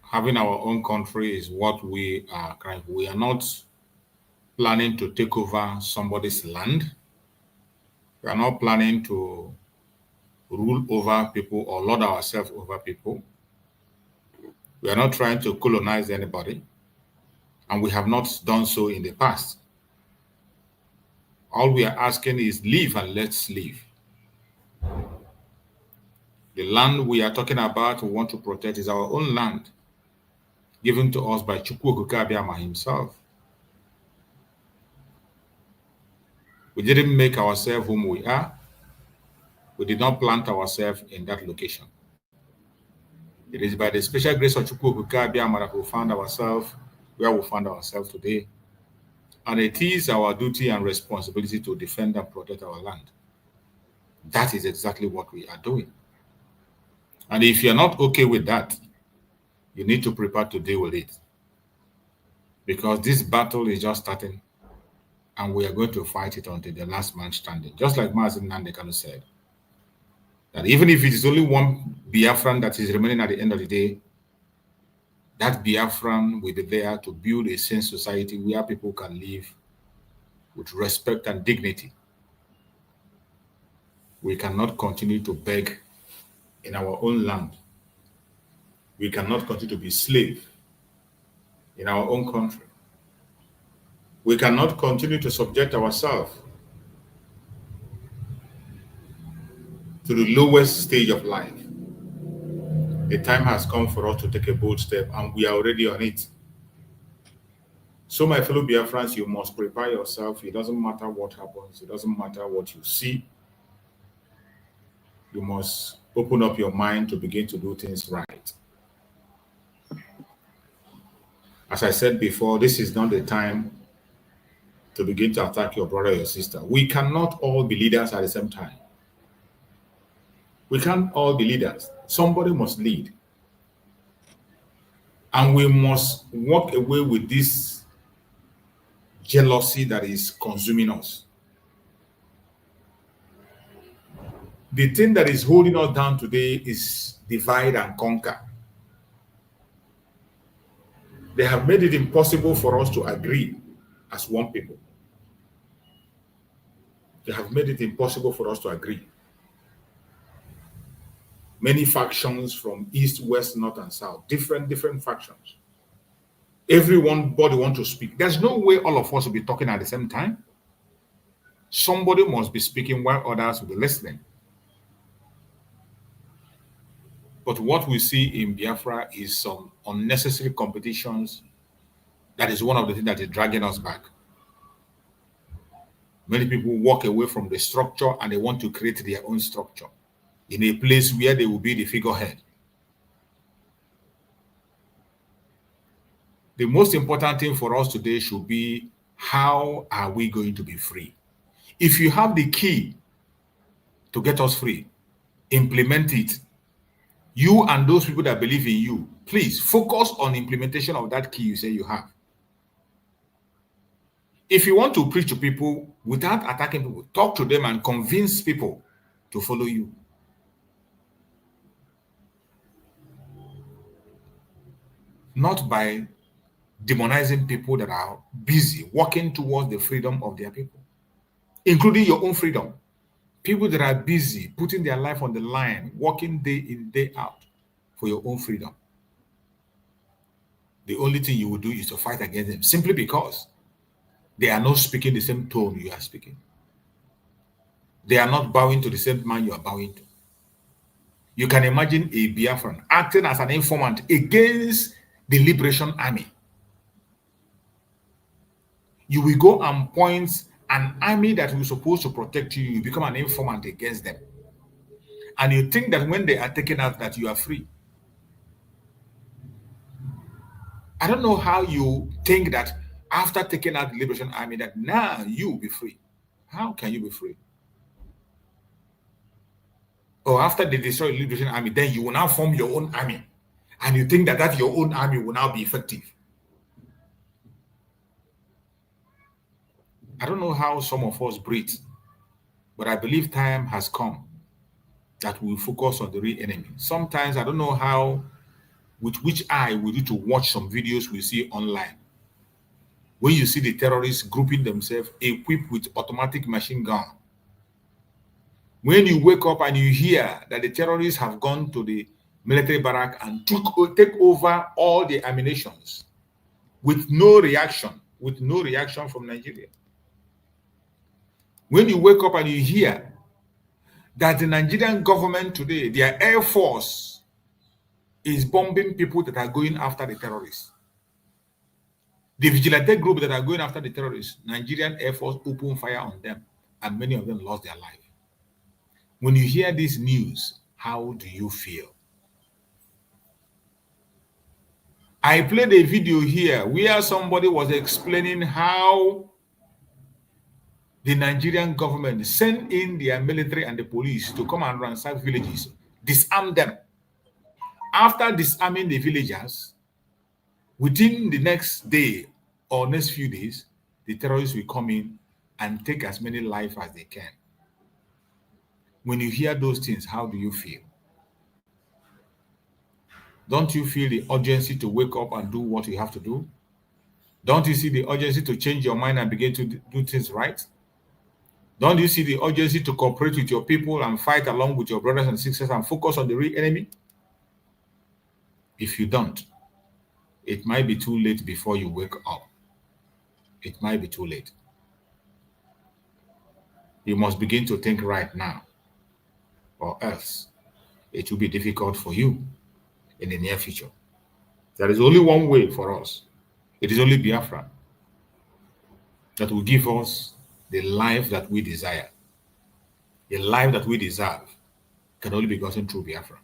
Having our own country is what we are crying. We are not planning to take over somebody's land. We are not planning to rule over people or lord ourselves over people. We are not trying to colonize anybody, and we have not done so in the past. All we are asking is live and let's live. The land we are talking about, we want to protect, is our own land, given to us by Chukwu Abiyama himself. We didn't make ourselves whom we are. We did not plant ourselves in that location. It is by the special grace of Chukwu Abiyama that we found ourselves where we found ourselves today. And it is our duty and responsibility to defend and protect our land. That is exactly what we are doing. And if you're not okay with that, you need to prepare to deal with it. Because this battle is just starting and we are going to fight it until the last man standing. Just like Mazen Nandekano said, that even if it is only one Biafran that is remaining at the end of the day, that Biafran will be there to build a sane society where people can live with respect and dignity. We cannot continue to beg in our own land. We cannot continue to be slaves in our own country. We cannot continue to subject ourselves to the lowest stage of life. The time has come for us to take a bold step, and we are already on it. So, my fellow Biafrans, you must prepare yourself. It doesn't matter what happens. It doesn't matter what you see. You must open up your mind to begin to do things right. As I said before, this is not the time to begin to attack your brother or your sister. We cannot all be leaders at the same time. We can't all be leaders. Somebody must lead. And we must walk away with this jealousy that is consuming us. The thing that is holding us down today is divide and conquer. They have made it impossible for us to agree as one people. They have made it impossible for us to agree. Many factions from east, west, north, and south, different factions. Everybody wants to speak. There's no way all of us will be talking at the same time. Somebody must be speaking while others will be listening. But what we see in Biafra is some unnecessary competitions. That is one of the things that is dragging us back. Many people walk away from the structure and they want to create their own structure in a place where they will be the figurehead. The most important thing for us today should be, how are we going to be free? If you have the key to get us free, implement it. You and those people that believe in you, please focus on implementation of that key you say you have. If you want to preach to people without attacking people, talk to them and convince people to follow you. Not by demonizing people that are busy working towards the freedom of their people, including your own freedom. People that are busy putting their life on the line, working day in, day out for your own freedom. The only thing you will do is to fight against them simply because they are not speaking the same tone you are speaking. They are not bowing to the same man you are bowing to. You can imagine a Biafran acting as an informant against the Liberation Army. You will go and point an army that was supposed to protect you, you become an informant against them. And you think that when they are taken out that you are free. I don't know how you think that after taking out the Liberation Army that now you will be free. How can you be free? Or after they destroy the Liberation Army, then you will now form your own army. And you think that your own army will now be effective. I don't know how some of us breathe, but I believe time has come that we will focus on the real enemy. Sometimes I don't know how, with which eye we need to watch some videos we see online. When you see the terrorists grouping themselves, equipped with automatic machine gun. When you wake up and you hear that the terrorists have gone to the military barrack and take over all the ammunitions with no reaction from Nigeria. When you wake up and you hear that the Nigerian government today, their air force is bombing people that are going after the terrorists. The vigilante group that are going after the terrorists, Nigerian Air Force opened fire on them, and many of them lost their life. When you hear this news, how do you feel? I played a video here where somebody was explaining how the Nigerian government sent in their military and the police to come and ransack villages, disarm them. After disarming the villagers, within the next day or next few days, the terrorists will come in and take as many lives as they can. When you hear those things, how do you feel? Don't you feel the urgency to wake up and do what you have to do? Don't you see the urgency to change your mind and begin to do things right? Don't you see the urgency to cooperate with your people and fight along with your brothers and sisters and focus on the real enemy? If you don't, it might be too late before you wake up. It might be too late. You must begin to think right now, or else it will be difficult for you in the near future. There is only one way for us. It is only Biafra that will give us the life that we desire. The life that we deserve can only be gotten through Biafra.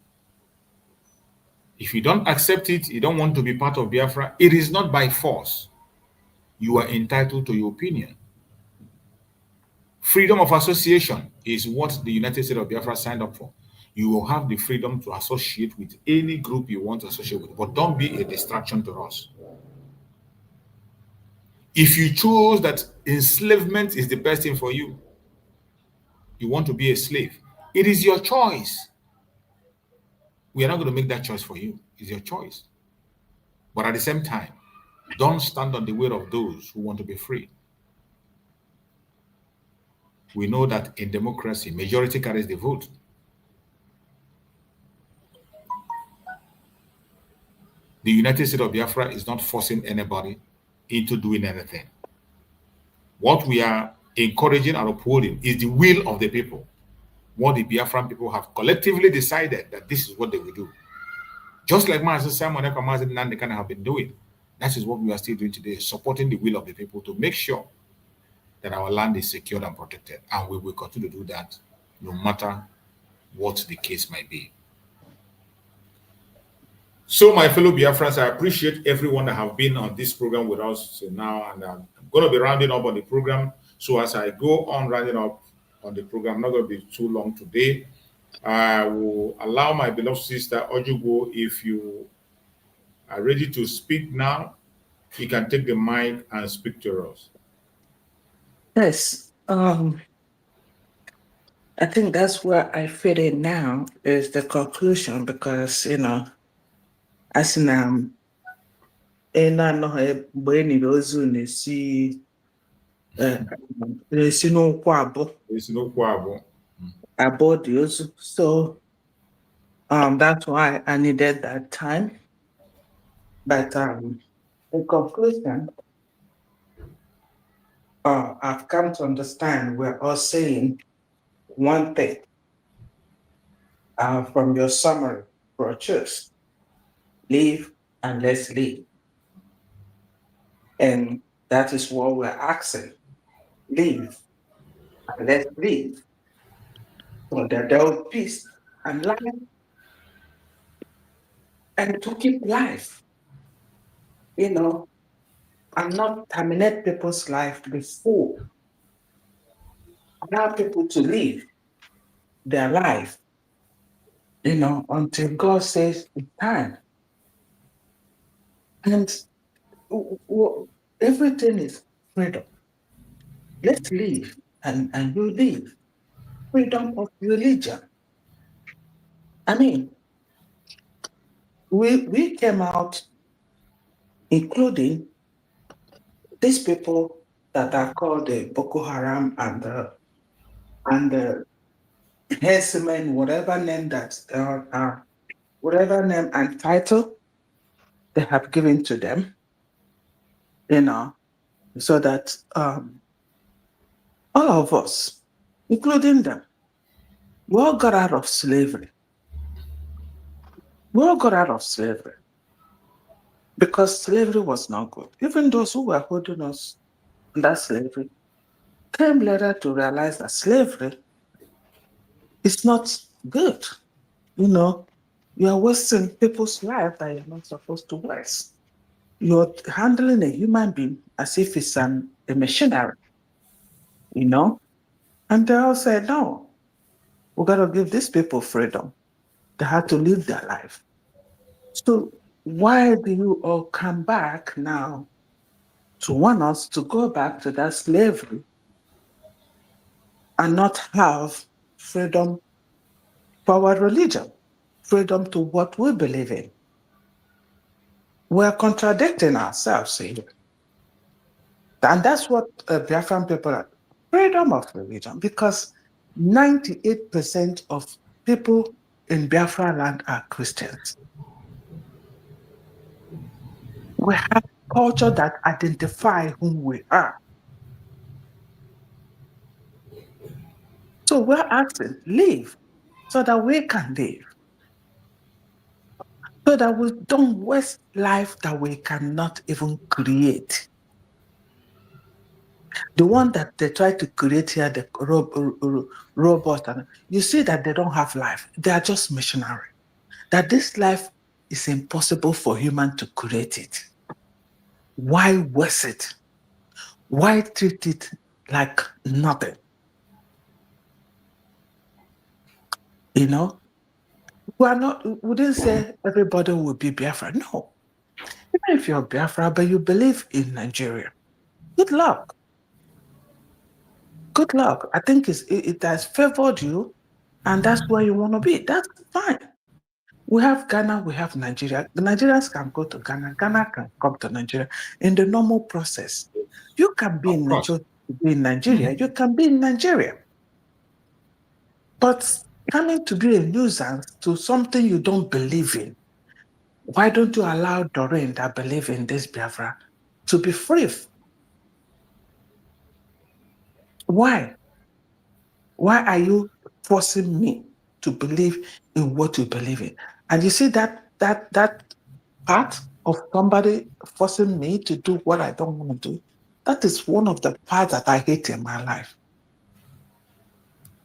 If you don't accept it, you don't want to be part of Biafra, it is not by force. You are entitled to your opinion. Freedom of association is what the United States of Biafra signed up for. You will have the freedom to associate with any group you want to associate with, but don't be a distraction to us. If you choose that enslavement is the best thing for you, you want to be a slave, it is your choice. We are not going to make that choice for you. It's your choice. But at the same time, don't stand on the way of those who want to be free. We know that in democracy, majority carries the vote. The United States of Biafra is not forcing anybody into doing anything. What we are encouraging and upholding is the will of the people. What the Biafran people have collectively decided that this is what they will do. Just like Master Simon and Master Nandekana have been doing. That is what we are still doing today, supporting the will of the people to make sure that our land is secured and protected. And we will continue to do that no matter what the case might be. So, my fellow Biafrans, I appreciate everyone that have been on this program with us now, and I'm going to be rounding up on the program. So, as I go on rounding up on the program, I'm not going to be too long today. I will allow my beloved sister Ojugo, if you are ready to speak now, you can take the mic and speak to us. Yes. I think that's where I fit in now is the conclusion, because as in ozu na-esi n'ụkwụ abụọ dị ozu. So that's why I needed that time. But in conclusion, I've come to understand we're all saying one thing from your summary, brochures: leave and let's leave. And that is what we're asking: leave and let's leave, so that there will be peace and life, and to keep life, and not terminate people's life before. Allow people to live their life, until God says it's time. And everything is freedom. Let's live, and you live. Freedom of religion. I mean, we came out, including these people that are called the Boko Haram and the herdsmen, whatever name that are, whatever name and title they have given to them, so that all of us, including them, we all got out of slavery. We all got out of slavery because slavery was not good. Even those who were holding us under slavery came later to realize that slavery is not good. You are wasting people's life that you're not supposed to waste. You're handling a human being as if it's a machinery, And they all said, no, we got to give these people freedom. They had to live their life. So why do you all come back now to want us to go back to that slavery and not have freedom for our religion, freedom to what we believe in. We're contradicting ourselves here. And that's what Biafran people are. Freedom of religion, because 98% of people in Biafra land are Christians. We have culture that identify who we are. So we're asking, live so that we can live. So that we don't waste life that we cannot even create. The one that they try to create here, the robot, and you see that they don't have life. They are just missionary. That this life is impossible for human to create it. Why waste it? Why treat it like nothing? You know, we didn't say everybody will be Biafra. No. Even if you're Biafra, but you believe in Nigeria, good luck. Good luck. I think it has favored you, and that's where you want to be. That's fine. We have Ghana, we have Nigeria. The Nigerians can go to Ghana, Ghana can come to Nigeria in the normal process. You can be in Nigeria, you can be in Nigeria. But coming to be a nuisance to something you don't believe in, why don't you allow Doreen that believe in this Biafra to be free? Why? Why are you forcing me to believe in what you believe in? And you see that part of somebody forcing me to do what I don't want to do, that is one of the parts that I hate in my life.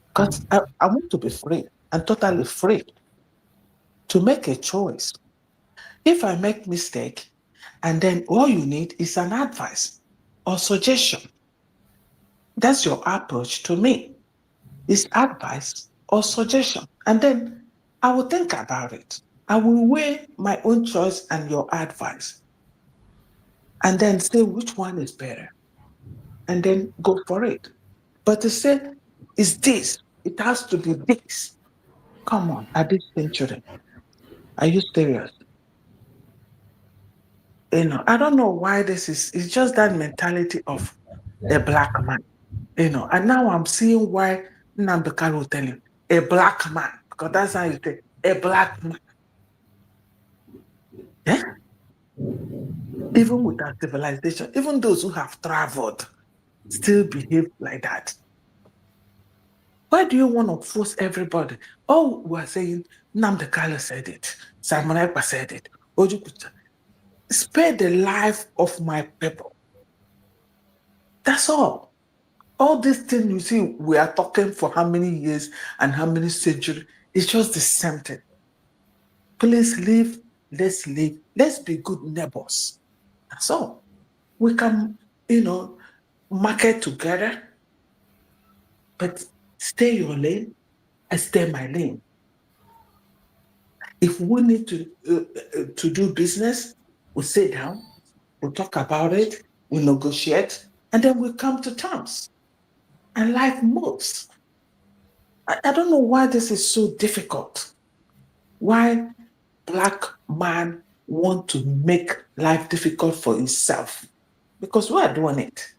Because I want to be free and totally free to make a choice. If I make mistake, and then all you need is an advice or suggestion. That's your approach to me. Is advice or suggestion. And then I will think about it. I will weigh my own choice and your advice. And then say which one is better. And then go for it. But to say, is this, it has to be this. Come on, at this century. Are you serious? You know, I don't know why this is, it's just that mentality of a black man. You know, and now I'm seeing why Nnamdi will tell you, a black man, because that's how you say, a black man. Yeah? Even with that civilization, even those who have traveled still behave like that. Why do you want to force everybody? Oh, we're saying Nnamdi said it, Simon Ekpa said it, Ojukucha. Spare the life of my people. That's all. All these things you see, we are talking for how many years and how many centuries, it's just the same thing. Please live, let's live, let's be good neighbors. That's all. We can, you know, market together, but stay your lane, I stay my lane. If we need to do business, we sit down, we talk about it, we negotiate, and then we come to terms. And life moves. I don't know why this is so difficult. Why black man want to make life difficult for himself? Because we are doing it.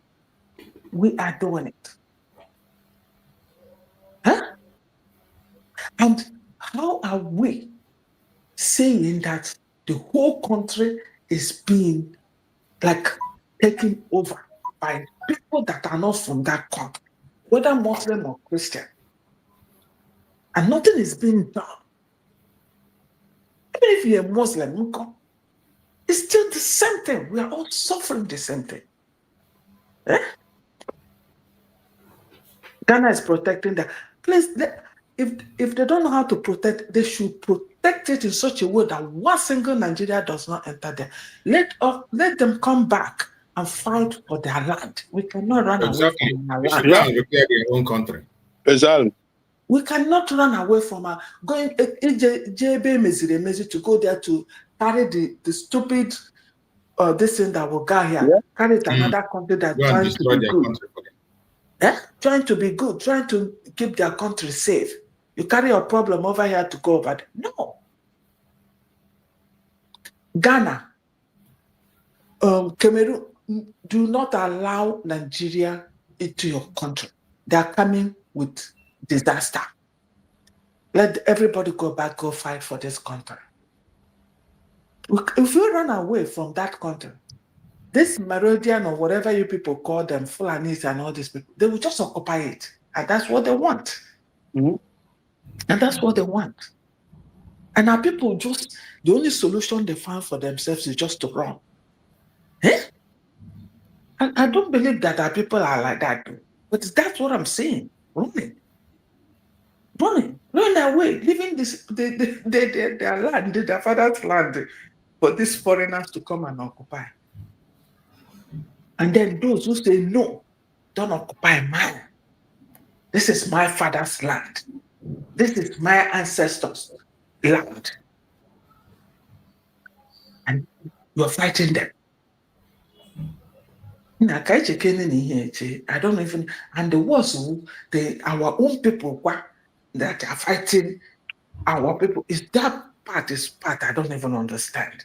We are doing it. Huh? And how are we saying that the whole country is being like taken over by people that are not from that country, whether Muslim or Christian, and nothing is being done? Even if you're a Muslim, it's still the same thing. We are all suffering the same thing. Eh? Ghana is protecting that. Please, if they don't know how to protect, they should protect it in such a way that one single Nigeria does not enter there. Let them come back and fight for their land. We cannot run away from our land. They should repair their own country. Exactly. We cannot run away from our going JB to go there to carry the stupid this thing that will go here, carry it to another country that trying to be good. Trying to be good, trying to keep their country safe. You carry your problem over here to go over there. No. Ghana, Cameroon, do not allow Nigeria into your country. They are coming with disaster. Let everybody go back, go fight for this country. If you run away from that country, this Merodian or whatever you people call them, Fulanis and all these people, they will just occupy it. And that's what they want. And that's what they want. And our people just, the only solution they find for themselves is just to run. I don't believe that our people are like that, but that's what I'm saying. Running away, leaving this their land, their father's land, for these foreigners to come and occupy. And then those who say no, don't occupy mine. This is my father's land. This is my ancestors' land. And you're fighting them. I don't even, and the wars, our own people that are fighting our people, is that part I don't even understand.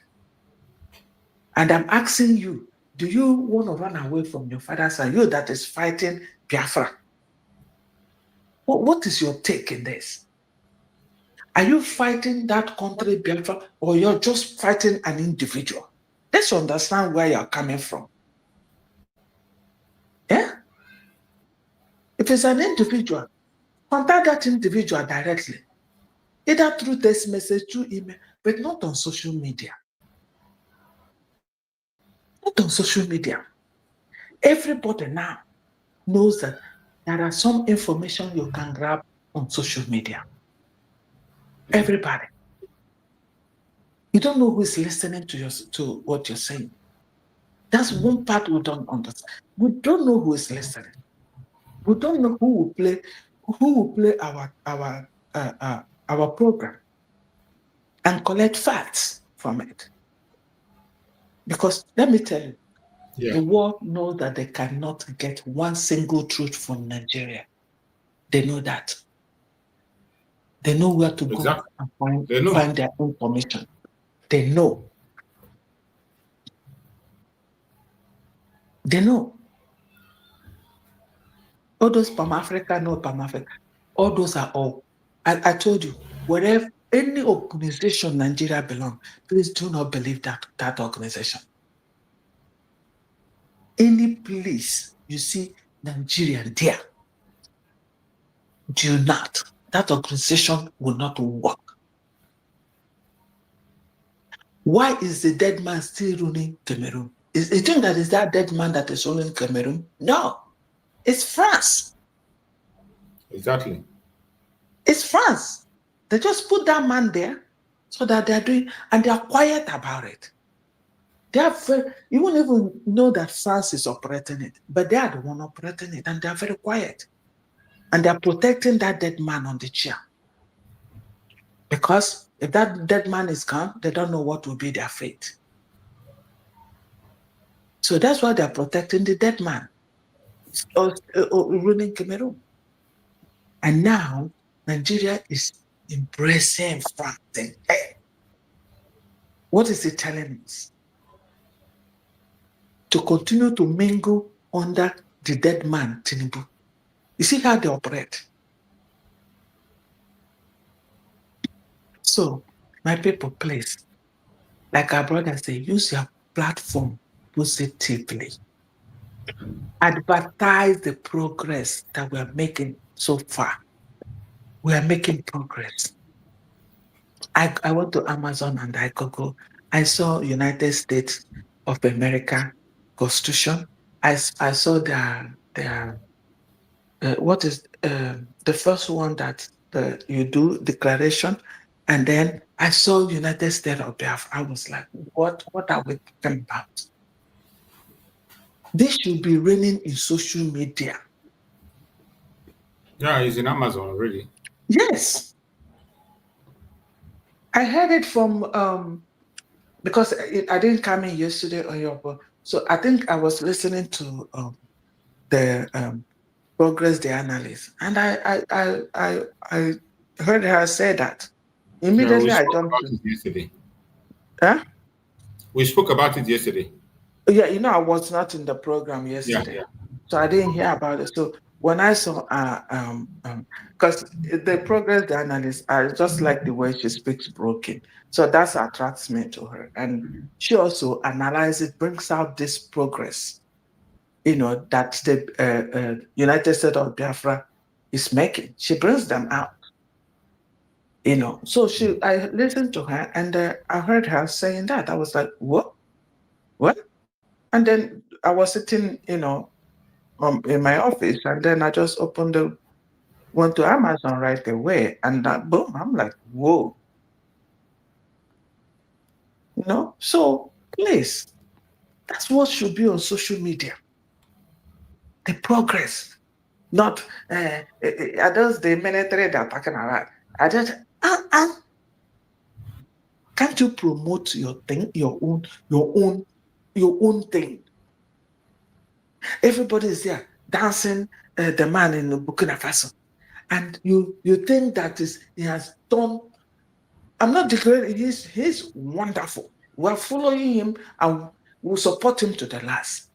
And I'm asking you, do you want to run away from your father's side? You that is fighting Biafra. What is your take in this? Are you fighting that country, Biafra, or you're just fighting an individual? Let's understand where you're coming from. Yeah? If it's an individual, contact that individual directly, either through text message, through email, but not on social media. Not on social media. Everybody now knows that there are some information you can grab on social media. Everybody. You don't know who is listening to what you're saying. That's one part we don't understand. We don't know who is listening. We don't know who will play our program and collect facts from it. Because let me tell you, the world knows that they cannot get one single truth from Nigeria. They know that. They know where to go and find their information. They know. They know. All those Pan Africa, no Pan Africa. All those are all. I told you, wherever any organization Nigeria belongs, please do not believe that organization. Any place you see Nigerian there, do not. That organization will not work. Why is the dead man still ruling Cameroon? Is it think that is that dead man that is ruling Cameroon? No, it's France. Exactly. It's France. They just put that man there so that they're doing, and they're quiet about it. You won't even know that France is operating it, but they are the one operating it, and they're very quiet. And they're protecting that dead man on the chair. Because if that dead man is gone, they don't know what will be their fate. So that's why they're protecting the dead man, ruling Cameroon. And now Nigeria is embracing France. What is it telling us? To continue to mingle under the dead man, Tinubu. You see how they operate. So, my people, please, like our brother said, use your platform positively. Advertise the progress that we are making so far. We are making progress. I went to Amazon and I Google. I saw United States of America Constitution. I saw their what is the first one that you do, declaration, and then I saw United States of Biafra. I was like, what are we talking about? This should be reigning in social media. Yeah, it's in Amazon already. Yes. I heard it from, because I didn't come in yesterday on your book. So I think I was listening to progress the analyst. And I heard her say that. Immediately I jumped in. Yesterday. Huh? We spoke about it yesterday. Yeah, I was not in the program yesterday. Yeah. So I didn't hear about it. So when I saw because the progress the analyst, I just like the way she speaks broken. So that attracts me to her. And she also analyzes, brings out this progress, that the United States of Biafra is making. She brings them out. So I listened to her and I heard her saying that. I was like, what? And then I was sitting, in my office, and then I just went to Amazon right away, and boom, I'm like, whoa. So please, that's what should be on social media. The progress, not are those the military that are talking about. I just can't you promote your thing, your own thing? Everybody is there dancing the man in the Burkina Faso. And you think that he has done. I'm not declaring he's wonderful. We're following him and we'll support him to the last.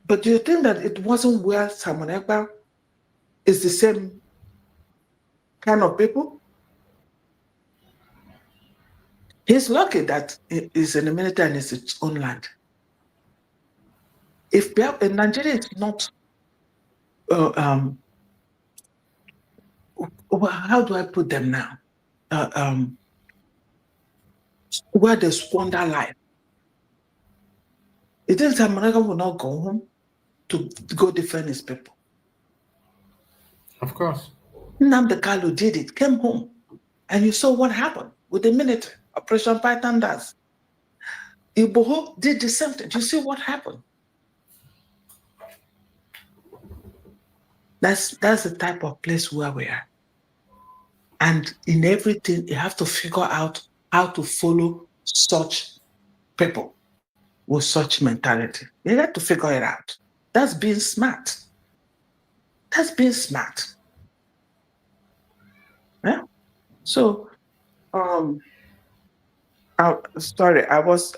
But do you think that it wasn't where Simon Ekpa is the same kind of people? He's lucky that he's in the military and it's its own land. If Nigeria is not, how do I put them now? Where they squander life. It is that America will not go home to go defend his people. Of course. Nnamdi Kanu did it, came home, and you saw what happened with the military, Operation Python Dance. Iboho did the same thing. You see what happened? That's the type of place where we are. And in everything, you have to figure out how to follow such people with such mentality. You have to figure it out. That's being smart. That's being smart. Yeah. So, sorry, I was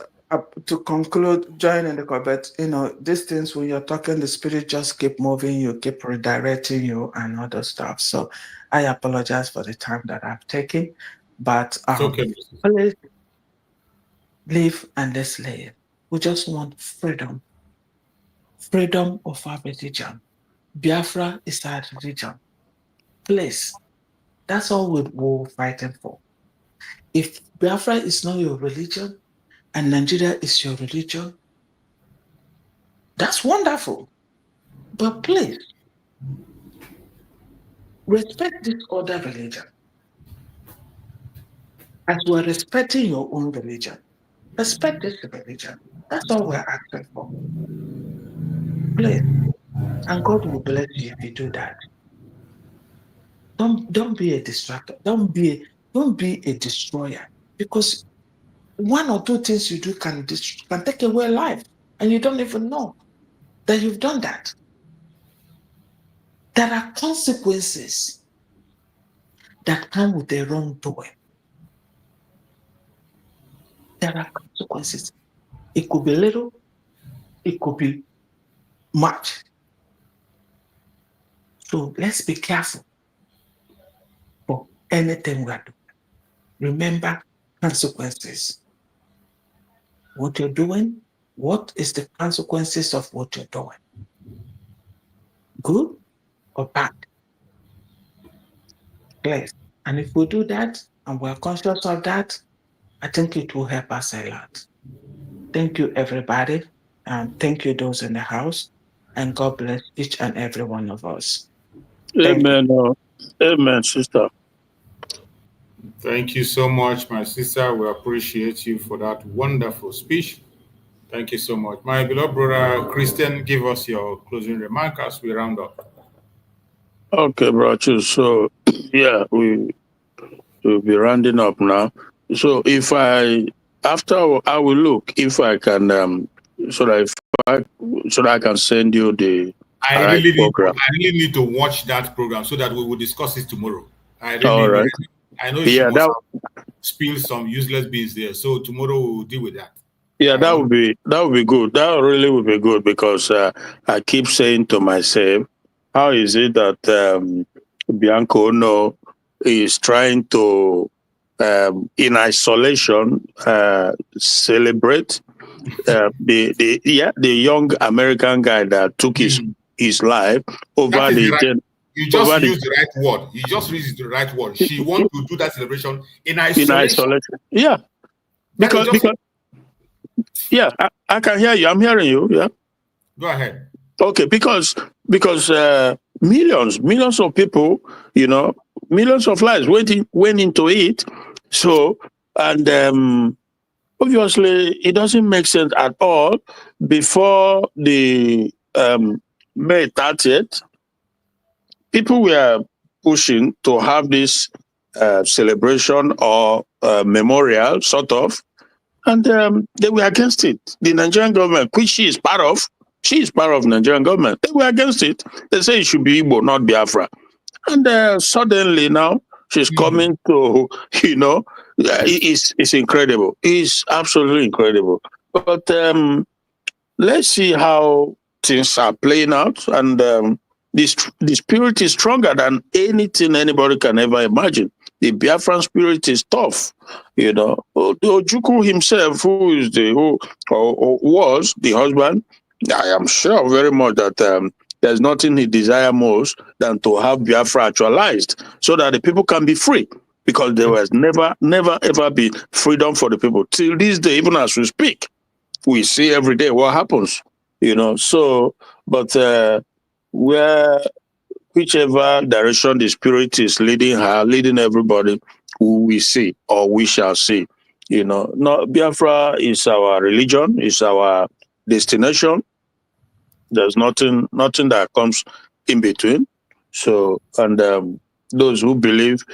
to conclude, joining the call, but these things when you're talking, the spirit just keep moving, you keep redirecting you and other stuff. So I apologize for the time that I've taken, but okay. Please live and let's live. We just want freedom. Freedom of our religion. Biafra is our religion. Please, that's all we're fighting for. If Biafra is not your religion and Nigeria is your religion, that's wonderful. But please, respect this other religion. As we're respecting your own religion, respect this religion. That's all we're asking for. Please. And God will bless you if you do that. Don't be a distractor. Don't be a destroyer. Because one or two things you do can take away life, and you don't even know that you've done that. There are consequences that come with the wrongdoing. There are consequences. It could be little, it could be much. So let's be careful for anything we are doing. Remember consequences. What you're doing, what is the consequences of what you're doing? Good or bad? Yes. And if we do that and we're conscious of that, I think it will help us a lot. Thank you, everybody. And thank you, those in the house. And God bless each and every one of us. Amen. Amen, sister. Thank you so much, my sister. We appreciate you for that wonderful speech. Thank you so much. My beloved brother Christian, give us your closing remark as we round up. Okay, brother. So, yeah, we'll be rounding up now. So, I will look if I can, so that I can send you the I really need to watch that program so that we will discuss it tomorrow. I really need. I know she must have spilled some useless beans there, so tomorrow we will deal with that. Yeah, that would be good. That really would be good because I keep saying to myself, how is it that Bianco Ono is trying to, in isolation, celebrate the young American guy that took his life over the. You just used the right word. You just used the right word. She wants to do that celebration in isolation. Yeah, because yeah, I can hear you. I'm hearing you. Yeah. Go ahead. Okay, because millions of people, millions of lives went into it. So, and obviously, it doesn't make sense at all. Before the May 30th, people were pushing to have this celebration or memorial, sort of, and they were against it. The Nigerian government, which she is part of Nigerian government, they were against it. They say it should be Igbo, not Biafra. And suddenly now she's coming to, it's incredible. It's absolutely incredible. But let's see how things are playing out. And the spirit is stronger than anything anybody can ever imagine. The Biafran spirit is tough, Ojukwu himself, who was the husband, I am sure very much that there's nothing he desires most than to have Biafra actualized so that the people can be free. Because there was never, ever be freedom for the people. Till this day, even as we speak, we see every day what happens, So, but whichever direction the spirit is leading her, leading everybody, we see or we shall see. No, Biafra is our religion, is our destination. There's nothing that comes in between. So, and those who believe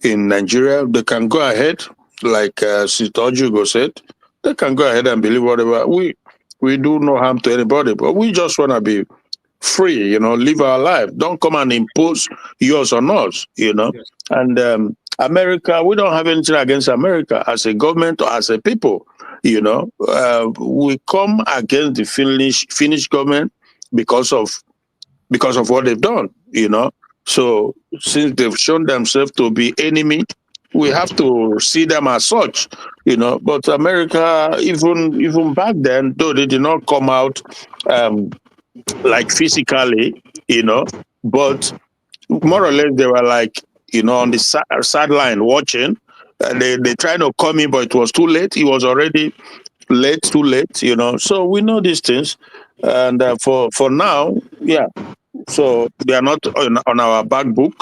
in Nigeria, they can go ahead, like Sister Ojugo said, they can go ahead and believe whatever. We do no harm to anybody, but we just want to be free, live our life. Don't come and impose yours on us, Yes. And America, we don't have anything against America as a government or as a people, we come against the Finnish government because of what they've done, So since they've shown themselves to be enemy, we have to see them as such, But America, even back then, though they did not come out like physically, but more or less they were like, on the sideline watching. They tried to come in, but it was too late. It was already too late, So we know these things, and for now, yeah. So they are not on our back book.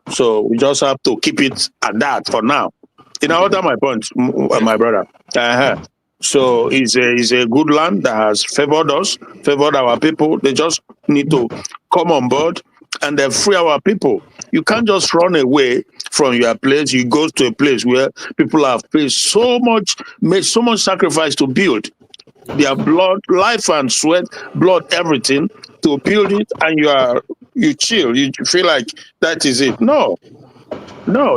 So we just have to keep it at that for now. Order my point, my brother. So it's a good land that has favored us, favored our people. They just need to come on board and then free our people. You can't just run away from your place. You go to a place where people have made so much sacrifice to build. Their blood, life and sweat, blood, everything to build it, and you chill. You feel like that is it. No,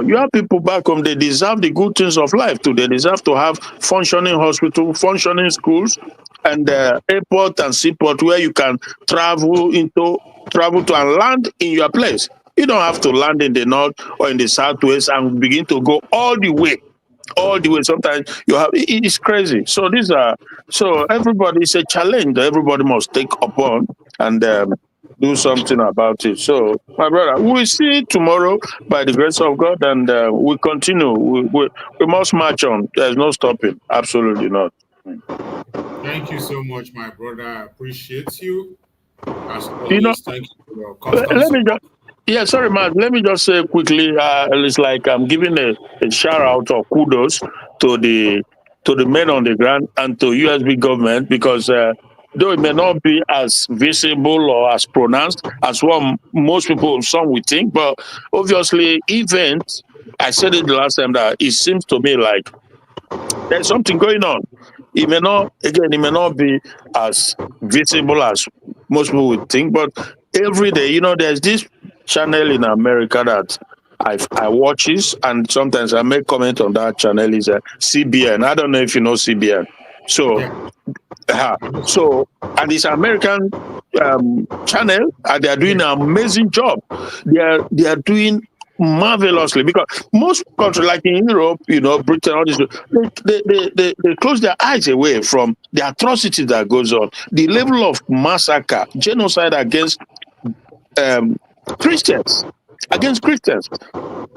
you have people back home. They deserve the good things of life too. They deserve to have functioning hospital, functioning schools, and airport and seaport where you can travel to and land in your place. You don't have to land in the north or in the southwest and begin to go all the way. Sometimes it's crazy. So everybody, it's a challenge that everybody must take upon and do something about it. So, my brother, we'll see tomorrow by the grace of God, and we continue. We must march on. There's no stopping. Absolutely not. Thank you so much, my brother. I appreciate you. As always, thank you for your constant support. Yeah, sorry, Matt. Let me just say quickly, it's like I'm giving a shout out or kudos to the men on the ground and to USB government, because though it may not be as visible or as pronounced as what most people, some would think, but obviously events, I said it the last time, that it seems to me like there's something going on. It may not be as visible as most people would think, but every day. You know, there's this channel in America that I watches, and sometimes I make comment on that channel. Is CBN. I don't know if you know CBN. So, so, and it's American channel, and they are doing an amazing job. They are doing marvelously, because most countries like in Europe, you know, Britain, all this, they close their eyes away from the atrocities that goes on, the level of massacre, genocide against Christians, against Christians.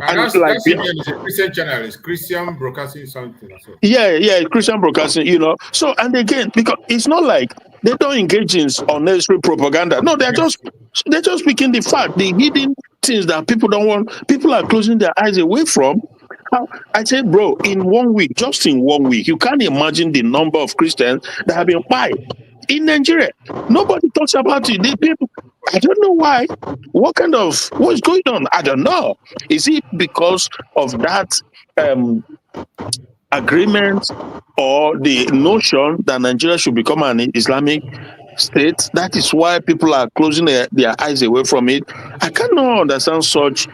And that's CBN is a Christian channel. It's Christian Broadcasting something. So. Yeah, Christian Broadcasting, you know. So, and again, because it's not like they don't engage in unnecessary propaganda. No, they're just speaking the fact, the hidden things that people don't want. People are closing their eyes away from. I said, bro, in 1 week, just in 1 week, you can't imagine the number of Christians that have been fired in Nigeria. Nobody talks about it. People, I don't know why. What's going on? I don't know. Is it because of that agreement or the notion that Nigeria should become an Islamic state? That is why people are closing their eyes away from it. I cannot understand such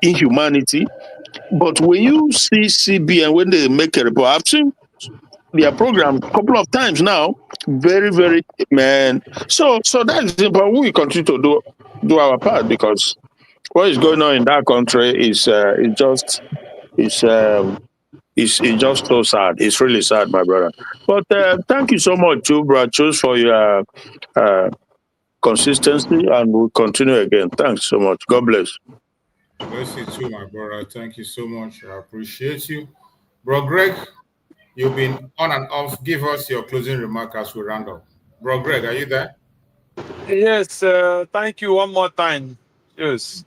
inhumanity. But when you see CBN, when they make a report, I've seen their program a couple of times now. Very, very, man. So that's it. But we continue to do our part, because what is going on in that country is just so sad. It's really sad, my brother. But thank you so much, too, Brad Chus, for your consistency, and we'll continue again. Thanks so much. God bless. Bless you too, my brother. Thank you so much. I appreciate you. Bro Greg, you've been on and off. Give us your closing remark as we round up. Bro Greg, are you there? Yes, thank you one more time. Yes.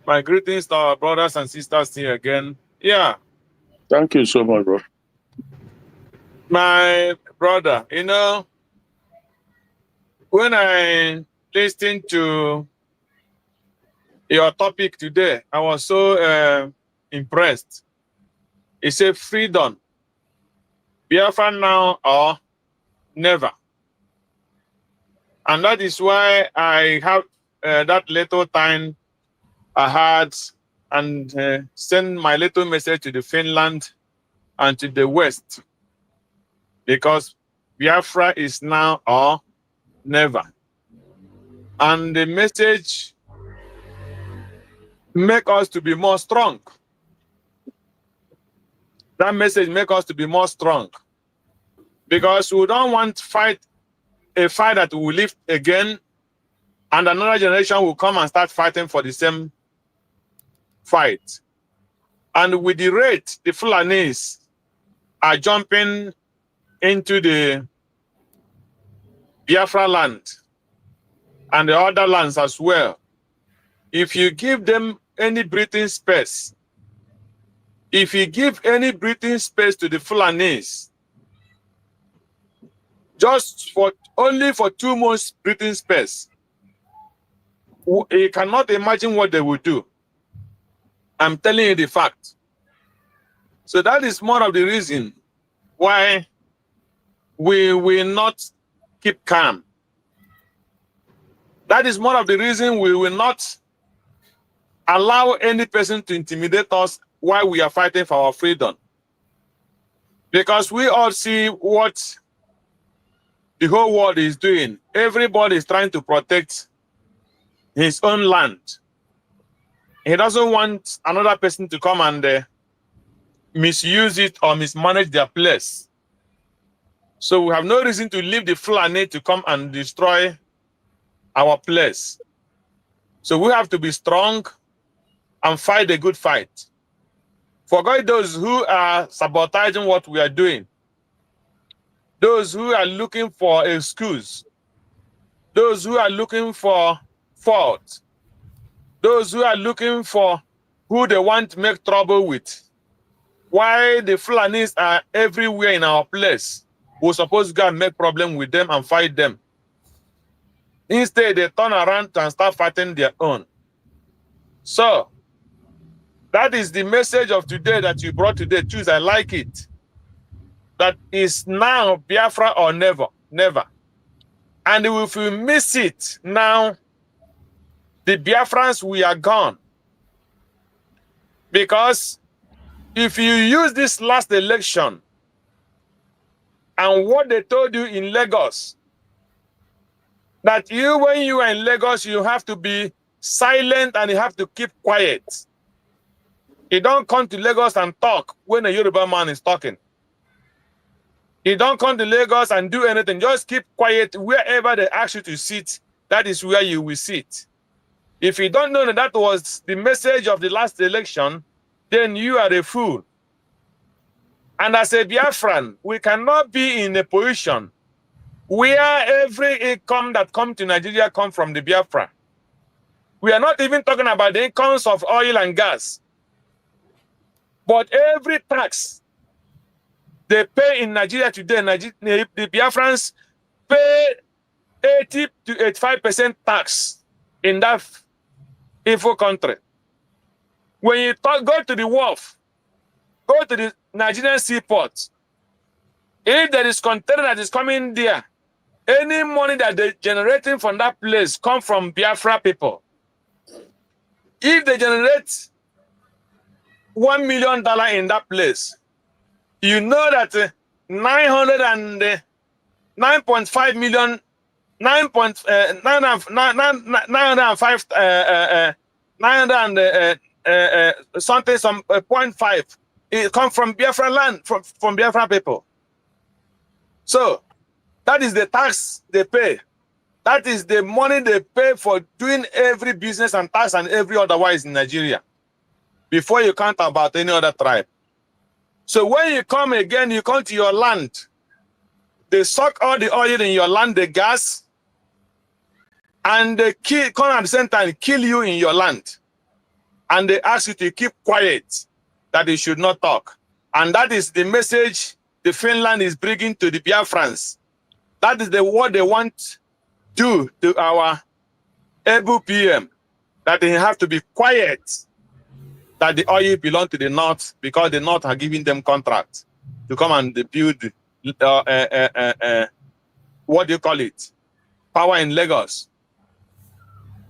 My greetings to our brothers and sisters here again. Yeah. Thank you so much, bro. My brother, you know, when I listened to your topic today, I was so impressed. It said freedom. Biafra now or never. And that is why I have that little time I had and send my little message to the Finland and to the West. Because Biafra is now or never. And the message make us to be more strong. That message make us to be more strong. Because we don't want a fight that will live again, and another generation will come and start fighting for the same fight. And with the rate the Fulanis are jumping into the Biafra land and the other lands as well, if you give them any breathing space, if you give any breathing space to the Fulanis, just only for 2 months breathing space, you cannot imagine what they will do. I'm telling you the fact. So that is more of the reason why we will not keep calm. That is more of the reason we will not allow any person to intimidate us while we are fighting for our freedom. Because we all see what the whole world is doing. Everybody is trying to protect his own land. He doesn't want another person to come and misuse it or mismanage their place. So we have no reason to leave the Fulani to come and destroy our place. So we have to be strong and fight a good fight. Forget those who are sabotaging what we are doing. Those who are looking for excuse. Those who are looking for fault. Those who are looking for who they want to make trouble with. Why the Fulanis are everywhere in our place, we're supposed to go and make problem with them and fight them. Instead, they turn around and start fighting their own. So, that is the message of today that you brought today. Choose, I like it. That is now Biafra or never. Never. And if we miss it now, the Biafrans, we are gone. Because if you use this last election and what they told you in Lagos, that you, when you are in Lagos, you have to be silent and you have to keep quiet. You don't come to Lagos and talk when a Yoruba man is talking. You don't come to Lagos and do anything. Just keep quiet. Wherever they ask you to sit, that is where you will sit. If you don't know that that was the message of the last election, then you are a fool. And as a Biafran, we cannot be in a position where every income that comes to Nigeria comes from the Biafra. We are not even talking about the incomes of oil and gas. But every tax they pay in Nigeria today, the Biafrans pay 80 to 85% tax in that evil country. When you go to the wharf, go to the Nigerian seaport, if there is container that is coming there, any money that they're generating from that place come from Biafra people. If they generate $1 million in that place, you know that 9.5 million, 0.5, it comes from Biafra land, from Biafra people. So that is the tax they pay. That is the money they pay for doing every business and tax and every otherwise in Nigeria, before you count about any other tribe. So when you come again, you come to your land, they suck all the oil in your land, the gas, and they come at the same time kill you in your land. And they ask you to keep quiet, that you should not talk. And that is the message the Finland is bringing to the Biafrans. That is what they want to do to our able PM, that they have to be quiet, that the oil belongs to the North because the North are giving them contracts to come and build, what do you call it, power in Lagos.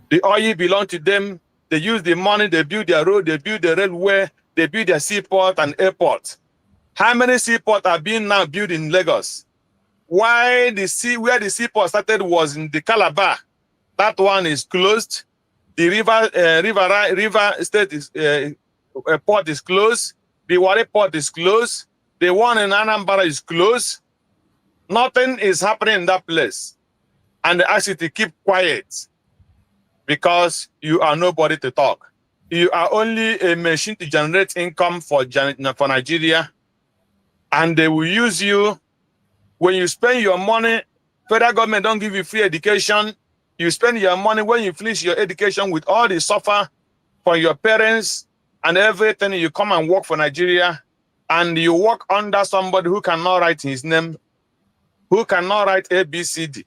The oil belongs to them. They use the money, they build their road, they build the railway, they build their seaport and airport. How many seaports are being now built in Lagos? Why where the seaport started was in the Calabar. That one is closed. The river state is, port is closed. The Warri port is closed. The one in Anambra is closed. Nothing is happening in that place. And they ask you to keep quiet because you are nobody to talk. You are only a machine to generate income for Nigeria. And they will use you. When you spend your money, federal government don't give you free education. You spend your money when you finish your education with all the suffer for your parents and everything. You come and work for Nigeria, and you work under somebody who cannot write his name, who cannot write ABCD.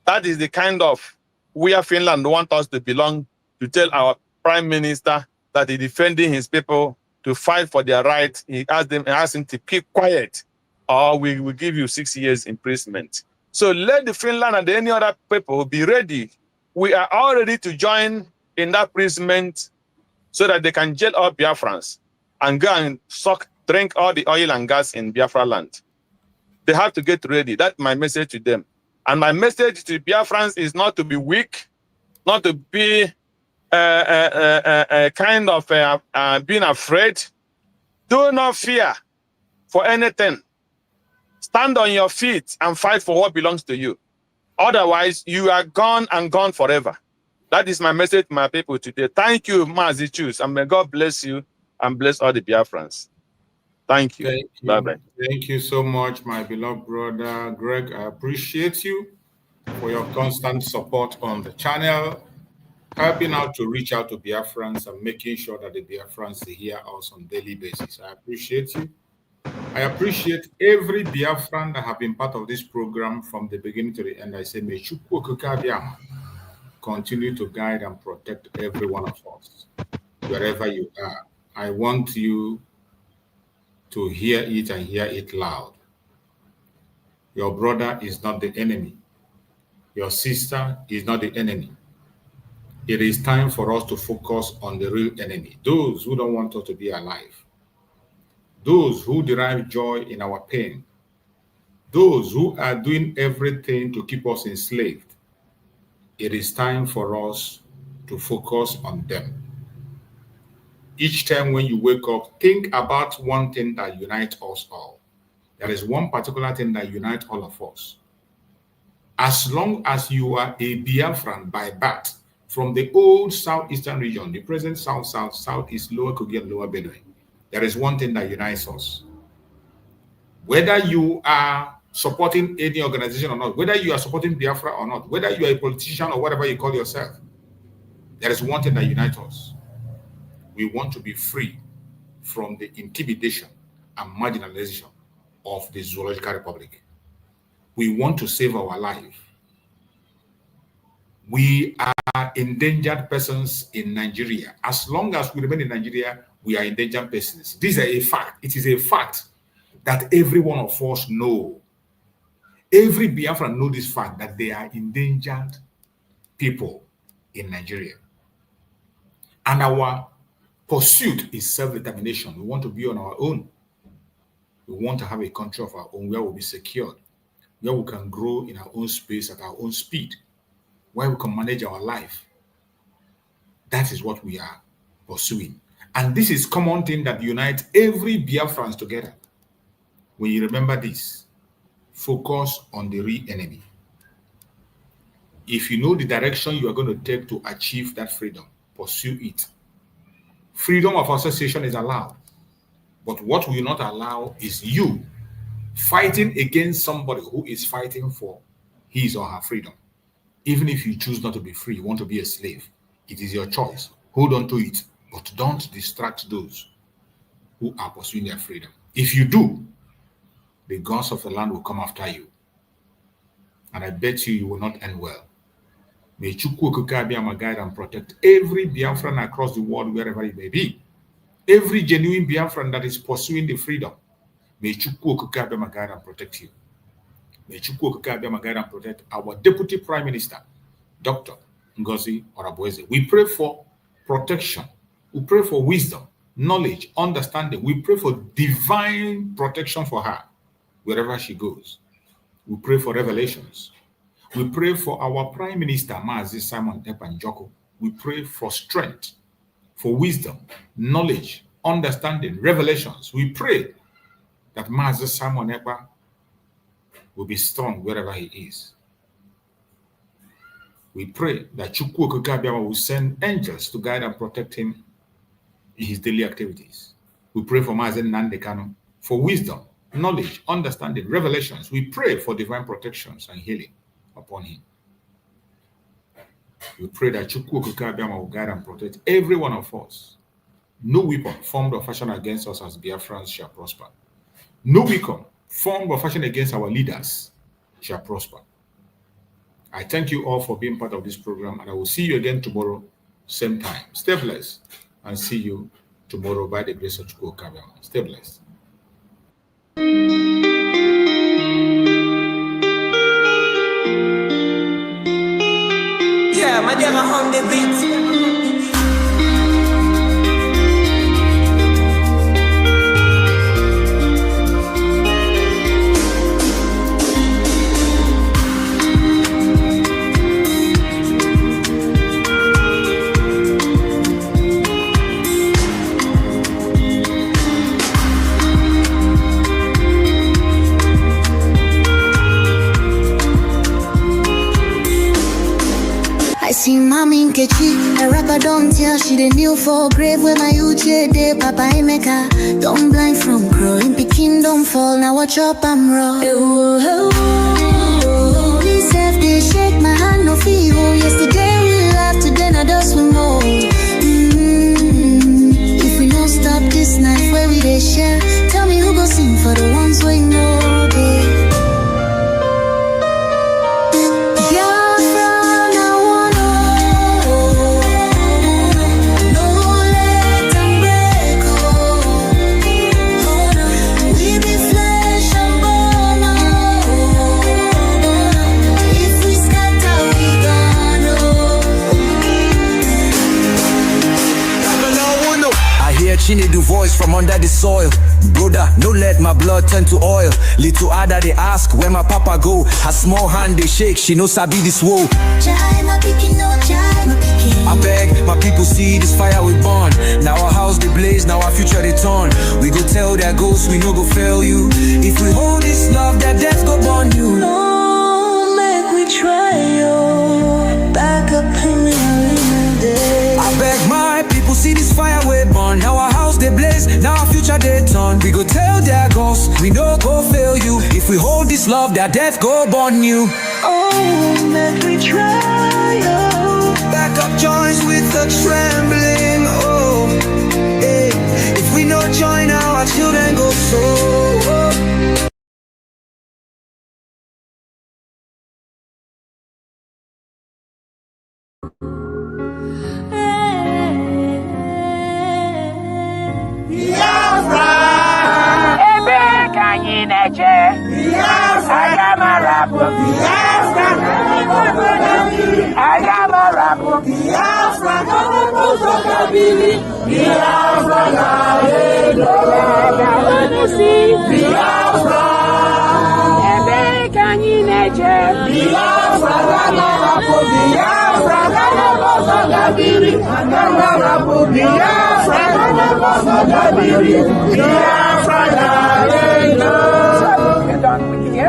That is the kind of where Finland wants us to belong, to tell our prime minister that he's defending his people to fight for their rights. He asked him to keep quiet, or we will give you 6 years imprisonment. So let the Finland and any other people be ready. We are all ready to join in that imprisonment so that they can jail all Biafrans and go and drink all the oil and gas in Biafra land. They have to get ready. That's my message to them. And my message to Biafrans is not to be weak, not to be kind of being afraid. Do not fear for anything. Stand on your feet and fight for what belongs to you. Otherwise, you are gone and gone forever. That is my message to my people today. Thank you, Mazi Chus, and may God bless you and bless all the Biafrans. Thank you. Thank you. Bye-bye. Thank you so much, my beloved brother Greg. I appreciate you for your constant support on the channel, helping out to reach out to Biafrans and making sure that the Biafrans hear us on a daily basis. I appreciate you. I appreciate every Biafran that have been part of this program from the beginning to the end. I say, may Chukwu Okike Abiama continue to guide and protect every one of us, wherever you are. I want you to hear it and hear it loud. Your brother is not the enemy. Your sister is not the enemy. It is time for us to focus on the real enemy, those who don't want us to be alive, those who derive joy in our pain, those who are doing everything to keep us enslaved. It is time for us to focus on them. Each time when you wake up, think about one thing that unites us all. There is one particular thing that unites all of us. As long as you are a Biafran by birth, from the old southeastern region, the present southeast, lower Kogi and lower Benue, there is one thing that unites us. Whether you are supporting any organization or not, whether you are supporting Biafra or not, whether you are a politician or whatever you call yourself, there is one thing that unites us. We want to be free from the intimidation and marginalization of the Zoological Republic. We want to save our life. We are endangered persons in Nigeria. As long as we remain in Nigeria, we are endangered persons. This is a fact. It is a fact that every one of us know. Every Biafran knows this fact that they are endangered people in Nigeria. And our pursuit is self-determination. We want to be on our own. We want to have a country of our own where we'll be secured, where we can grow in our own space at our own speed, where we can manage our life. That is what we are pursuing. And this is a common thing that unites every Biafrans together. When you remember this, focus on the real enemy. If you know the direction you are going to take to achieve that freedom, pursue it. Freedom of association is allowed. But what we will not allow is you fighting against somebody who is fighting for his or her freedom. Even if you choose not to be free, you want to be a slave, it is your choice. Hold on to it, but don't distract those who are pursuing their freedom. If you do, the gods of the land will come after you. And I bet you will not end well. May Chukwu Okike Abiyama guide and protect every Biafran across the world, wherever it may be. Every genuine Biafran that is pursuing the freedom. May Chukwu Okike Abiyama guide and protect you. May Chukwu Okike Abiyama guide and protect our Deputy Prime Minister, Dr. Ngozi Orabueze. We pray for protection. We pray for wisdom, knowledge, understanding. We pray for divine protection for her wherever she goes. We pray for revelations. We pray for our Prime Minister, Mazi Simon Ekpa Njoku. We pray for strength, for wisdom, knowledge, understanding, revelations. We pray that Mazi Simon Ekpa will be strong wherever he is. We pray that Chukwu Okike Abiyama will send angels to guide and protect him in his daily activities. We pray for Mazi Nnamdi Kanu for wisdom, knowledge, understanding, revelations. We pray for divine protections and healing upon him. We pray that Chukwu Okike Abiyama will guide and protect every one of us. No weapon formed or fashioned against us as Biafrans shall prosper. No weapon formed or fashioned against our leaders shall prosper. I thank you all for being part of this program, and I will see you again tomorrow, same time. Stay blessed, and see you tomorrow by the grace of Chukwu Okike Abiyama. Stay blessed. Yeah, my dear, on the beat. See mommy Nkechi, a rapper don't tell she the kneel for grave when my uche de Papa Emeka. Don't blind from growing, Peking don't fall, now watch up I'm raw. This self they shake my hand no feel. Yesterday we laughed, today I just swim more. If we don't stop this night where we they share, tell me who go sing for the ones we know, babe. voice from under the soil. Brother, no let my blood turn to oil. Little Ada they ask where my papa go. Her small hand they shake, she no sabi this woe. I beg my people see this fire we burn. Now our house they blaze, now our future they turn. We go tell their ghosts we no go fail you. If we hold this love, that death go burn you. No, make we try yo. Back up in the day. I beg my people see this fire we burn. Now our house they blaze, now our future they turn. We go tell their ghosts we no go fail you. If we hold this love, that death go burn you. Oh, make we try yo. Back up joints with the trembling. Oh, hey. If we no join now, our children go so. Biafra, Ebe kanyi neche. Biafra, Ayamarabu. Biafra, Ayamarabu. Biafra, Biafra, Biafra, Ebe kanyi neche. Biafra,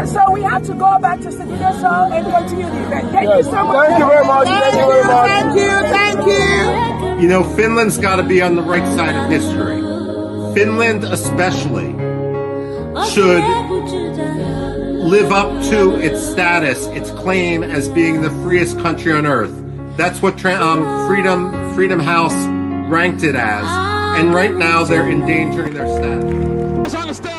So we have to go back to Civilian Soul and continue the event. Thank you so much. Thank you very much. Thank you very much. Thank you. You know, Finland's got to be on the right side of history. Finland especially should live up to its status, its claim as being the freest country on earth. That's what Freedom House ranked it as. And right now they're endangering their status.